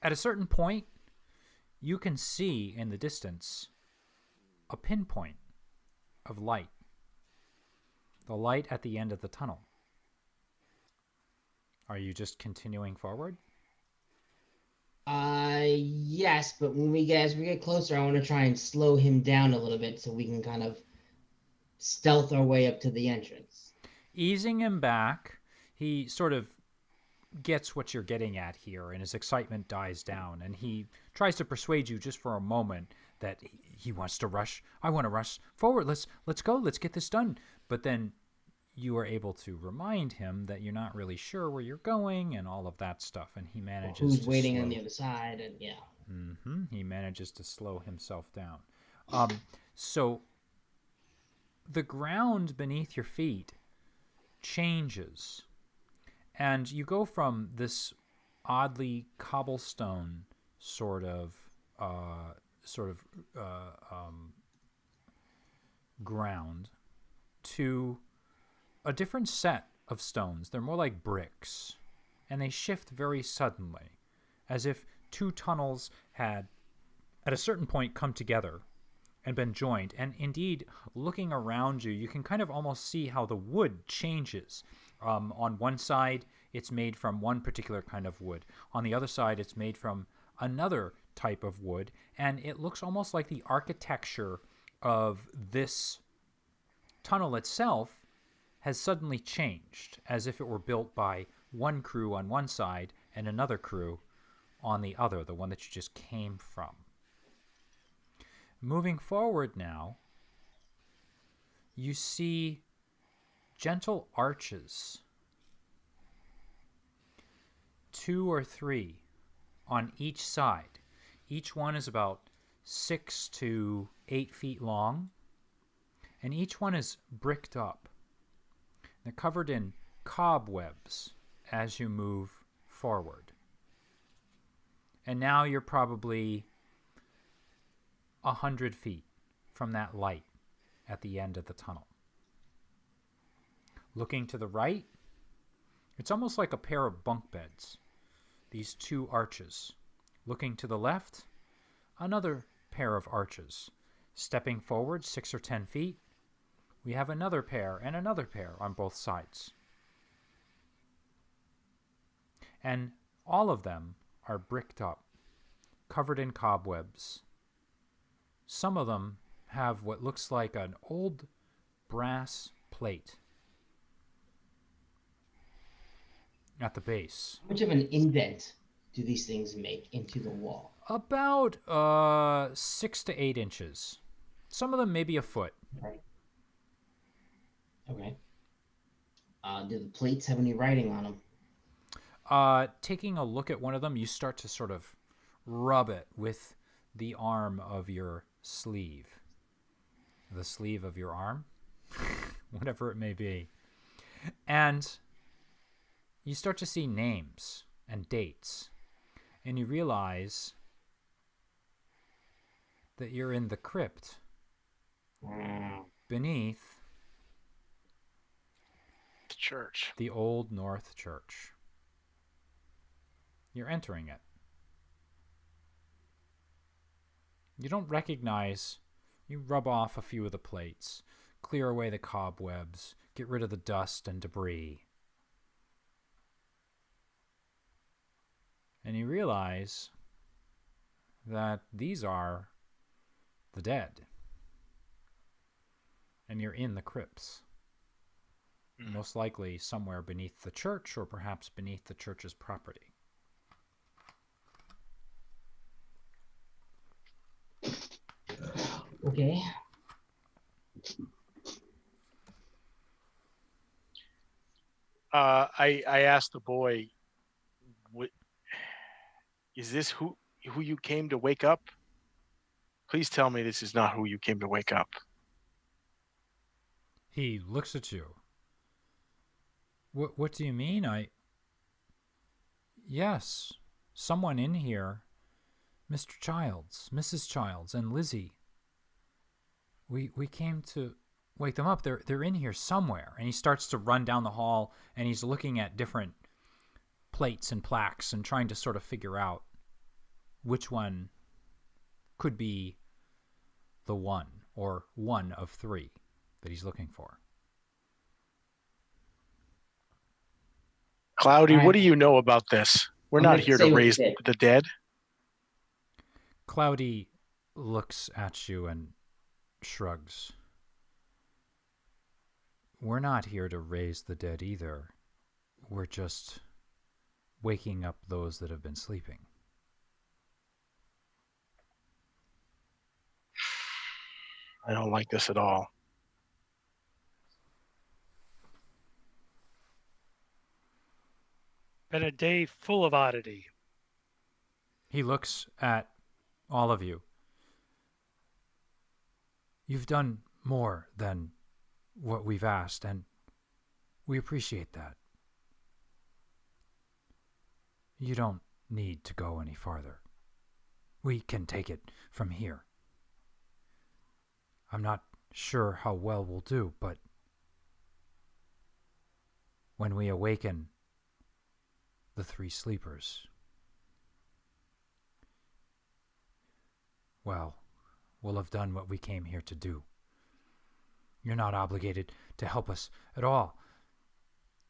at a certain point, you can see in the distance a pinpoint of light. The light at the end of the tunnel. Are you just continuing forward? Yes, but as we get closer, I want to try and slow him down a little bit so we can kind of stealth our way up to the entrance. Easing him back, he sort of gets what you're getting at here, and his excitement dies down, and he tries to persuade you just for a moment that he wants to rush. I want to rush forward. Let's go. Let's get this done. But then you are able to remind him that you're not really sure where you're going and all of that stuff, and he manages Who's to waiting slow. on the other side, and yeah. He manages to slow himself down. So the ground beneath your feet changes, and you go from this oddly cobblestone sort of ground to a different set of stones. They're more like bricks, and they shift very suddenly, as if two tunnels had at a certain point come together and been joined. And indeed, looking around you, you can kind of almost see how the wood changes. On one side, it's made from one particular kind of wood. On the other side, it's made from another type of wood. And it looks almost like the architecture of this tunnel itself has suddenly changed, as if it were built by one crew on one side and another crew on the other, the one that you just came from. Moving forward now, you see gentle arches, 2 or 3 on each side. Each one is about 6 to 8 feet long, and each one is bricked up. They're covered in cobwebs as you move forward. And now you're probably 100 feet from that light at the end of the tunnel. Looking to the right, it's almost like a pair of bunk beds, these 2 arches. Looking to the left, another pair of arches. Stepping forward 6 or 10 feet, we have another pair and another pair on both sides. And all of them are bricked up, covered in cobwebs. Some of them have what looks like an old brass plate at the base. How much of an indent do these things make into the wall? About 6 to 8 inches. Some of them maybe a foot. Okay. Do the plates have any writing on them? Taking a look at one of them, you start to sort of rub it with the arm of your sleeve. The sleeve of your arm? Whatever it may be. And you start to see names and dates. And you realize that you're in the crypt beneath The church. the Old North Church. You're entering it. You don't recognize. You rub off a few of the plates, clear away the cobwebs, get rid of the dust and debris. And you realize that these are the dead. And you're in the crypts. Most likely somewhere beneath the church, or perhaps beneath the church's property. Okay. I asked the boy, "What is this? Who you came to wake up? Please tell me this is not who you came to wake up." He looks at you. What do you mean? Yes, someone in here, Mr. Childs, Mrs. Childs, and Lizzie. We came to wake them up. They're in here somewhere. And he starts to run down the hall, and he's looking at different plates and plaques and trying to sort of figure out which one could be the one, or one of 3 that he's looking for. Cloudy, All what do right. you know about this? We're I'm not gonna here say to what's raise dead. the dead. Cloudy looks at you and shrugs. we're not here to raise the dead either. We're just waking up those that have been sleeping. I don't like this at all. Been a day full of oddity. He looks at all of you. You've done more than what we've asked, and we appreciate that. You don't need to go any farther. We can take it from here. I'm not sure how well we'll do, but when we awaken the three sleepers, well, we'll have done what we came here to do. You're not obligated to help us at all,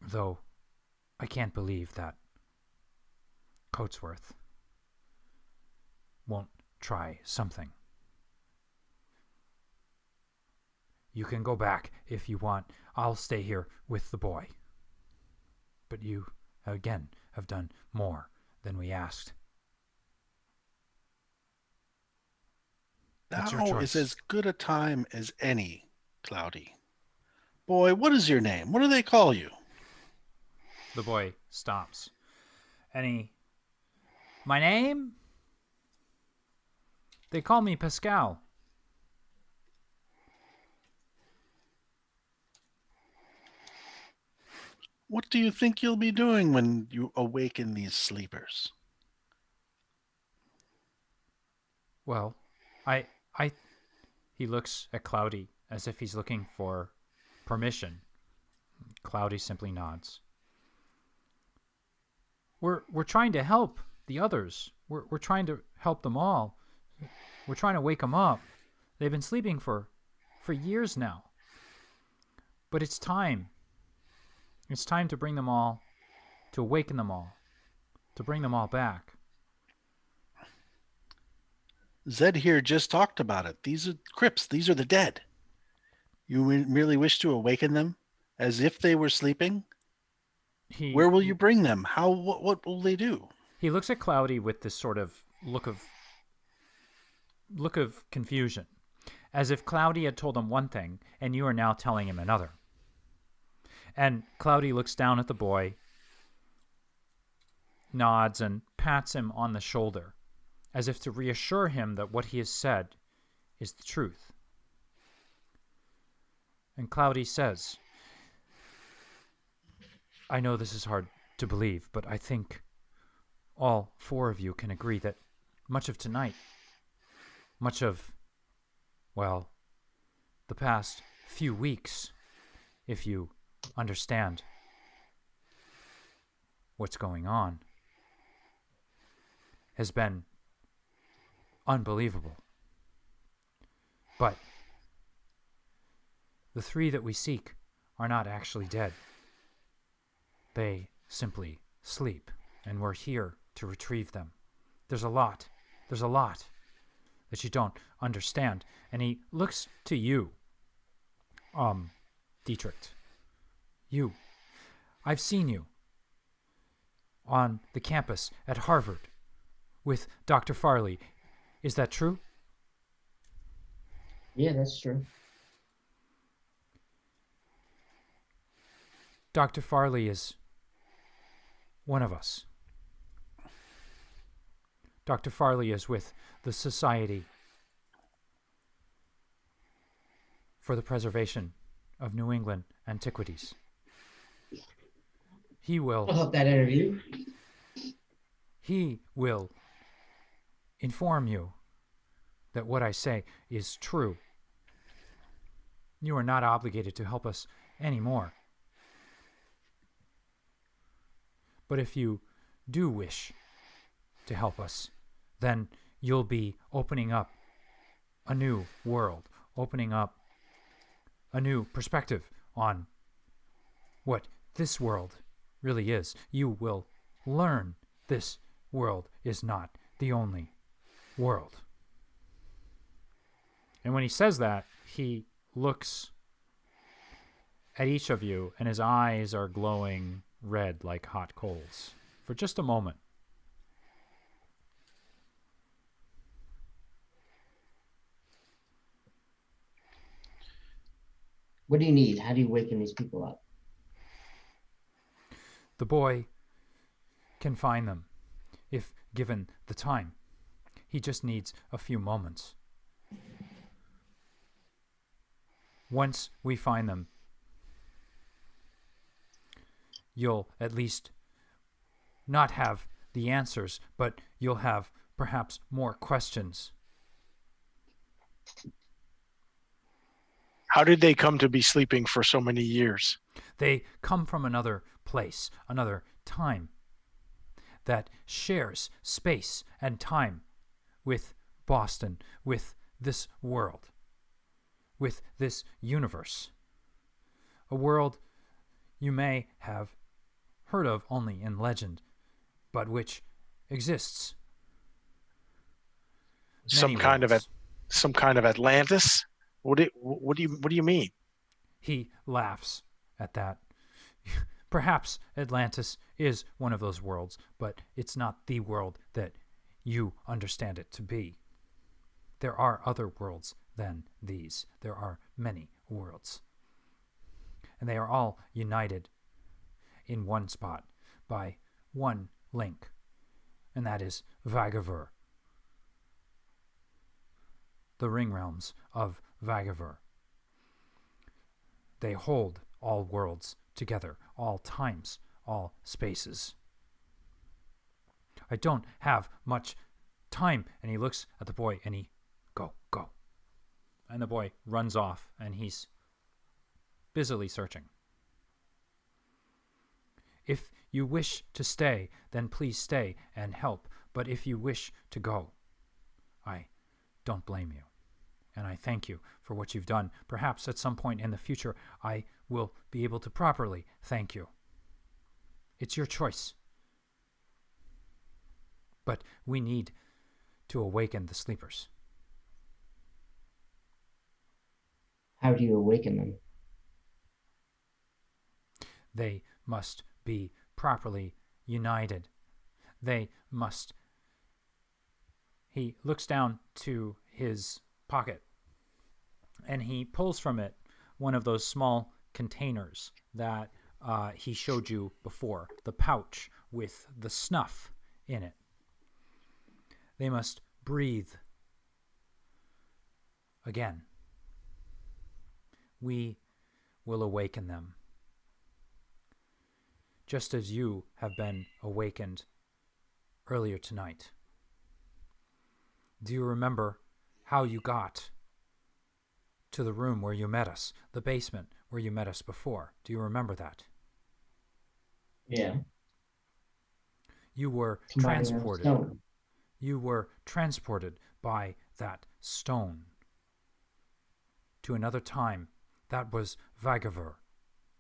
though I can't believe that Coatsworth won't try something. You can go back if you want. I'll stay here with the boy. But you, again, have done more than we asked. It's your Now choice. is as good a time as any, Cloudy. Boy, what is your name? What do they call you? The boy stops. My name? They call me Pascal. What do you think you'll be doing when you awaken these sleepers? Well, he looks at Cloudy as if he's looking for permission. Cloudy simply nods. We're trying to help the others. We're trying to help them all. We're trying to wake them up. They've been sleeping for years now. But it's time. It's time to bring them all, to awaken them all, to bring them all back. Zed here just talked about it. These are crypts. These are the dead. You merely wish to awaken them as if they were sleeping? Where will you bring them? What will they do? He looks at Cloudy with this sort of look of confusion, as if Cloudy had told him one thing and you are now telling him another. And Cloudy looks down at the boy, nods, and pats him on the shoulder, as if to reassure him that what he has said is the truth. And Cloudy says, I know this is hard to believe, but I think all four of you can agree that much of tonight, much of, well, the past few weeks, if you understand what's going on, has been unbelievable. But the three that we seek are not actually dead. They simply sleep, and we're here to retrieve them. There's a lot that you don't understand. And he looks to you, Dietrich. You. I've seen you on the campus at Harvard with Dr. Farley. Is that true? Yeah, that's true. Dr. Farley is one of us. Dr. Farley is with the Society for the Preservation of New England Antiquities. He will... I'll help that interview. He will inform you that what I say is true. You are not obligated to help us anymore. But if you do wish to help us, then you'll be opening up a new world, opening up a new perspective on what this world really is. You will learn this world is not the only world. And when he says that, he looks at each of you, and his eyes are glowing red like hot coals for just a moment. What do you need? How do you waken these people up? The boy can find them if given the time. He just needs a few moments. Once we find them, you'll at least not have the answers, but you'll have perhaps more questions. How did they come to be sleeping for so many years? They come from another place, another time that shares space and time with Boston, with this world, with this universe. A world you may have heard of only in legend, but which exists. Some kind of Atlantis? What do you mean? He laughs at that. Perhaps Atlantis is one of those worlds, but it's not the world that you understand it to be. There are other worlds than these. There are many worlds. And they are all united in one spot by one link, and that is Vagaver. The ring realms of Vagaver. They hold all worlds together, all times, all spaces. I don't have much time. And he looks at the boy and he, go. And the boy runs off and he's busily searching. If you wish to stay, then please stay and help. But if you wish to go, I don't blame you. And I thank you for what you've done. Perhaps at some point in the future, I will be able to properly thank you. It's your choice. But we need to awaken the sleepers. How do you awaken them? They must be properly united. They must... He looks down to his pocket and he pulls from it one of those small containers that he showed you before, the pouch with the snuff in it. They must breathe again. We will awaken them, just as you have been awakened earlier tonight. Do you remember how you got to the room where you met us, the basement where you met us before? Do you remember that? Yeah. You were Combining transported. stone. You were transported by that stone to another time. That was Vagaver.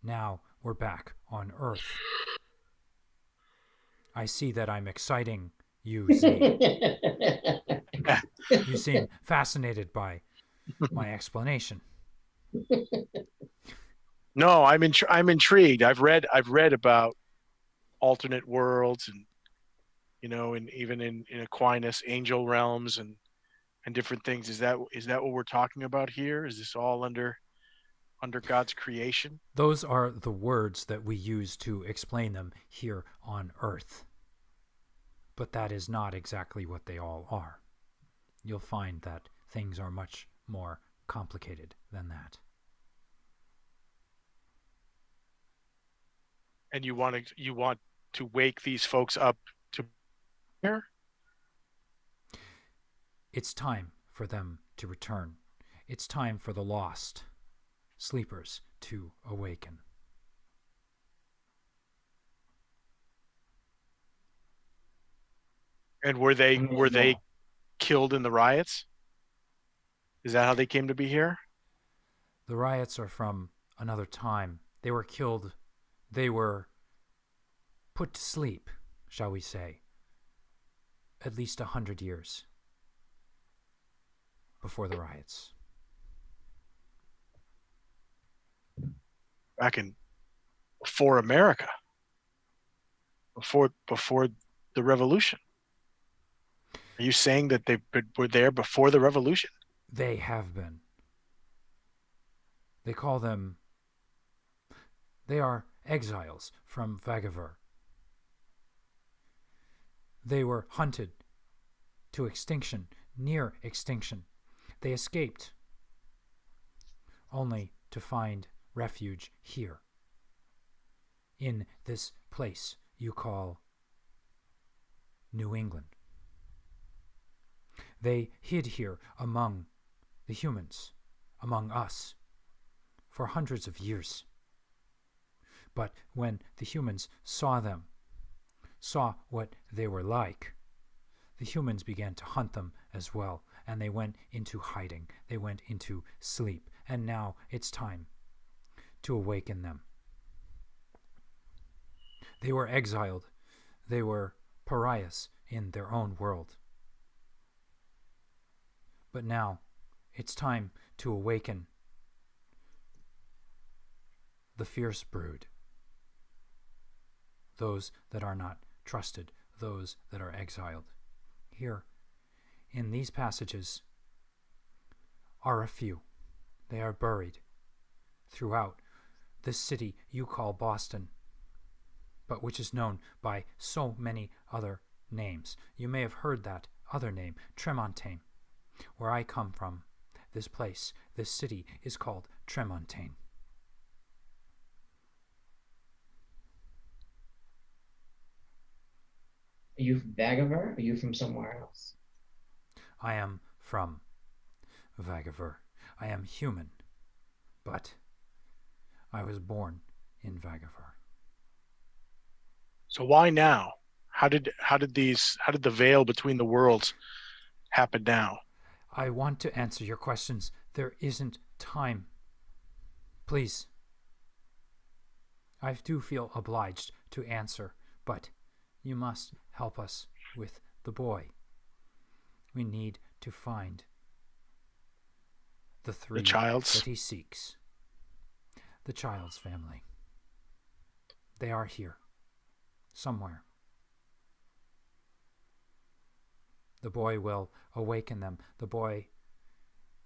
Now we're back on Earth. I see that I'm exciting you, Z. You seem fascinated by my explanation. No, I'm intrigued. I've read about alternate worlds, and and even in Aquinas, angel realms and different things. Is that what we're talking about here? Is this all under God's creation? Those are the words that we use to explain them here on Earth. But that is not exactly what they all are. You'll find that things are much more complicated than that. And you want to wake these folks up to here? It's time for them to return. It's time for the lost sleepers to awaken. And were they killed in the riots? Is that how they came to be here? The riots are from another time. They were killed. They were put to sleep, shall we say, at least 100 years before the riots. back in before America, before the revolution. Are you saying that they were there before the revolution? They have been. They call them... They are exiles from Vagaver. They were hunted to extinction, near extinction. They escaped, only to find refuge here, in this place you call New England. They hid here among the humans, among us, for hundreds of years. But when the humans saw them, saw what they were like, the humans began to hunt them as well, and they went into hiding. They went into sleep, and now it's time to awaken them. They were exiled. They were pariahs in their own world. But now it's time to awaken the fierce brood, those that are not trusted, those that are exiled. Here, in these passages, are a few. They are buried throughout this city you call Boston, but which is known by so many other names. You may have heard that other name, Tremontaine. Where I come from, this place, this city, is called Tremontaine. Are you from Vagaver? Or are you from somewhere else? I am from Vagaver. I am human, but I was born in Vagaver. So why now? How did the veil between the worlds happen now? I want to answer your questions. There isn't time. Please. I do feel obliged to answer, but you must help us with the boy. We need to find the three that he seeks. The child's family. They are here, somewhere. The boy will awaken them. The boy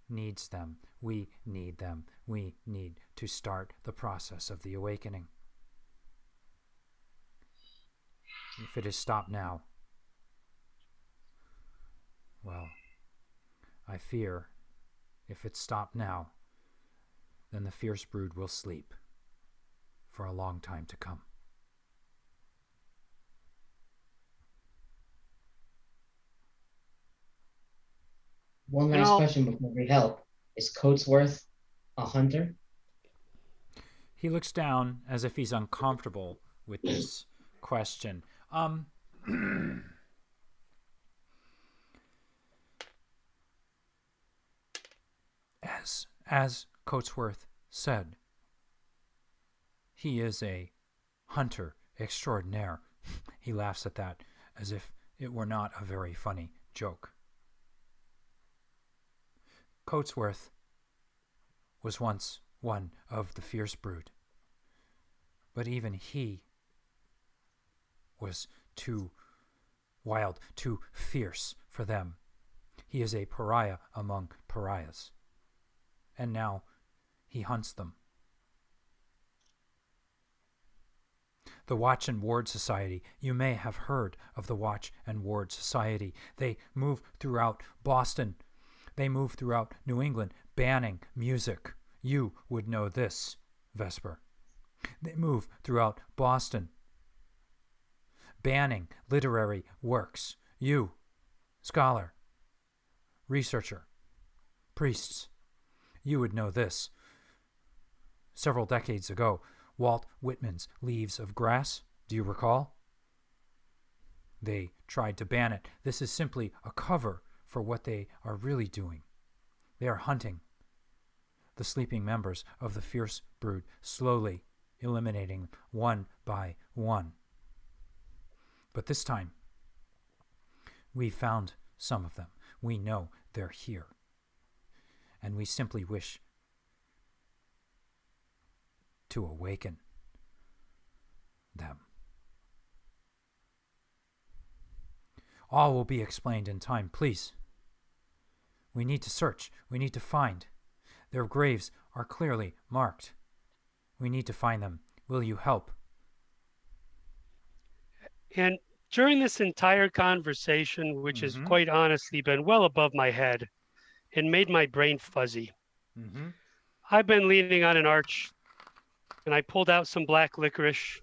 needs them. We need them. We need to start the process of the awakening. If it is stopped now, well, I fear if it's stopped now, then the fierce brood will sleep for a long time to come. One last question before we help. Is Coatsworth a hunter? He looks down as if he's uncomfortable with this question. As Coatsworth said, he is a hunter extraordinaire. He laughs at that as if it were not a very funny joke. Coatsworth was once one of the fierce brood, but even he was too wild, too fierce for them. He is a pariah among pariahs, and now he hunts them. The Watch and Ward Society. You may have heard of the Watch and Ward Society. They move throughout Boston. They move throughout New England, banning music. You would know this, Vesper. They move throughout Boston, banning literary works. You, scholar, researcher, priests, you would know this. Several decades ago, Walt Whitman's Leaves of Grass, do you recall? They tried to ban it. This is simply a cover for what they are really doing. They are hunting the sleeping members of the fierce brood, slowly eliminating one by one. But this time, we found some of them. We know they're here. And we simply wish to awaken them. All will be explained in time, please. We need to search. We need to find. Their graves are clearly marked. We need to find them. Will you help? And during this entire conversation, which has quite honestly been well above my head and made my brain fuzzy, I've been leaning on an arch and I pulled out some black licorice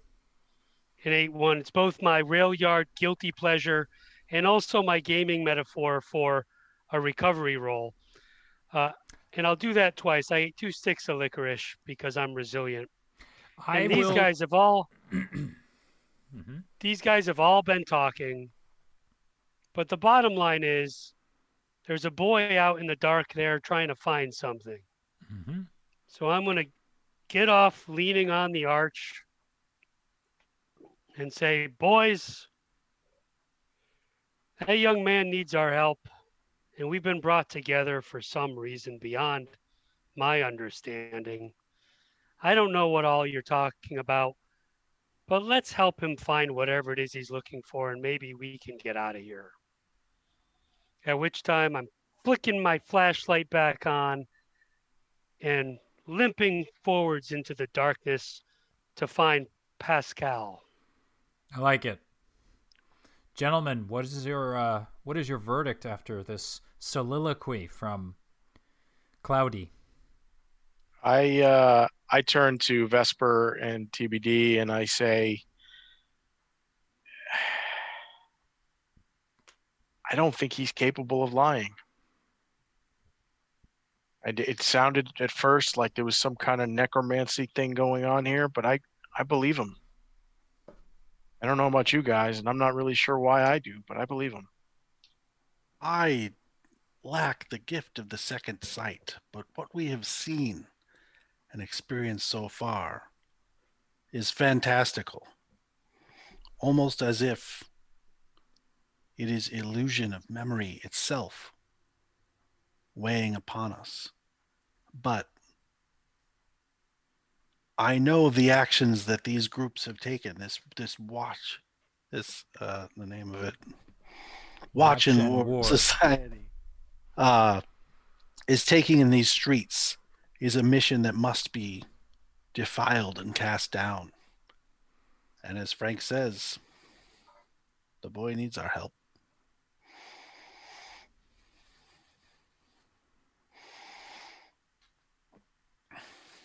and ate one. It's both my rail yard guilty pleasure and also my gaming metaphor for a recovery roll. And I'll do that twice. I ate 2 sticks of licorice because I'm resilient. And these guys have all been talking. But the bottom line is there's a boy out in the dark there trying to find something. So I'm going to get off leaning on the arch and say, boys, that young man needs our help. And we've been brought together for some reason beyond my understanding. I don't know what all you're talking about, but let's help him find whatever it is he's looking for, and maybe we can get out of here. At which time I'm flicking my flashlight back on and limping forwards into the darkness to find Pascal. I like it. Gentlemen, what is your verdict after this soliloquy from Cloudy? I turn to Vesper and TBD and I say, I don't think he's capable of lying. It sounded at first like there was some kind of necromancy thing going on here, but I believe him. I don't know about you guys, and I'm not really sure why I do, but I believe him. I lack the gift of the second sight, but what we have seen and experienced so far is fantastical. Almost as if it is illusion of memory itself weighing upon us. But I know the actions that these groups have taken. This watch, the name of it, Watch and War Society, is taking in these streets is a mission that must be defiled and cast down. And as Frank says, the boy needs our help.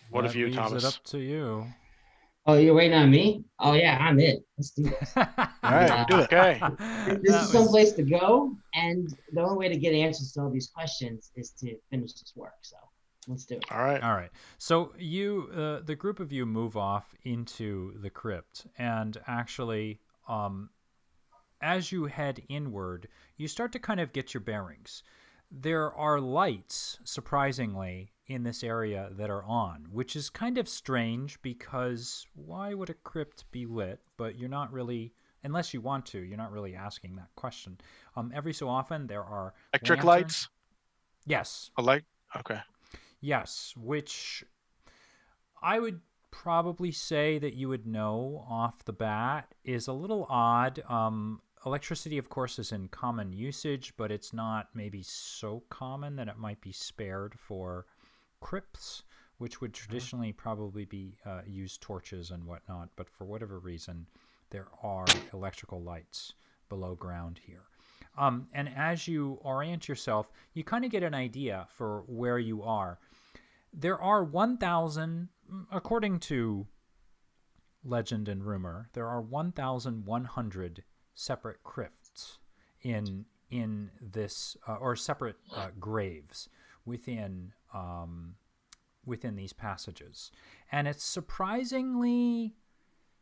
What of you, leaves Thomas? It up to you. Oh, you're waiting on me? Oh yeah, I'm it. Let's do this. All right, do it. Okay. This is someplace to go, and the only way to get answers to all these questions is to finish this work. So let's do it. All right. So you, the group of you, move off into the crypt, and actually, as you head inward, you start to kind of get your bearings. There are lights, surprisingly, in this area that are on, which is kind of strange because why would a crypt be lit? But you're not really, unless you want to, you're not really asking that question. Every so often there are Electric lanterns. lights? Yes. A light? Okay. Yes, which I would probably say that you would know off the bat is a little odd. Electricity, of course, is in common usage, but it's not maybe so common that it might be spared for crypts, which would traditionally probably be use torches and whatnot. But for whatever reason, there are electrical lights below ground here. And as you orient yourself, you kind of get an idea for where you are. There are 1,000, according to legend and rumor, there are 1,100 separate crypts in this, or separate graves within these passages, and it's surprisingly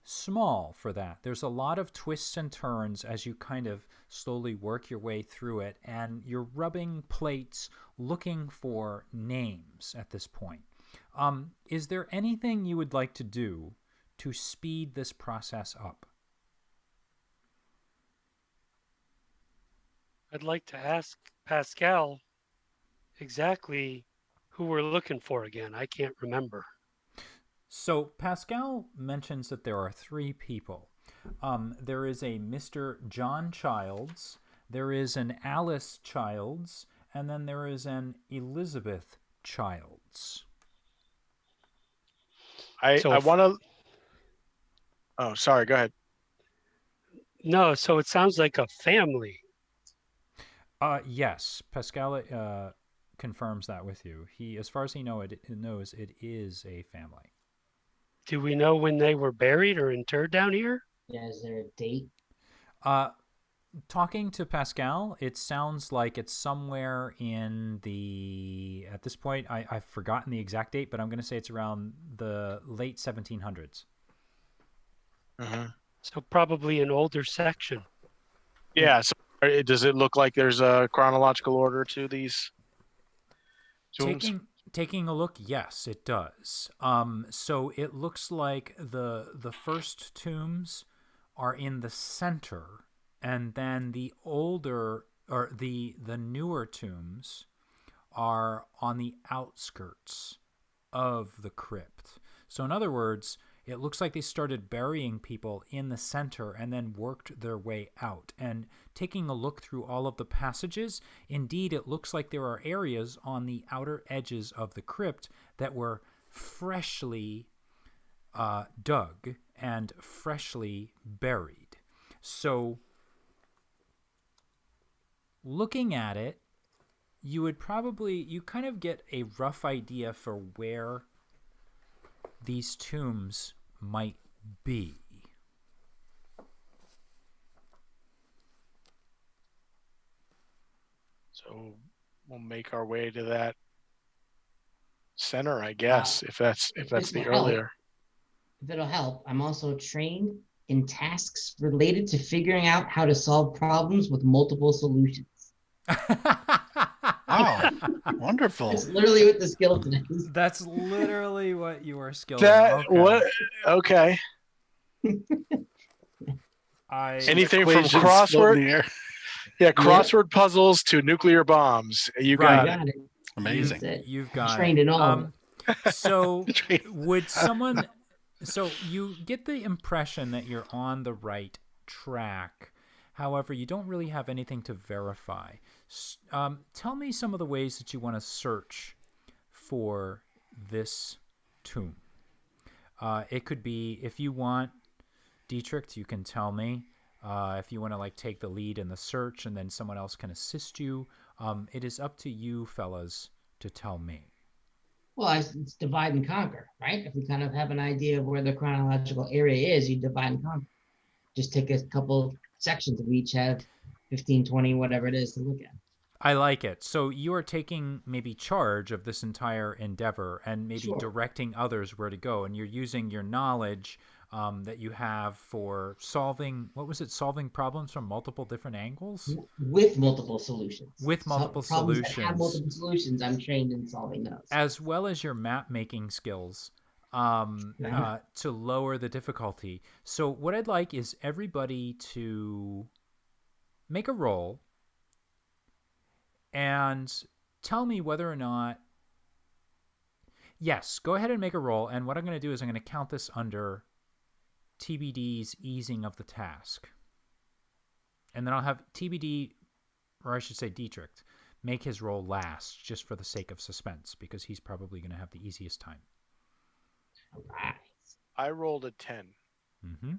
small for that. There's a lot of twists and turns as you kind of slowly work your way through it, and you're rubbing plates looking for names at this point. Is there anything you would like to do to speed this process up? I'd like to ask Pascal exactly who we're looking for again. I can't remember. So Pascal mentions that there are three people. There is a Mr. John Childs, there is an Alice Childs, and then there is an Elizabeth Childs. I want to. Oh, sorry. Go ahead. No, so it sounds like a family. Yes, Pascal confirms that with you. He, as far as he knows, it is a family. Do we know when they were buried or interred down here? Yeah, is there a date? Talking to Pascal, it sounds like it's somewhere in the, at this point, I've forgotten the exact date, but I'm going to say it's around the late 1700s. So probably an older section. Yeah. So does it look like there's a chronological order to these tombs? Taking a look, yes, it does. So it looks like the first tombs are in the center, and then the older or the newer tombs are on the outskirts of the crypt. So in other words, it looks like they started burying people in the center and then worked their way out. And taking a look through all of the passages, indeed, it looks like there are areas on the outer edges of the crypt that were freshly dug and freshly buried. So looking at it, you kind of get a rough idea for where these tombs might be. So we'll make our way to that center, I guess, if that's the earlier. If it'll help, I'm also trained in tasks related to figuring out how to solve problems with multiple solutions. Oh, wonderful. That's literally what the skill today is. That's literally what you are skilled That in. what? Okay. Anything from Equations floating in the crossword? air. Yeah, crossword puzzles to nuclear bombs. You Right. got it. Amazing. That's it. You've got Trained in all of it. So would someone? So you get the impression that you're on the right track. However, you don't really have anything to verify. Tell me some of the ways that you want to search for this tomb. It could be, if you want, Dietrich, you can tell me. If you want to like take the lead in the search and then someone else can assist you, it is up to you fellas to tell me. Well, it's divide and conquer, right? If we kind of have an idea of where the chronological area is, you divide and conquer. Just take a couple sections of each, have 15, 20, whatever it is to look at. I like it. So you are taking maybe charge of this entire endeavor and maybe Sure. directing others where to go. And you're using your knowledge that you have for solving, solving problems from multiple different angles? With multiple solutions. With multiple Problems that solutions. have multiple solutions, I'm trained in solving those. As well as your map making skills to lower the difficulty. So what I'd like is everybody to make a roll and tell me whether or not... Yes, go ahead and make a roll. And what I'm going to do is I'm going to count this under TBD's easing of the task. And then I'll have TBD, or I should say Dietrich, make his roll last just for the sake of suspense because he's probably going to have the easiest time. All right. I rolled a 10. Mm-hmm.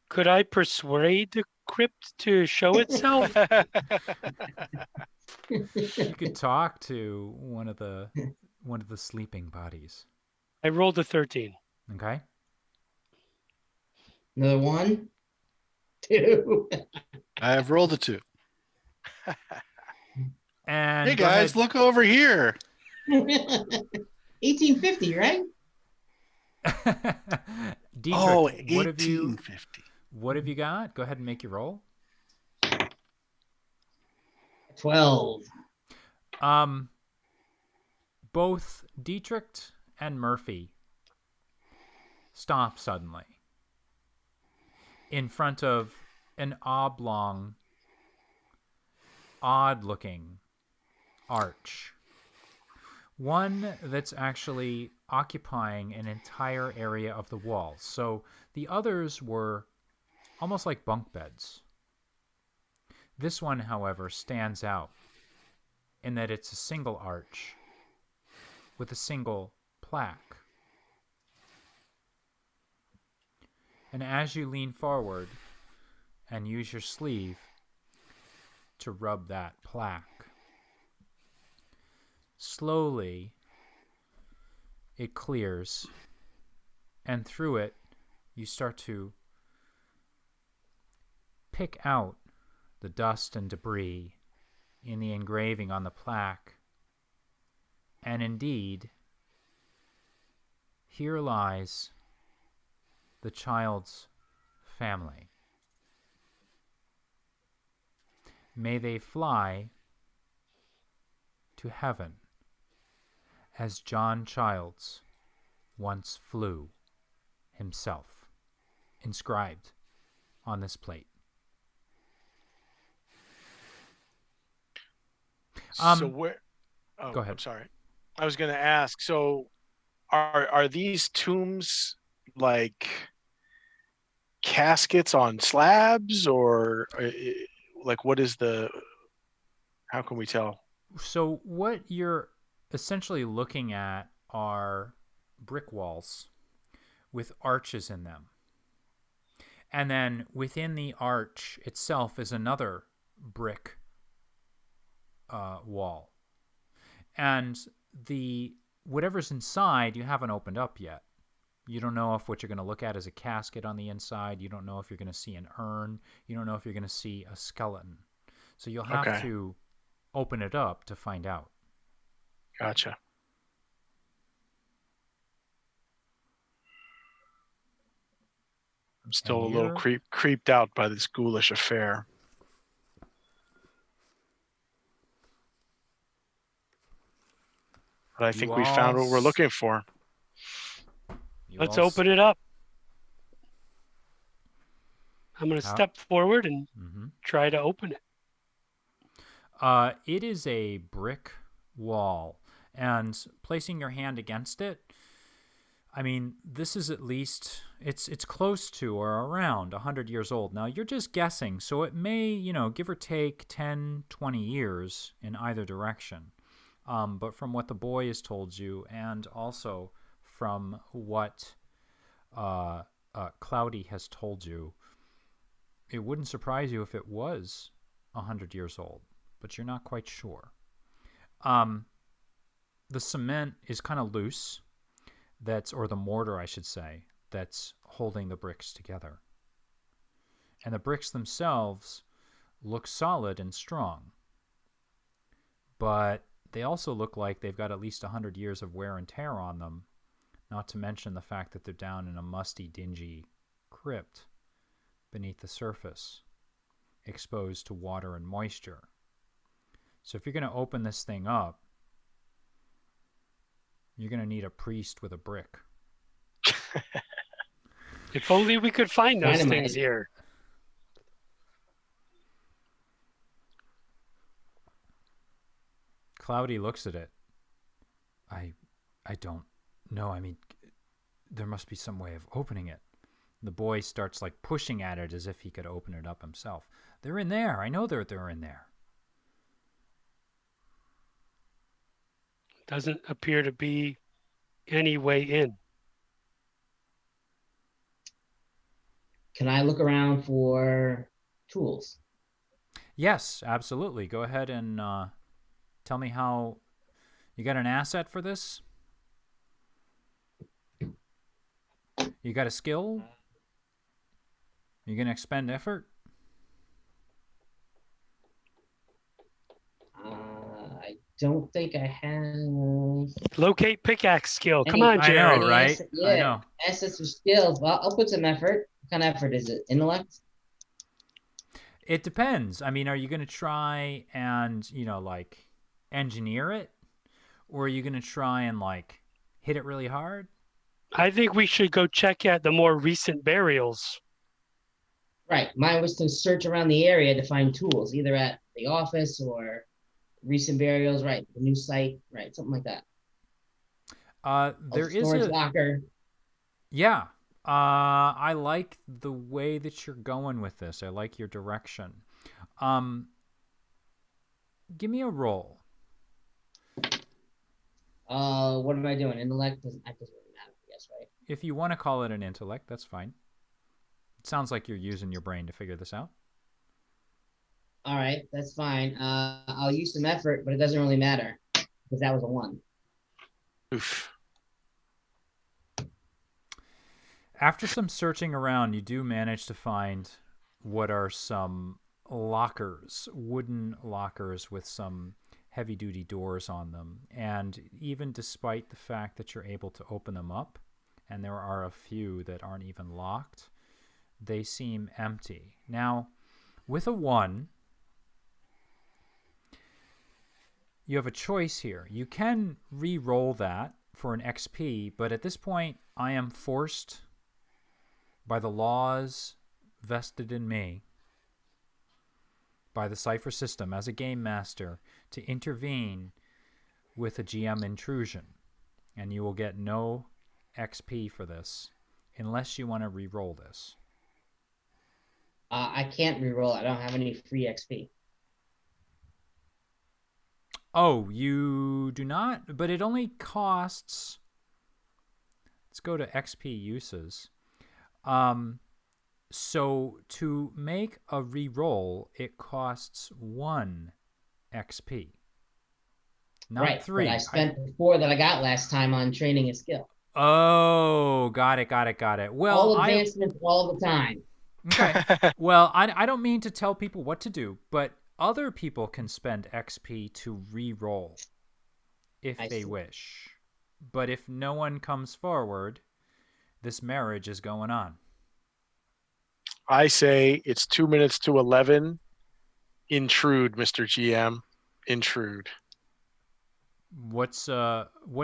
Could I persuade the crypt to show itself? You could talk to one of the sleeping bodies. I rolled a 13. Okay. Another 1, 2. I have rolled a 2. And Hey go guys, ahead. look over here. 1850, right? Dietrich, Oh, what have you 1850. what have you got? Go ahead and make your roll. 12. Both Dietrich and Murphy stop suddenly in front of an oblong, odd-looking arch one that's actually occupying an entire area of the walls. So the others were almost like bunk beds. This one, however, stands out in that it's a single arch with a single plaque. And as you lean forward and use your sleeve to rub that plaque, slowly it clears, and through it you start to pick out the dust and debris in the engraving on the plaque. And indeed, here lies the child's family. May they fly to heaven as John Childs once flew himself, inscribed on this plate. So where? Oh, go ahead. I'm sorry. I was going to ask. So, are these tombs like caskets on slabs, or like what is the? How can we tell? So what you're essentially looking at are brick walls with arches in them, and then within the arch itself is another brick wall, and the whatever's inside you haven't opened up yet. You don't know if what you're going to look at is a casket on the inside. You don't know if you're going to see an urn. You don't know if you're going to see a skeleton. So you'll have to open it up to find out. Gotcha. I'm still a little creeped out by this ghoulish affair. But I think we found what we're looking for. Let's open it up. I'm going to step forward and try to open it. It is a brick wall, and placing your hand against it, I mean, this is at least, it's close to or around 100 years old. Now, you're just guessing, so it may, give or take 10, 20 years in either direction. But from what the boy has told you, and also from what Cloudy has told you, it wouldn't surprise you if it was 100 years old, but you're not quite sure. The cement is kind of loose, or the mortar, I should say, that's holding the bricks together. And the bricks themselves look solid and strong, but they also look like they've got at least 100 years of wear and tear on them, not to mention the fact that they're down in a musty, dingy crypt beneath the surface, exposed to water and moisture. So if you're going to open this thing up, you're going to need a priest with a brick. If only we could find those things here. Cloudy looks at it. I don't know. I mean, there must be some way of opening it. The boy starts like pushing at it as if he could open it up himself. They're in there. I know they're in there. Doesn't appear to be any way in. Can I look around for tools? Yes, absolutely. Go ahead and tell me how you got an asset for this? You got a skill? You going to expend effort? I don't think I have. Locate pickaxe skill. Come on, Jared. I know, right? Yeah, I know. Assets or skills. Well, I'll put some effort. What kind of effort is it? Intellect? It depends. I mean, are you going to try and, engineer it? Or are you going to try and, hit it really hard? I think we should go check at the more recent burials. Right. Mine was to search around the area to find tools, either at the office or recent burials, right? The new site, right? Something like that. There is storage a locker. yeah. I like the way that you're going with this. I like your direction. Give me a roll. What am I doing? Intellect doesn't really matter, I guess, right? If you want to call it an intellect, that's fine. It sounds like you're using your brain to figure this out. All right, that's fine. I'll use some effort, but it doesn't really matter because that was a 1. Oof. After some searching around, you do manage to find what are some lockers, wooden lockers with some heavy-duty doors on them. And even despite the fact that you're able to open them up, and there are a few that aren't even locked, they seem empty. Now, with a 1, you have a choice here. You can re-roll that for an XP, but at this point, I am forced by the laws vested in me, by the Cipher system as a game master, to intervene with a GM intrusion. And you will get no XP for this unless you want to re-roll this. I can't re-roll. I don't have any free XP. Oh, you do not? But it only costs... Let's go to XP uses. So to make a re-roll, it costs 1 XP. Not right, 3. But I spent the 4 that I got last time on training a skill. Oh, got it. Well, all advancements all the time. Okay. Well, I don't mean to tell people what to do, but other people can spend XP to re-roll if they wish. But if no one comes forward, this marriage is going on. I say it's 2 minutes to 11. Intrude, Mr. GM. Intrude. What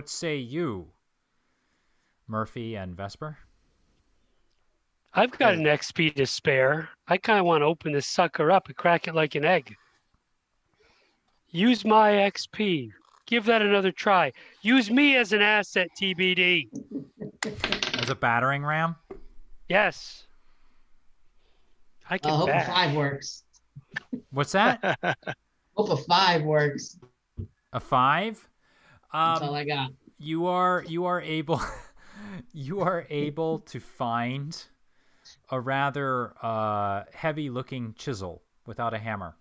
say you, Murphy and Vesper? I've got an XP to spare. I kind of want to open this sucker up and crack it like an egg. Use my XP. Give that another try. Use me as an asset, TBD. As a battering ram? Yes. I can hope bat. a 5 works. What's that? Hope a 5 works. A 5? That's all I got. You are able to find a rather heavy-looking chisel without a hammer.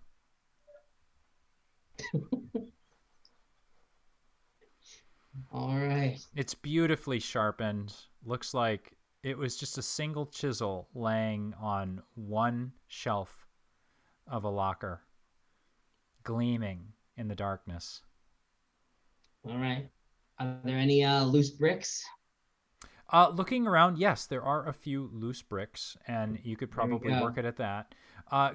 All right. It's beautifully sharpened. Looks like it was just a single chisel laying on one shelf of a locker, gleaming in the darkness. All right. Are there any loose bricks? Looking around, yes, there are a few loose bricks, and you could probably work it at that.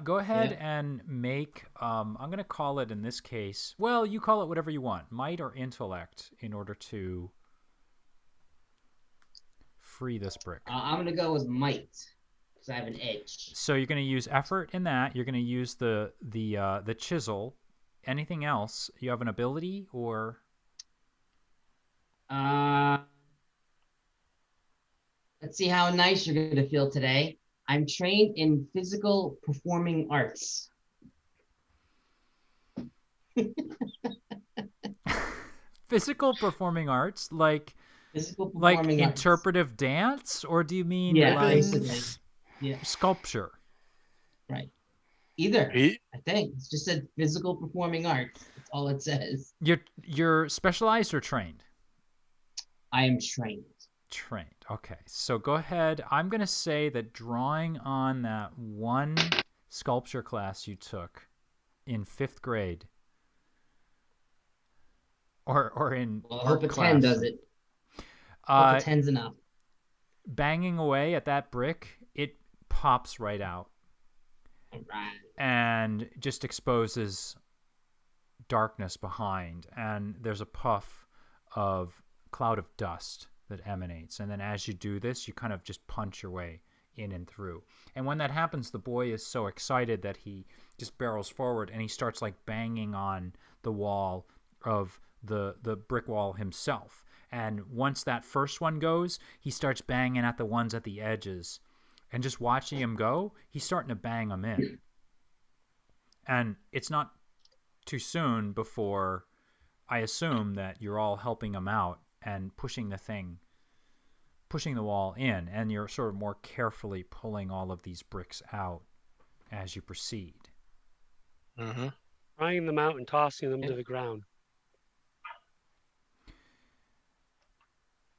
Go ahead and make, I'm going to call it in this case, well, you call it whatever you want, might or intellect, in order to free this brick. I'm going to go with might, because I have an edge. So you're going to use effort in that. You're going to use the chisel. Anything else? You have an ability, or? Let's see how nice you're going to feel today. I'm trained in physical performing arts. Physical performing arts? Like interpretive dance? Or do you mean sculpture? Right. Either. I think. It's just said physical performing arts. That's all it says. You're specialized or trained? I am trained. Trained. Okay. So go ahead. I'm going to say that drawing on that one sculpture class you took in 5th grade or in I hope a 10 does it. Hope a 10's enough. Banging away at that brick, it pops right out. All right. And just exposes darkness behind, and there's a puff of cloud of dust that emanates. And then as you do this, you kind of just punch your way in and through. And when that happens, the boy is so excited that he just barrels forward and he starts like banging on the wall of the brick wall himself. And once that first one goes, he starts banging at the ones at the edges. And just watching him go, he's starting to bang them in. And it's not too soon before I assume that you're all helping him out and pushing the wall in, and you're sort of more carefully pulling all of these bricks out as you proceed. Mm-hmm. Prying them out and tossing them to the ground.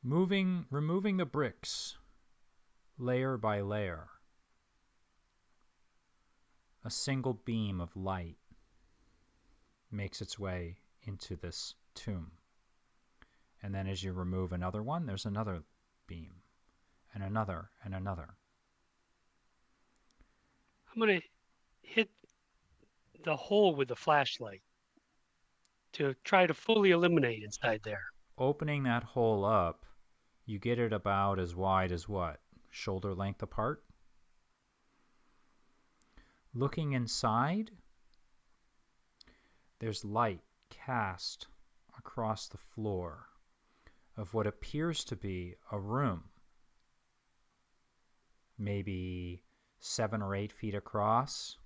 Removing the bricks layer by layer. A single beam of light makes its way into this tomb. And then as you remove another one, there's another beam, and another, and another. I'm going to hit the hole with the flashlight to try to fully illuminate inside there. Opening that hole up, you get it about as wide as what? Shoulder length apart? Looking inside, there's light cast across the floor of what appears to be a room, maybe 7 or 8 feet across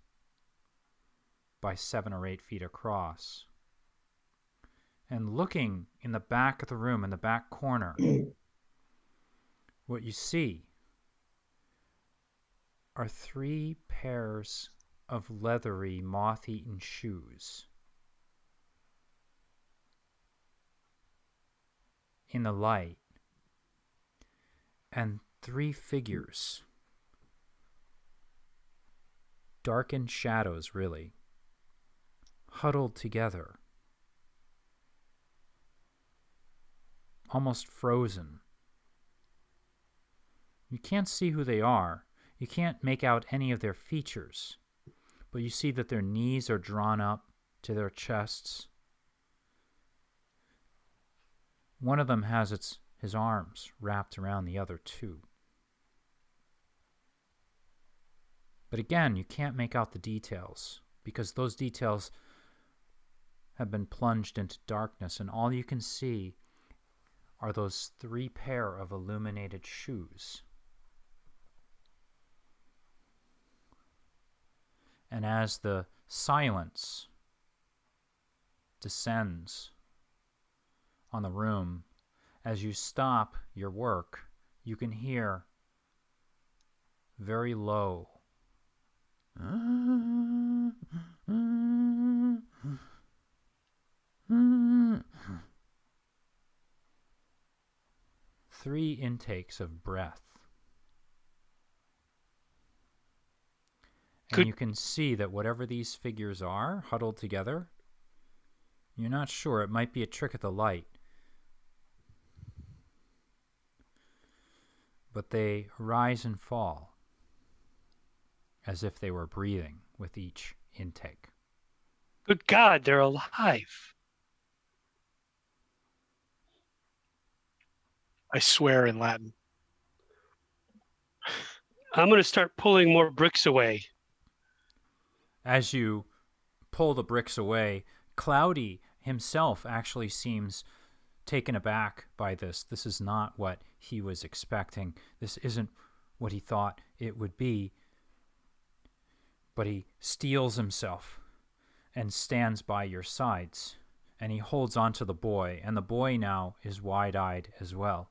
by 7 or 8 feet across. And looking in the back of the room, in the back corner, what you see are 3 pairs of leathery, moth-eaten shoes. In the light, and 3 figures, darkened shadows really, huddled together, almost frozen. You can't see who they are. You can't make out any of their features, but you see that their knees are drawn up to their chests. One of them has his arms wrapped around the other 2. But again, you can't make out the details because those details have been plunged into darkness, and all you can see are those 3 pair of illuminated shoes. And as the silence descends on the room, as you stop your work, you can hear very low three intakes of breath. And you can see that whatever these figures are huddled together, you're not sure. It might be a trick of the light. But they rise and fall as if they were breathing with each intake. Good God, they're alive. I swear in Latin. I'm going to start pulling more bricks away. As you pull the bricks away, Cloudy himself actually seems taken aback by this. This is not what he was expecting. This isn't what he thought it would be. But he steels himself and stands by your sides, and he holds on to the boy, and the boy now is wide-eyed as well.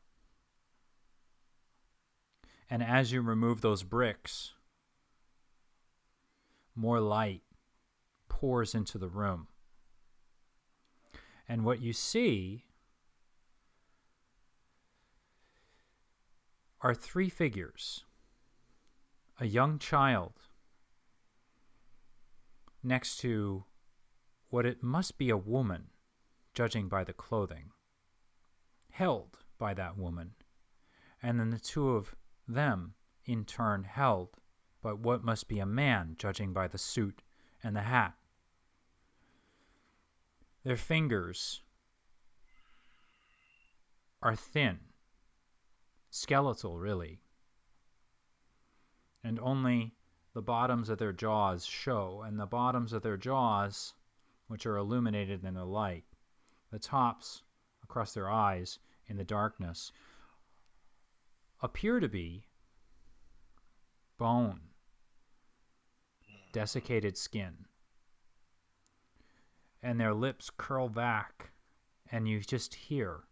And as you remove those bricks, more light pours into the room. And what you see are three figures. A young child next to what it must be a woman, judging by the clothing, held by that woman. And then the two of them, in turn, held by what must be a man, judging by the suit and the hat. Their fingers are thin, skeletal, really, and only the bottoms of their jaws show, and the bottoms of their jaws, which are illuminated in the light, the tops across their eyes in the darkness appear to be bone, desiccated skin, and their lips curl back, and you just hear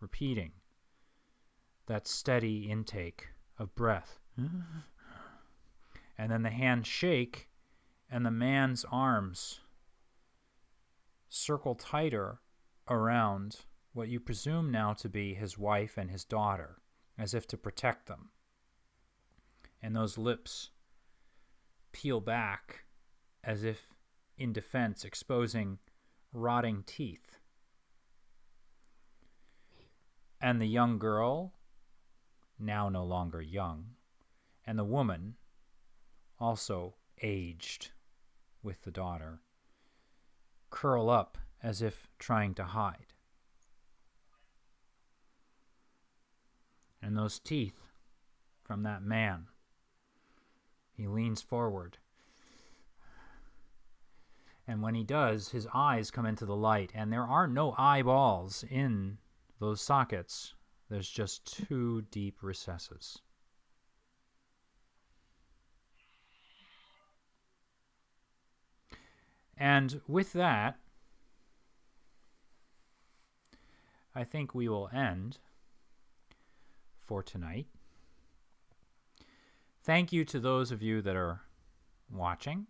repeating that steady intake of breath. And then the hands shake, and the man's arms circle tighter around what you presume now to be his wife and his daughter, as if to protect them. And those lips peel back as if in defense, exposing rotting teeth. And the young girl, now no longer young, and the woman, also aged with the daughter, curl up as if trying to hide. And those teeth from that man, he leans forward. And when he does, his eyes come into the light, and there are no eyeballs in those sockets. There's just two deep recesses. And with that, I think we will end for tonight. Thank you to those of you that are watching.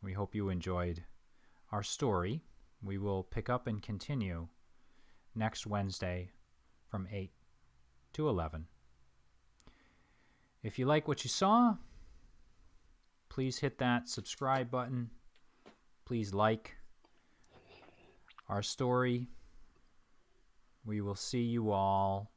We hope you enjoyed our story. We will pick up and continue next Wednesday from 8 to 11. If you like what you saw, please hit that subscribe button. Please like our story. We will see you all